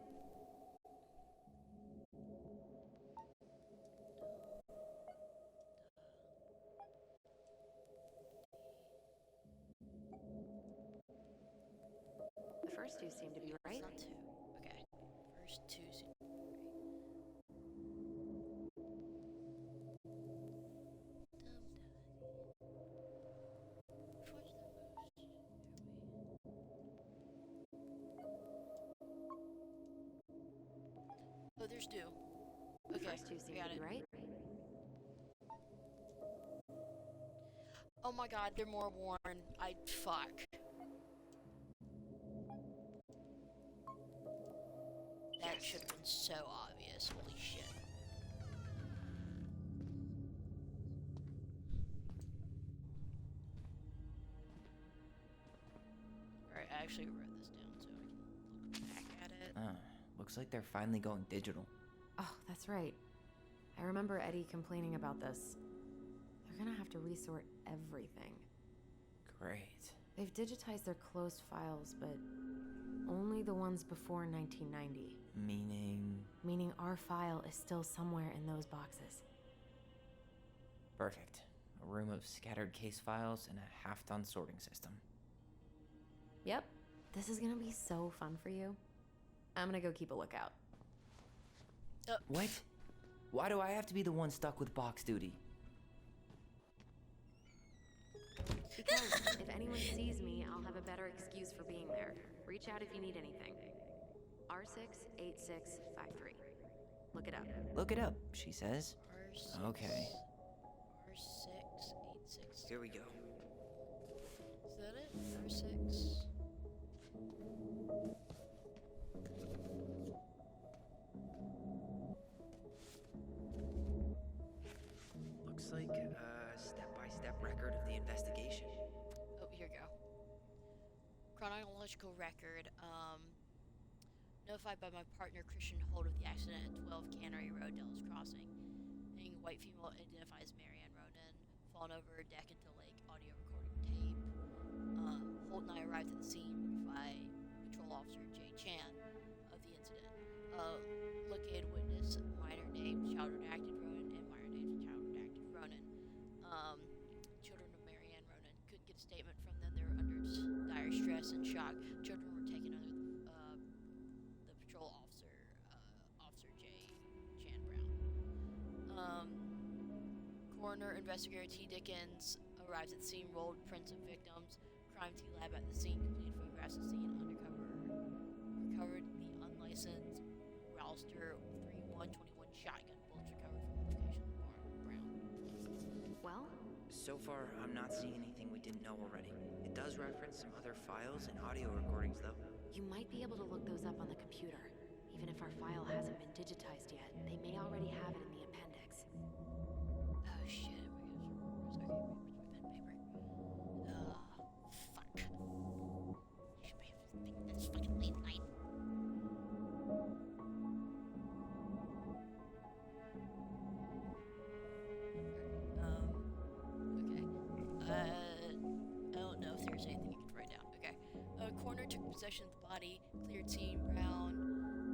[SPEAKER 2] The first two seem to be right.
[SPEAKER 1] It's not 2. Okay. First 2 seem to be right. Oh, there's 2. Okay,
[SPEAKER 2] The first two seem
[SPEAKER 1] got
[SPEAKER 2] to be
[SPEAKER 1] it.
[SPEAKER 2] right.
[SPEAKER 1] Oh my god, they're more worn. Fuck. That should have been so obvious. Holy shit. Alright, I actually wrote this down so I can look back at it.
[SPEAKER 3] Looks like they're finally going digital.
[SPEAKER 2] Oh, that's right. I remember Eddie complaining about this. They're gonna have to resort everything.
[SPEAKER 3] Great.
[SPEAKER 2] They've digitized their closed files, but only the ones before 1990.
[SPEAKER 3] Meaning?
[SPEAKER 2] Meaning our file is still somewhere in those boxes.
[SPEAKER 3] Perfect. A room of scattered case files and a half-done sorting system.
[SPEAKER 2] Yep. This is gonna be so fun for you. I'm gonna go keep a lookout.
[SPEAKER 3] What? Why do I have to be the one stuck with box duty?
[SPEAKER 2] Because if anyone sees me, I'll have a better excuse for being there. Reach out if you need anything. R68653. Look it up.
[SPEAKER 3] Look it up, she says.
[SPEAKER 1] R6,
[SPEAKER 3] Okay.
[SPEAKER 1] R686.
[SPEAKER 3] Here we go.
[SPEAKER 1] Is that it? R6.
[SPEAKER 3] Looks like a step-by-step record of the investigation.
[SPEAKER 1] Oh, here we go. Chronological record. Notified by my partner Christian Holt of the accident at 12 Cannery Road, Dulles Crossing. Being a white female identified as Marianne Ronan, fallen over her deck into lake, audio recording tape. Holt and I arrived at the scene by Patrol Officer Jay Chan of the incident. Located witness, minor named child redacted Ronan, and minor named child redacted Ronan. Children of Marianne Ronan couldn't get a statement from them. They were under dire stress and shock. Children were taken under the patrol officer, Officer J. Chan Brown. Coroner investigator T. Dickens arrives at the scene, rolled prints of victims. Crime T lab at the scene, completed photographs of the scene, recovered the unlicensed Ralster 3-1-21 shotgun bullets recovered from the location of the barn. Brown.
[SPEAKER 2] Well?
[SPEAKER 3] So far, I'm not seeing anything we didn't know already. It does reference some other files and audio recordings, though.
[SPEAKER 2] You might be able to look those up on the computer. Even if our file hasn't been digitized yet, they may already have it in the appendix.
[SPEAKER 1] Oh shit, okay, where's my pen and paper? Fuck. Should be able to think this fucking late night. Okay. I don't know if there's anything you can write down. Okay. Coroner took possession of the body, cleared scene. Brown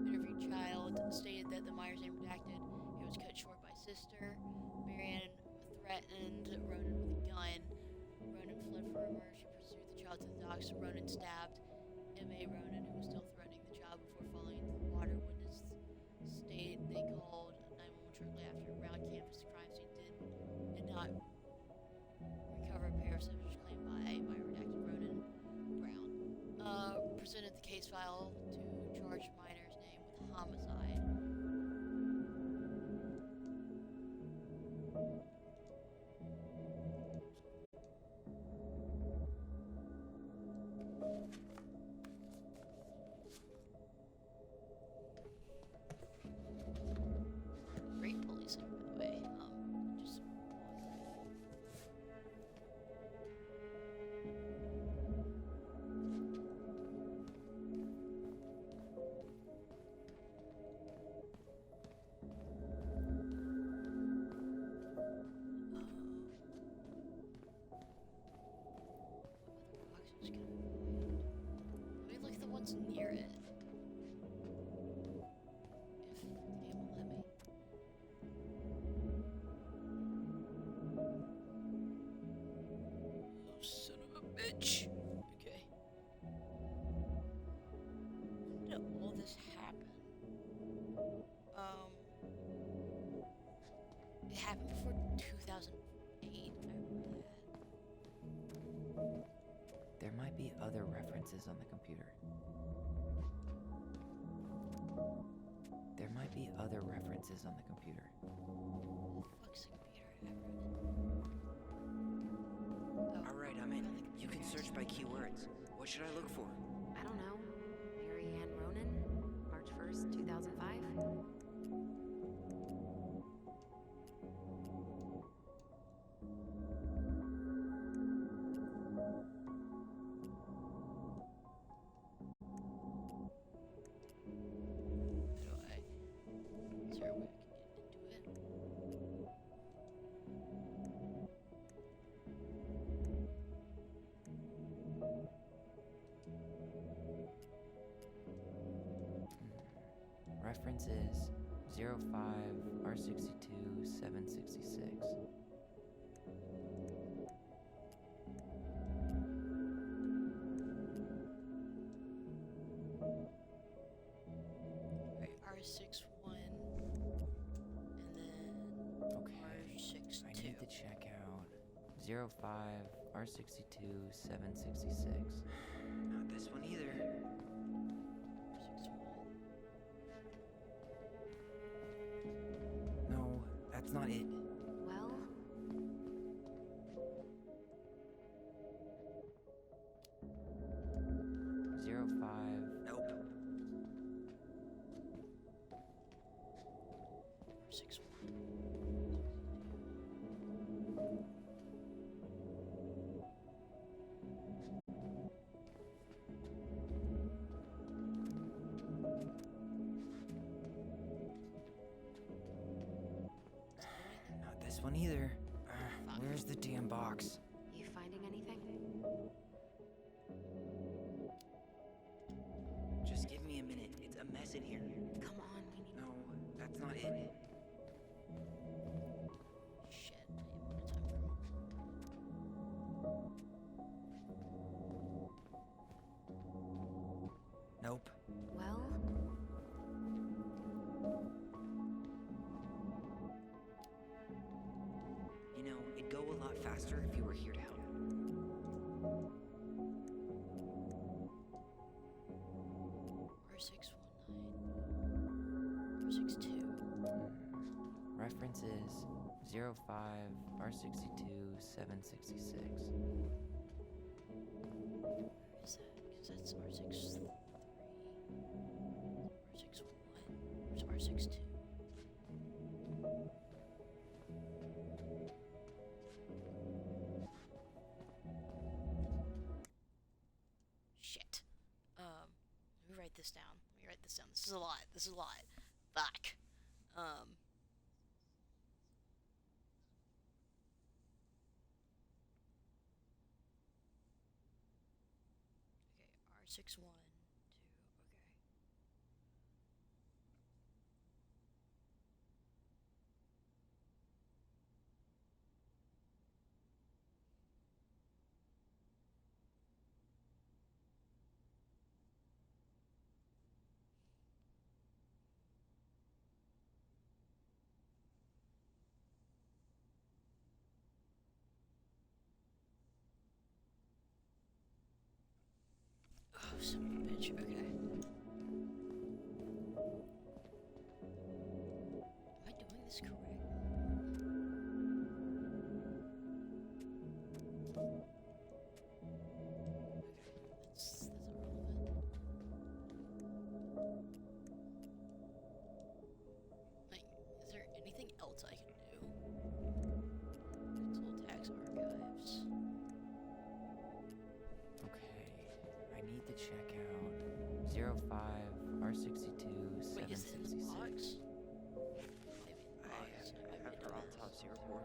[SPEAKER 1] interviewed child, stated that the minor's name redacted. It was cut short by sister. Marianne threatened Ronan with a gun. Ronan fled for her. She pursued the child to the docks. Ronan stabbed M.A. Ronan, who was still threatening the child before falling into the water. Witness stated they called 911 shortly after. Brown canvassed the crime scene. Did not recover a pair of scissors claimed by redacted Ronan Brown. Presented the case file to charge minor's name with homicide. Great policing, by the way. Just boxes can I find? Let me look at the ones near it. If the game will let me. Oh, son of a bitch. Okay. When did all this happen? It happened before 2008. I remember that.
[SPEAKER 3] There might be other references on the computer. There might be other references on the computer.
[SPEAKER 1] Who the fuck's the computer? Oh,
[SPEAKER 3] Alright, I'm in. You can search by keywords. What should I look for?
[SPEAKER 2] I don't know. Marianne Ronan? March 1st, 2005?
[SPEAKER 1] Is there a way I can get into it?
[SPEAKER 3] Reference is 05R62-766.
[SPEAKER 1] Wait, R61 and then R62.
[SPEAKER 3] I need to check out 05R62-766. Not this one either. No, that's not it.
[SPEAKER 2] Well,
[SPEAKER 3] 05. Nope.
[SPEAKER 1] R61.
[SPEAKER 3] Not this one either. Where's the damn box?
[SPEAKER 2] you finding anything?
[SPEAKER 3] Just give me a minute. It's a mess in here.
[SPEAKER 2] Come on, we need.
[SPEAKER 3] No, that's not it.
[SPEAKER 1] Shit, I need more time for
[SPEAKER 3] Nope.
[SPEAKER 2] Well,
[SPEAKER 3] You know, it'd go a lot faster if you were here to help.
[SPEAKER 1] R619. R62.
[SPEAKER 3] Reference is 05R62-766.
[SPEAKER 1] Where is that? Because that's R63. R61. Where's R62? Shit. Let me write this down. This is a lot. Fuck. Okay, R61 to, okay. Oh, son of a bitch. Okay. Am I doing this correct? Okay, that's irrelevant. Like, is there anything else I can do? Control tax archives.
[SPEAKER 3] Okay, I need to check out 05R62-766.
[SPEAKER 1] Wait, is it in the box? Maybe in the
[SPEAKER 3] I
[SPEAKER 1] box.
[SPEAKER 3] have her autopsy report.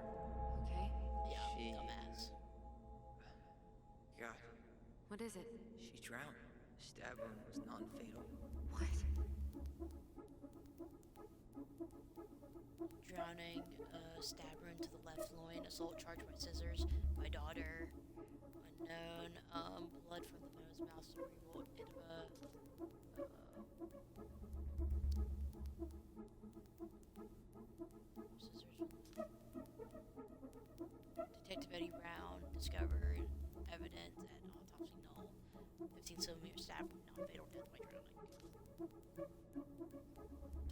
[SPEAKER 2] okay.
[SPEAKER 1] Yeah,
[SPEAKER 3] She-
[SPEAKER 1] dumbass.
[SPEAKER 3] God,
[SPEAKER 2] What is it?
[SPEAKER 3] she drowned. Stab wound was non-fatal.
[SPEAKER 2] What?
[SPEAKER 1] Drowning, stab wound to the left loin, assault charged by scissors, my daughter, unknown, blood from the nose, mouth, cerebral, edema, scissors. Detective Eddie Brown discovered evidence at autopsy null, 15 centimeter stab wound, non-fatal death by drowning.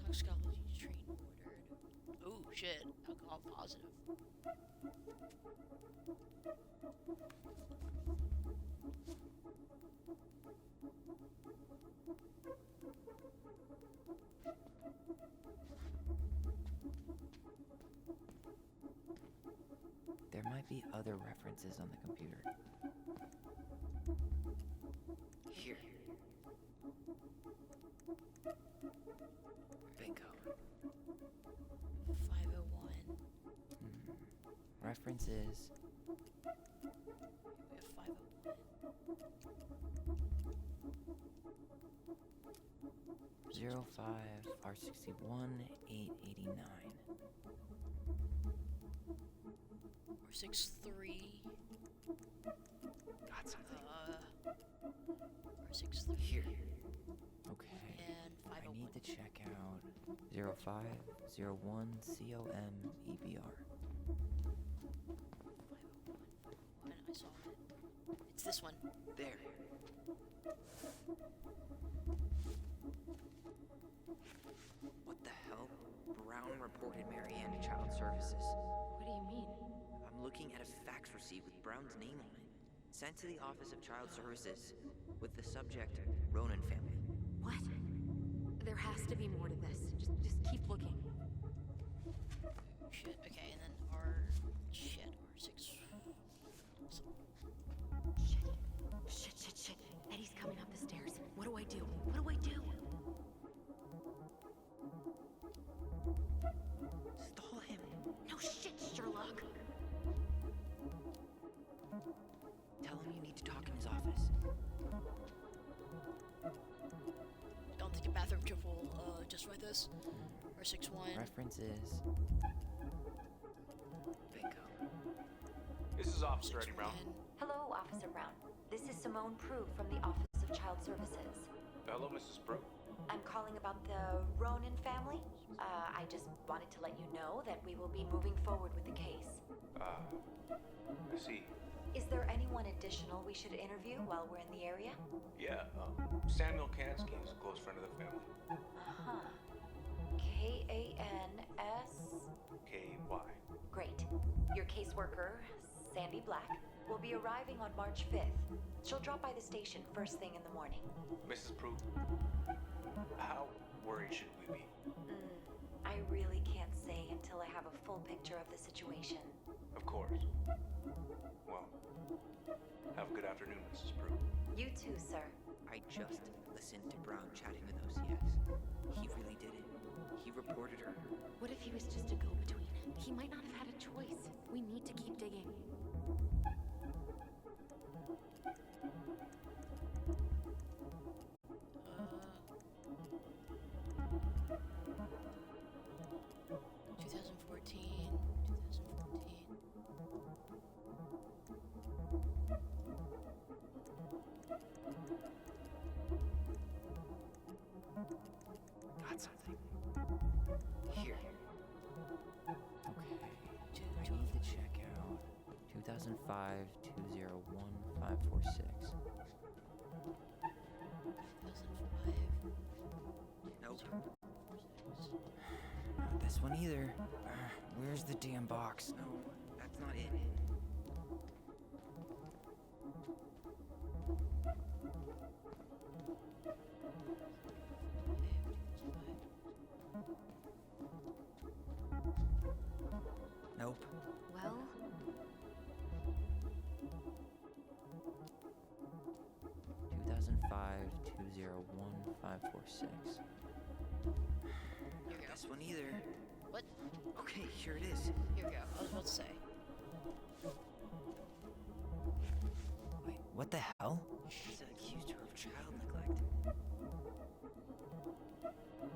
[SPEAKER 1] Toxicology train ordered. Oh shit, alcohol positive.
[SPEAKER 3] There might be other references on the computer. Here. Bingo.
[SPEAKER 1] 501.
[SPEAKER 3] Reference is
[SPEAKER 1] We have 501.
[SPEAKER 3] 05 R61 889.
[SPEAKER 1] Or 6-3.
[SPEAKER 3] Got something.
[SPEAKER 1] Or 6-3.
[SPEAKER 3] Here. Okay.
[SPEAKER 1] And
[SPEAKER 3] I
[SPEAKER 1] 501.
[SPEAKER 3] need to check out 0501 COM EBR.
[SPEAKER 1] 501. I saw it. It's this one.
[SPEAKER 3] There. What the hell? Brown reported Marianne to Child Services.
[SPEAKER 2] What do you mean?
[SPEAKER 3] I'm looking at a fax receipt with Brown's name on it. Sent to the Office of Child Services with the subject, Ronan family.
[SPEAKER 2] What? There has to be more to this. Just keep looking.
[SPEAKER 1] Shit. Okay, and then R6.
[SPEAKER 2] Shit. Eddie's coming up the stairs. What do I do? What do I do?
[SPEAKER 3] Stall him.
[SPEAKER 2] No shit, Sherlock.
[SPEAKER 3] Tell him you need to talk in his office.
[SPEAKER 1] Don't take a bathroom trip. We'll just write this. R61.
[SPEAKER 3] Reference is... Bingo.
[SPEAKER 11] This is Officer Eddie Brown.
[SPEAKER 14] Hello, Officer Brown. This is Simone Prue from the Office of Child Services.
[SPEAKER 11] Hello, Mrs. Prue.
[SPEAKER 14] I'm calling about the Ronan family. I just wanted to let you know that we will be moving forward with the case.
[SPEAKER 11] I see.
[SPEAKER 14] Is there anyone additional we should interview while we're in the area?
[SPEAKER 11] Yeah, Samuel Kansky is a close friend of the family.
[SPEAKER 14] Uh-huh. K-A-N-S?
[SPEAKER 11] K-Y.
[SPEAKER 14] Great. Your caseworker, Sandy Black, will be arriving on March 5th. She'll drop by the station first thing in the morning.
[SPEAKER 11] Mrs. Prue, how worried should we be?
[SPEAKER 14] I really can't say until I have a full picture of the situation.
[SPEAKER 11] Of course. Well, have a good afternoon, Mrs. Prue.
[SPEAKER 14] You too, sir.
[SPEAKER 3] I just listened to Brown chatting with OCS. He really did it. He reported her.
[SPEAKER 2] What if he was just a go-between? He might not have had a choice. We need to keep digging.
[SPEAKER 3] Got something. Here. Okay. I need to check out 2005 201 546.
[SPEAKER 1] 2005.
[SPEAKER 3] Nope. Not this one either. Where's the damn box? No, that's not it. Nope.
[SPEAKER 2] Well,
[SPEAKER 3] 2005 201 546. This one either.
[SPEAKER 1] What?
[SPEAKER 3] Okay, here it is.
[SPEAKER 1] Here we go. I was about to say.
[SPEAKER 3] Wait, what the hell? He's accused her of child neglect.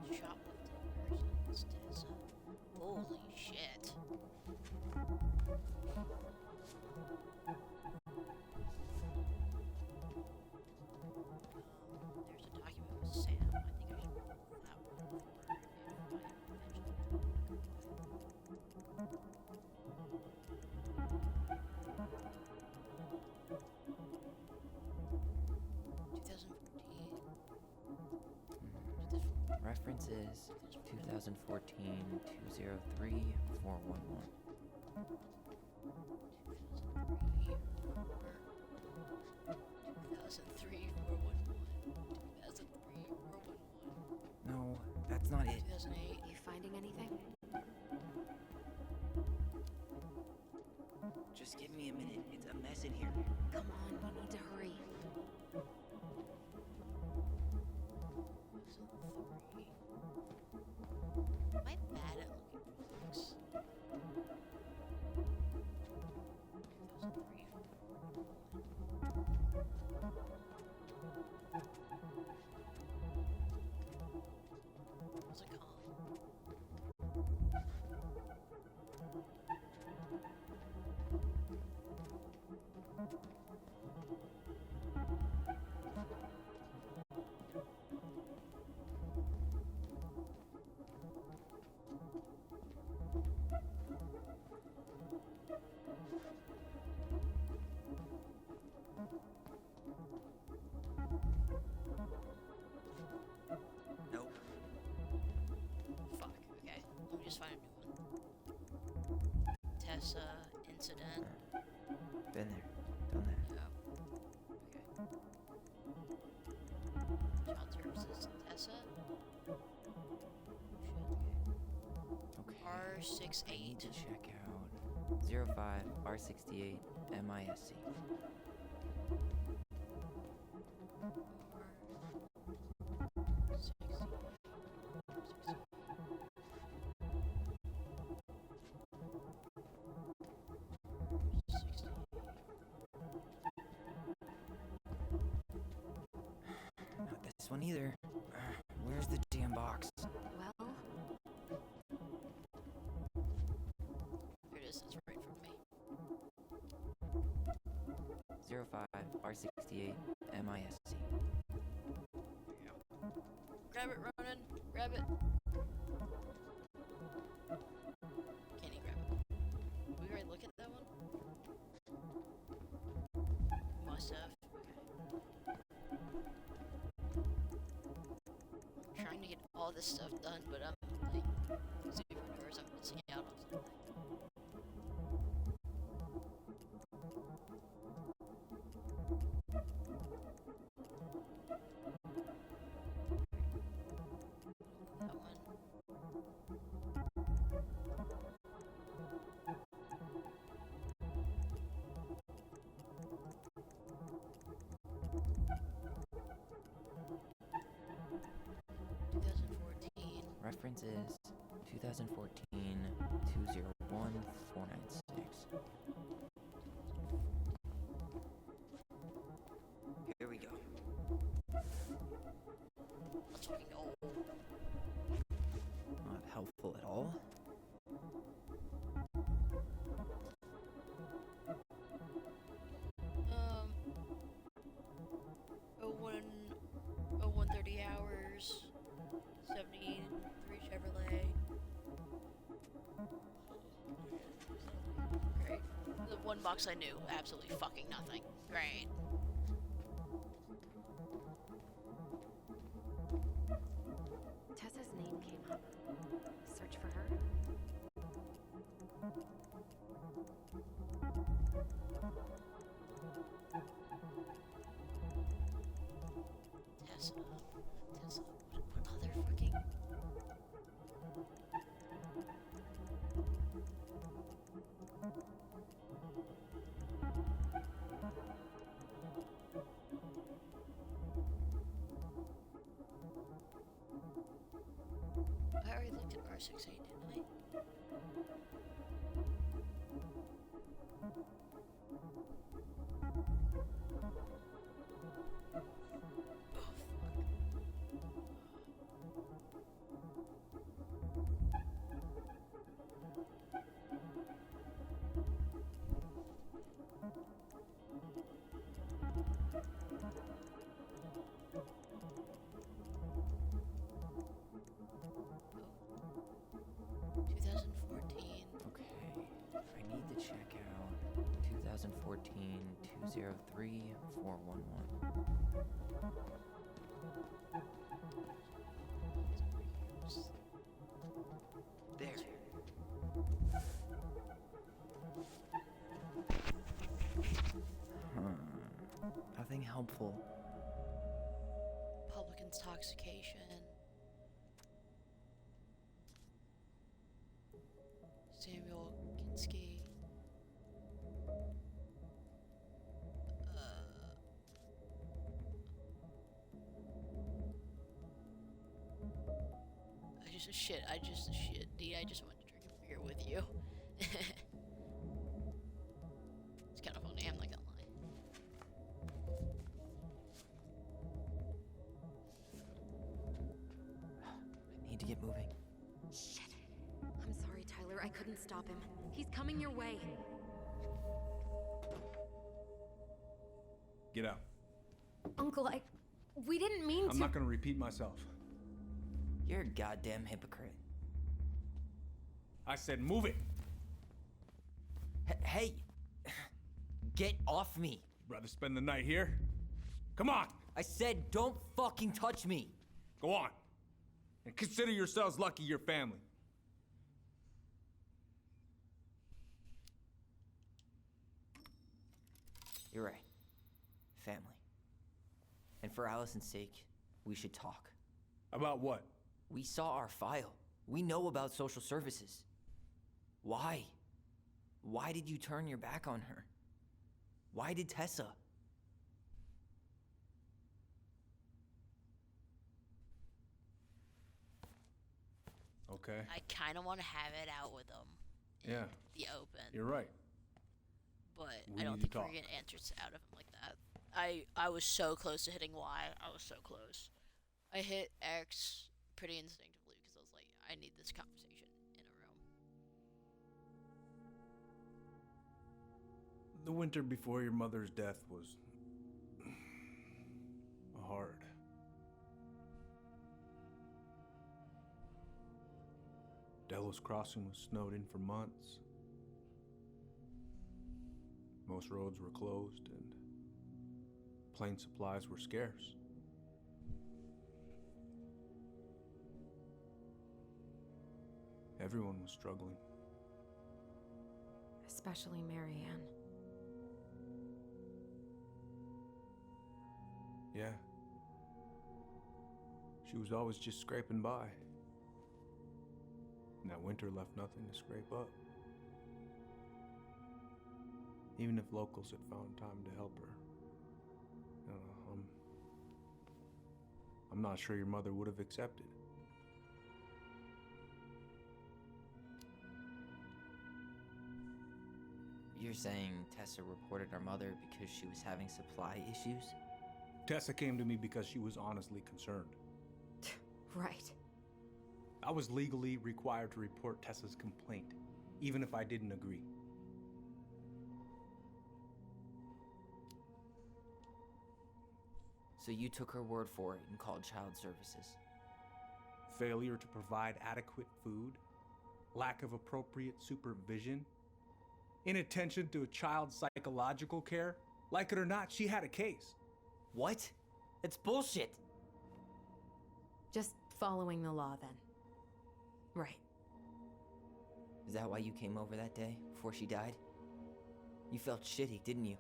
[SPEAKER 1] Shoplifting versus Tessa. Holy shit. There's a document with Sam. I think I should pull that one over if I
[SPEAKER 3] Reference is 2014 203 411.
[SPEAKER 1] 2003 411. 2003 411.
[SPEAKER 3] No, that's not it.
[SPEAKER 1] 2008.
[SPEAKER 2] you finding anything?
[SPEAKER 3] Just give me a minute. It's a mess in here.
[SPEAKER 2] Come on, we need to hurry.
[SPEAKER 1] 2003. Am I bad at looking for things? 2003 411. just find a new one. Tessa incident.
[SPEAKER 3] Been there, done that.
[SPEAKER 1] Child services Tessa.
[SPEAKER 3] Okay.
[SPEAKER 1] R68.
[SPEAKER 3] I need to check out 05 R68 MISC. Not this one either. Where's the damn box?
[SPEAKER 2] Well,
[SPEAKER 1] Here it is, it's right in front of me.
[SPEAKER 3] 05 R68 MISC.
[SPEAKER 1] Grab it, Ronan. Grab it. Can he grab it? Did we already look at that one? Must have. I'm trying to get all this stuff done, but I'm like super nervous. I'm missing out on something. That one. 2014.
[SPEAKER 3] Reference is 2014 201 496. Here we go.
[SPEAKER 1] Let's fucking go.
[SPEAKER 3] Not helpful at all.
[SPEAKER 1] Oh 130 hours, 73 Chevrolet. Great. The one box I knew, absolutely fucking nothing. Great.
[SPEAKER 2] Tessa's name came up. Search for her.
[SPEAKER 1] Tessa. Tessa. What other fucking... I already looked at R68, didn't I? Oh. 2014.
[SPEAKER 3] Okay. I need to check out 2014 203 411. There. Nothing helpful.
[SPEAKER 1] Public intoxication. Samuel Kinski. I just shit, D. I just wanted to drink a beer with you. It's kind of funny. I'm not gonna lie.
[SPEAKER 3] I need to get moving.
[SPEAKER 2] Shit. I'm sorry, Tyler. I couldn't stop him. He's coming your way.
[SPEAKER 11] Get out.
[SPEAKER 2] Uncle, we didn't mean to.
[SPEAKER 11] I'm not gonna repeat myself.
[SPEAKER 3] You're a goddamn hypocrite.
[SPEAKER 11] I said move it.
[SPEAKER 3] Hey! Get off me!
[SPEAKER 11] Rather spend the night here? Come on!
[SPEAKER 3] I said don't fucking touch me!
[SPEAKER 11] Go on. And consider yourselves lucky you're family.
[SPEAKER 3] You're right. Family. And for Allison's sake, we should talk.
[SPEAKER 11] About what?
[SPEAKER 3] We saw our file. We know about social services. Why? Why did you turn your back on her? Why did Tessa?
[SPEAKER 11] Okay.
[SPEAKER 1] I kind of want to have it out with them.
[SPEAKER 11] Yeah.
[SPEAKER 1] The open.
[SPEAKER 11] You're right.
[SPEAKER 1] But
[SPEAKER 11] We
[SPEAKER 1] I don't
[SPEAKER 11] need
[SPEAKER 1] think
[SPEAKER 11] to
[SPEAKER 1] we're
[SPEAKER 11] talk.
[SPEAKER 1] getting answers out of him like that. I was so close to hitting Y. I was so close. I hit X pretty instinctively because I was like, I need this conversation in a room.
[SPEAKER 11] The winter before your mother's death was hard. Delos Crossing was snowed in for months. Most roads were closed and plane supplies were scarce. Everyone was struggling.
[SPEAKER 2] Especially Marianne.
[SPEAKER 11] Yeah. She was always just scraping by. And that winter left nothing to scrape up. Even if locals had found time to help her. I'm not sure your mother would have accepted.
[SPEAKER 3] You're saying Tessa reported our mother because she was having supply issues?
[SPEAKER 11] Tessa came to me because she was honestly concerned.
[SPEAKER 2] Right.
[SPEAKER 11] I was legally required to report Tessa's complaint, even if I didn't agree.
[SPEAKER 3] So you took her word for it and called child services?
[SPEAKER 11] Failure to provide adequate food, lack of appropriate supervision, inattention to a child's psychological care. Like it or not, she had a case.
[SPEAKER 3] What? It's bullshit!
[SPEAKER 2] Just following the law, then. Right.
[SPEAKER 3] Is that why you came over that day, before she died? You felt shitty, didn't you?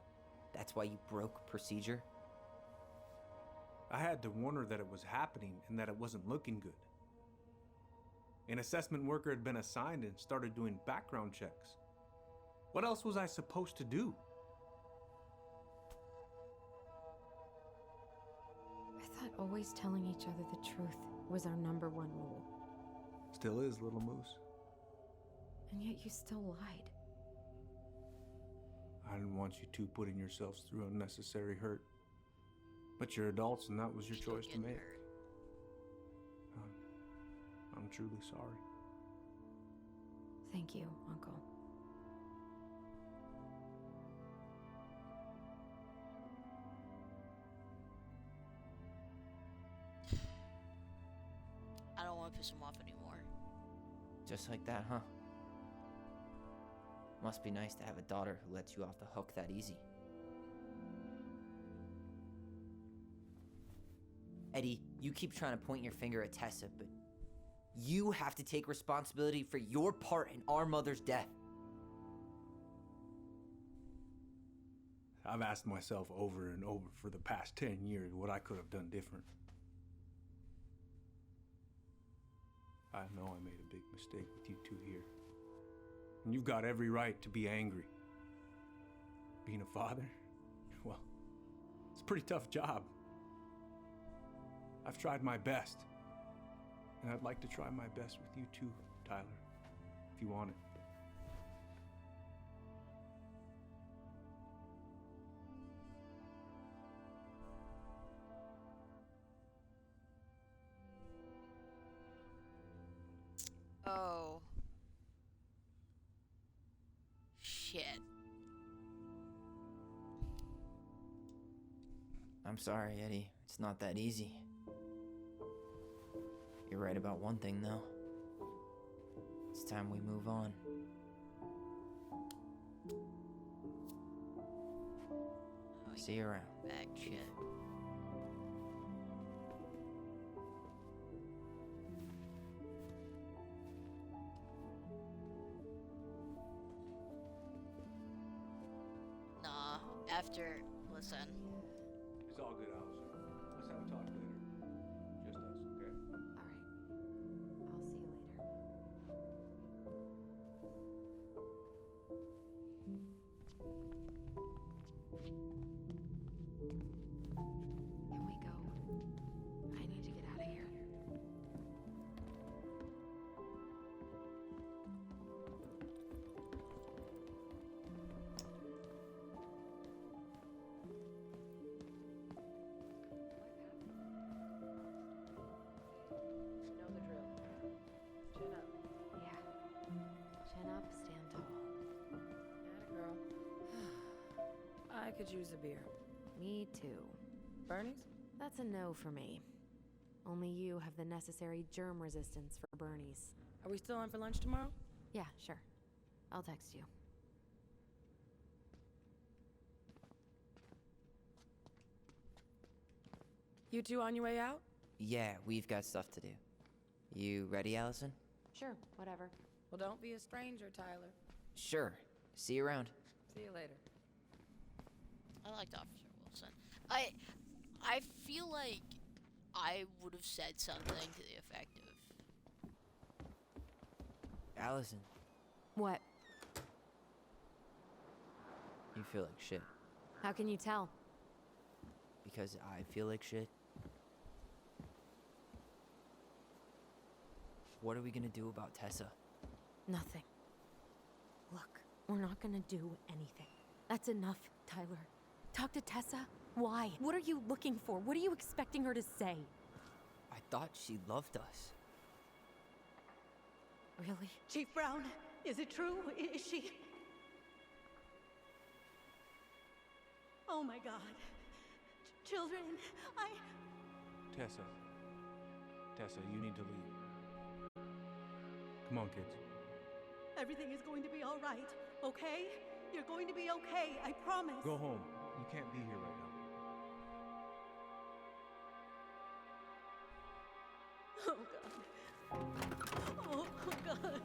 [SPEAKER 3] That's why you broke procedure?
[SPEAKER 11] I had to warn her that it was happening and that it wasn't looking good. An assessment worker had been assigned and started doing background checks. What else was I supposed to do?
[SPEAKER 2] I thought always telling each other the truth was our #1 rule.
[SPEAKER 11] Still is, little moose.
[SPEAKER 2] And yet you still lied.
[SPEAKER 11] I didn't want you two putting yourselves through unnecessary hurt. But you're adults and that was your choice to make. I'm truly sorry.
[SPEAKER 2] Thank you, Uncle.
[SPEAKER 1] I don't want to piss him off anymore.
[SPEAKER 3] Just like that, huh? Must be nice to have a daughter who lets you off the hook that easy. Eddie, you keep trying to point your finger at Tessa, but you have to take responsibility for your part in our mother's death.
[SPEAKER 11] I've asked myself over and over for the past 10 years what I could have done different. I know I made a big mistake with you two here. And you've got every right to be angry. Being a father, well, it's a pretty tough job. I've tried my best. And I'd like to try my best with you too, Tyler, if you want it.
[SPEAKER 1] Oh. Shit.
[SPEAKER 3] I'm sorry, Eddie. It's not that easy. You're right about one thing, though. It's time we move on. See you around.
[SPEAKER 1] Back shit. Nah, after, listen.
[SPEAKER 11] It's all good, Allison. Let's have a talk later. Just us, okay?
[SPEAKER 2] All right. I'll see you later. Can we go? I need to get out of here.
[SPEAKER 13] You know the drill. Chin up.
[SPEAKER 2] Yeah. Chin up, stand tall.
[SPEAKER 13] Atta girl. I could use a beer.
[SPEAKER 2] Me too.
[SPEAKER 13] Bernie's?
[SPEAKER 2] That's a no for me. Only you have the necessary germ resistance for Bernie's.
[SPEAKER 13] Are we still on for lunch tomorrow?
[SPEAKER 2] Yeah, sure. I'll text you.
[SPEAKER 13] You two on your way out?
[SPEAKER 3] Yeah, we've got stuff to do. You ready, Allison?
[SPEAKER 2] Sure, whatever.
[SPEAKER 13] Well, don't be a stranger, Tyler.
[SPEAKER 3] Sure. See you around.
[SPEAKER 13] See you later.
[SPEAKER 1] I liked Officer Wilson. I feel like I would have said something to the effect of,
[SPEAKER 3] Allison,
[SPEAKER 2] What?
[SPEAKER 3] you feel like shit.
[SPEAKER 2] How can you tell?
[SPEAKER 3] Because I feel like shit. What are we gonna do about Tessa?
[SPEAKER 2] Nothing. Look, we're not gonna do anything. That's enough, Tyler. Talk to Tessa? Why? What are you looking for? What are you expecting her to say?
[SPEAKER 3] I thought she loved us.
[SPEAKER 2] Really?
[SPEAKER 15] Chief Brown, is it true? Is she... Oh my God. Children,
[SPEAKER 11] Tessa. Tessa, you need to leave. Come on, kids.
[SPEAKER 15] Everything is going to be all right, okay? You're going to be okay, I promise.
[SPEAKER 11] Go home. You can't be here right now.
[SPEAKER 15] Oh God. Oh God.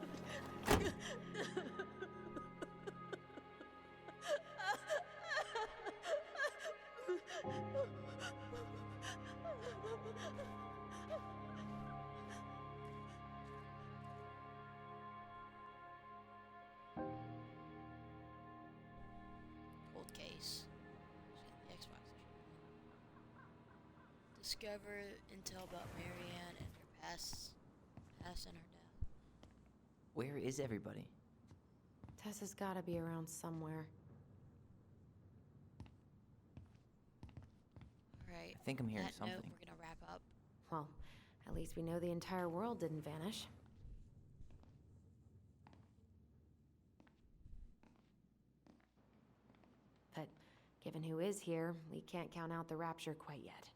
[SPEAKER 1] Cold case. The Xbox. Discover intel about Marianne and her past and her death.
[SPEAKER 3] Where is everybody?
[SPEAKER 2] Tessa's gotta be around somewhere.
[SPEAKER 1] Alright.
[SPEAKER 3] I think I'm hearing
[SPEAKER 1] That
[SPEAKER 3] something.
[SPEAKER 1] note, we're gonna wrap up.
[SPEAKER 2] Well, at least we know the entire world didn't vanish. But given who is here, we can't count out the rapture quite yet.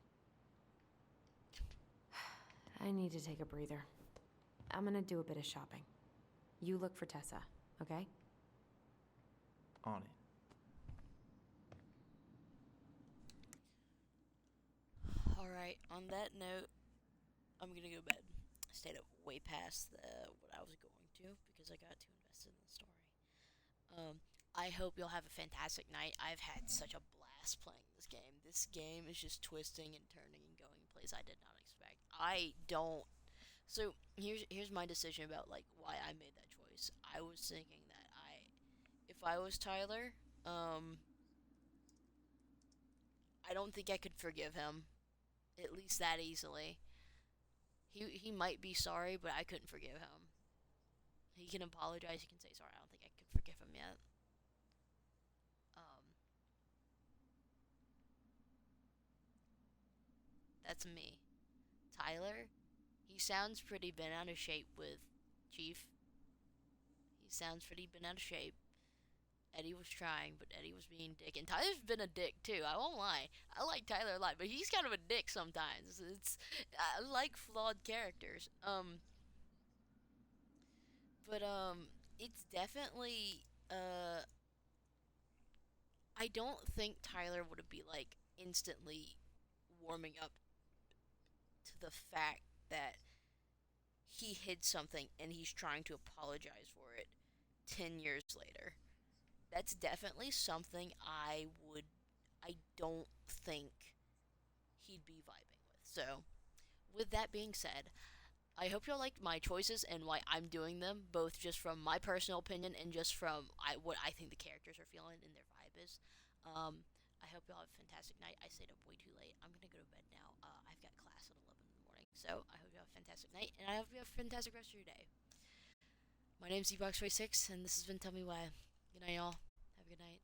[SPEAKER 2] I need to take a breather. I'm gonna do a bit of shopping. You look for Tessa, okay?
[SPEAKER 3] On it.
[SPEAKER 1] Alright, on that note, I'm gonna go to bed. I stayed up way past what I was going to because I got too invested in the story. I hope you'll have a fantastic night. I've had such a blast playing this game. This game is just twisting and turning and going in places I did not expect. So here's my decision about like why I made that choice. I was thinking that if I was Tyler, I don't think I could forgive him, at least that easily. He might be sorry, but I couldn't forgive him. He can apologize. He can say sorry. I don't think I could forgive him yet. That's me. Tyler, he sounds pretty bent out of shape with Chief. He sounds pretty bent out of shape. Eddie was trying, but Eddie was being a dick. And Tyler's been a dick, too. I won't lie. I like Tyler a lot, but he's kind of a dick sometimes. I like flawed characters. It's definitely, I don't think Tyler would be, like, instantly warming up to the fact that he hid something and he's trying to apologize for it 10 years later. That's definitely something I would I don't think he'd be vibing with. So, with that being said, I hope y'all liked my choices and why I'm doing them, both just from my personal opinion and just from what I think the characters are feeling and their vibe is. I hope y'all have a fantastic night. I stayed up way too late. I'm gonna go to bed now. I've got class at 11 in the morning, so I hope you have a fantastic night, and I hope you have a fantastic rest of your day. My name's Zbox46, and this has been Tell Me Why. Good night, y'all. Have a good night.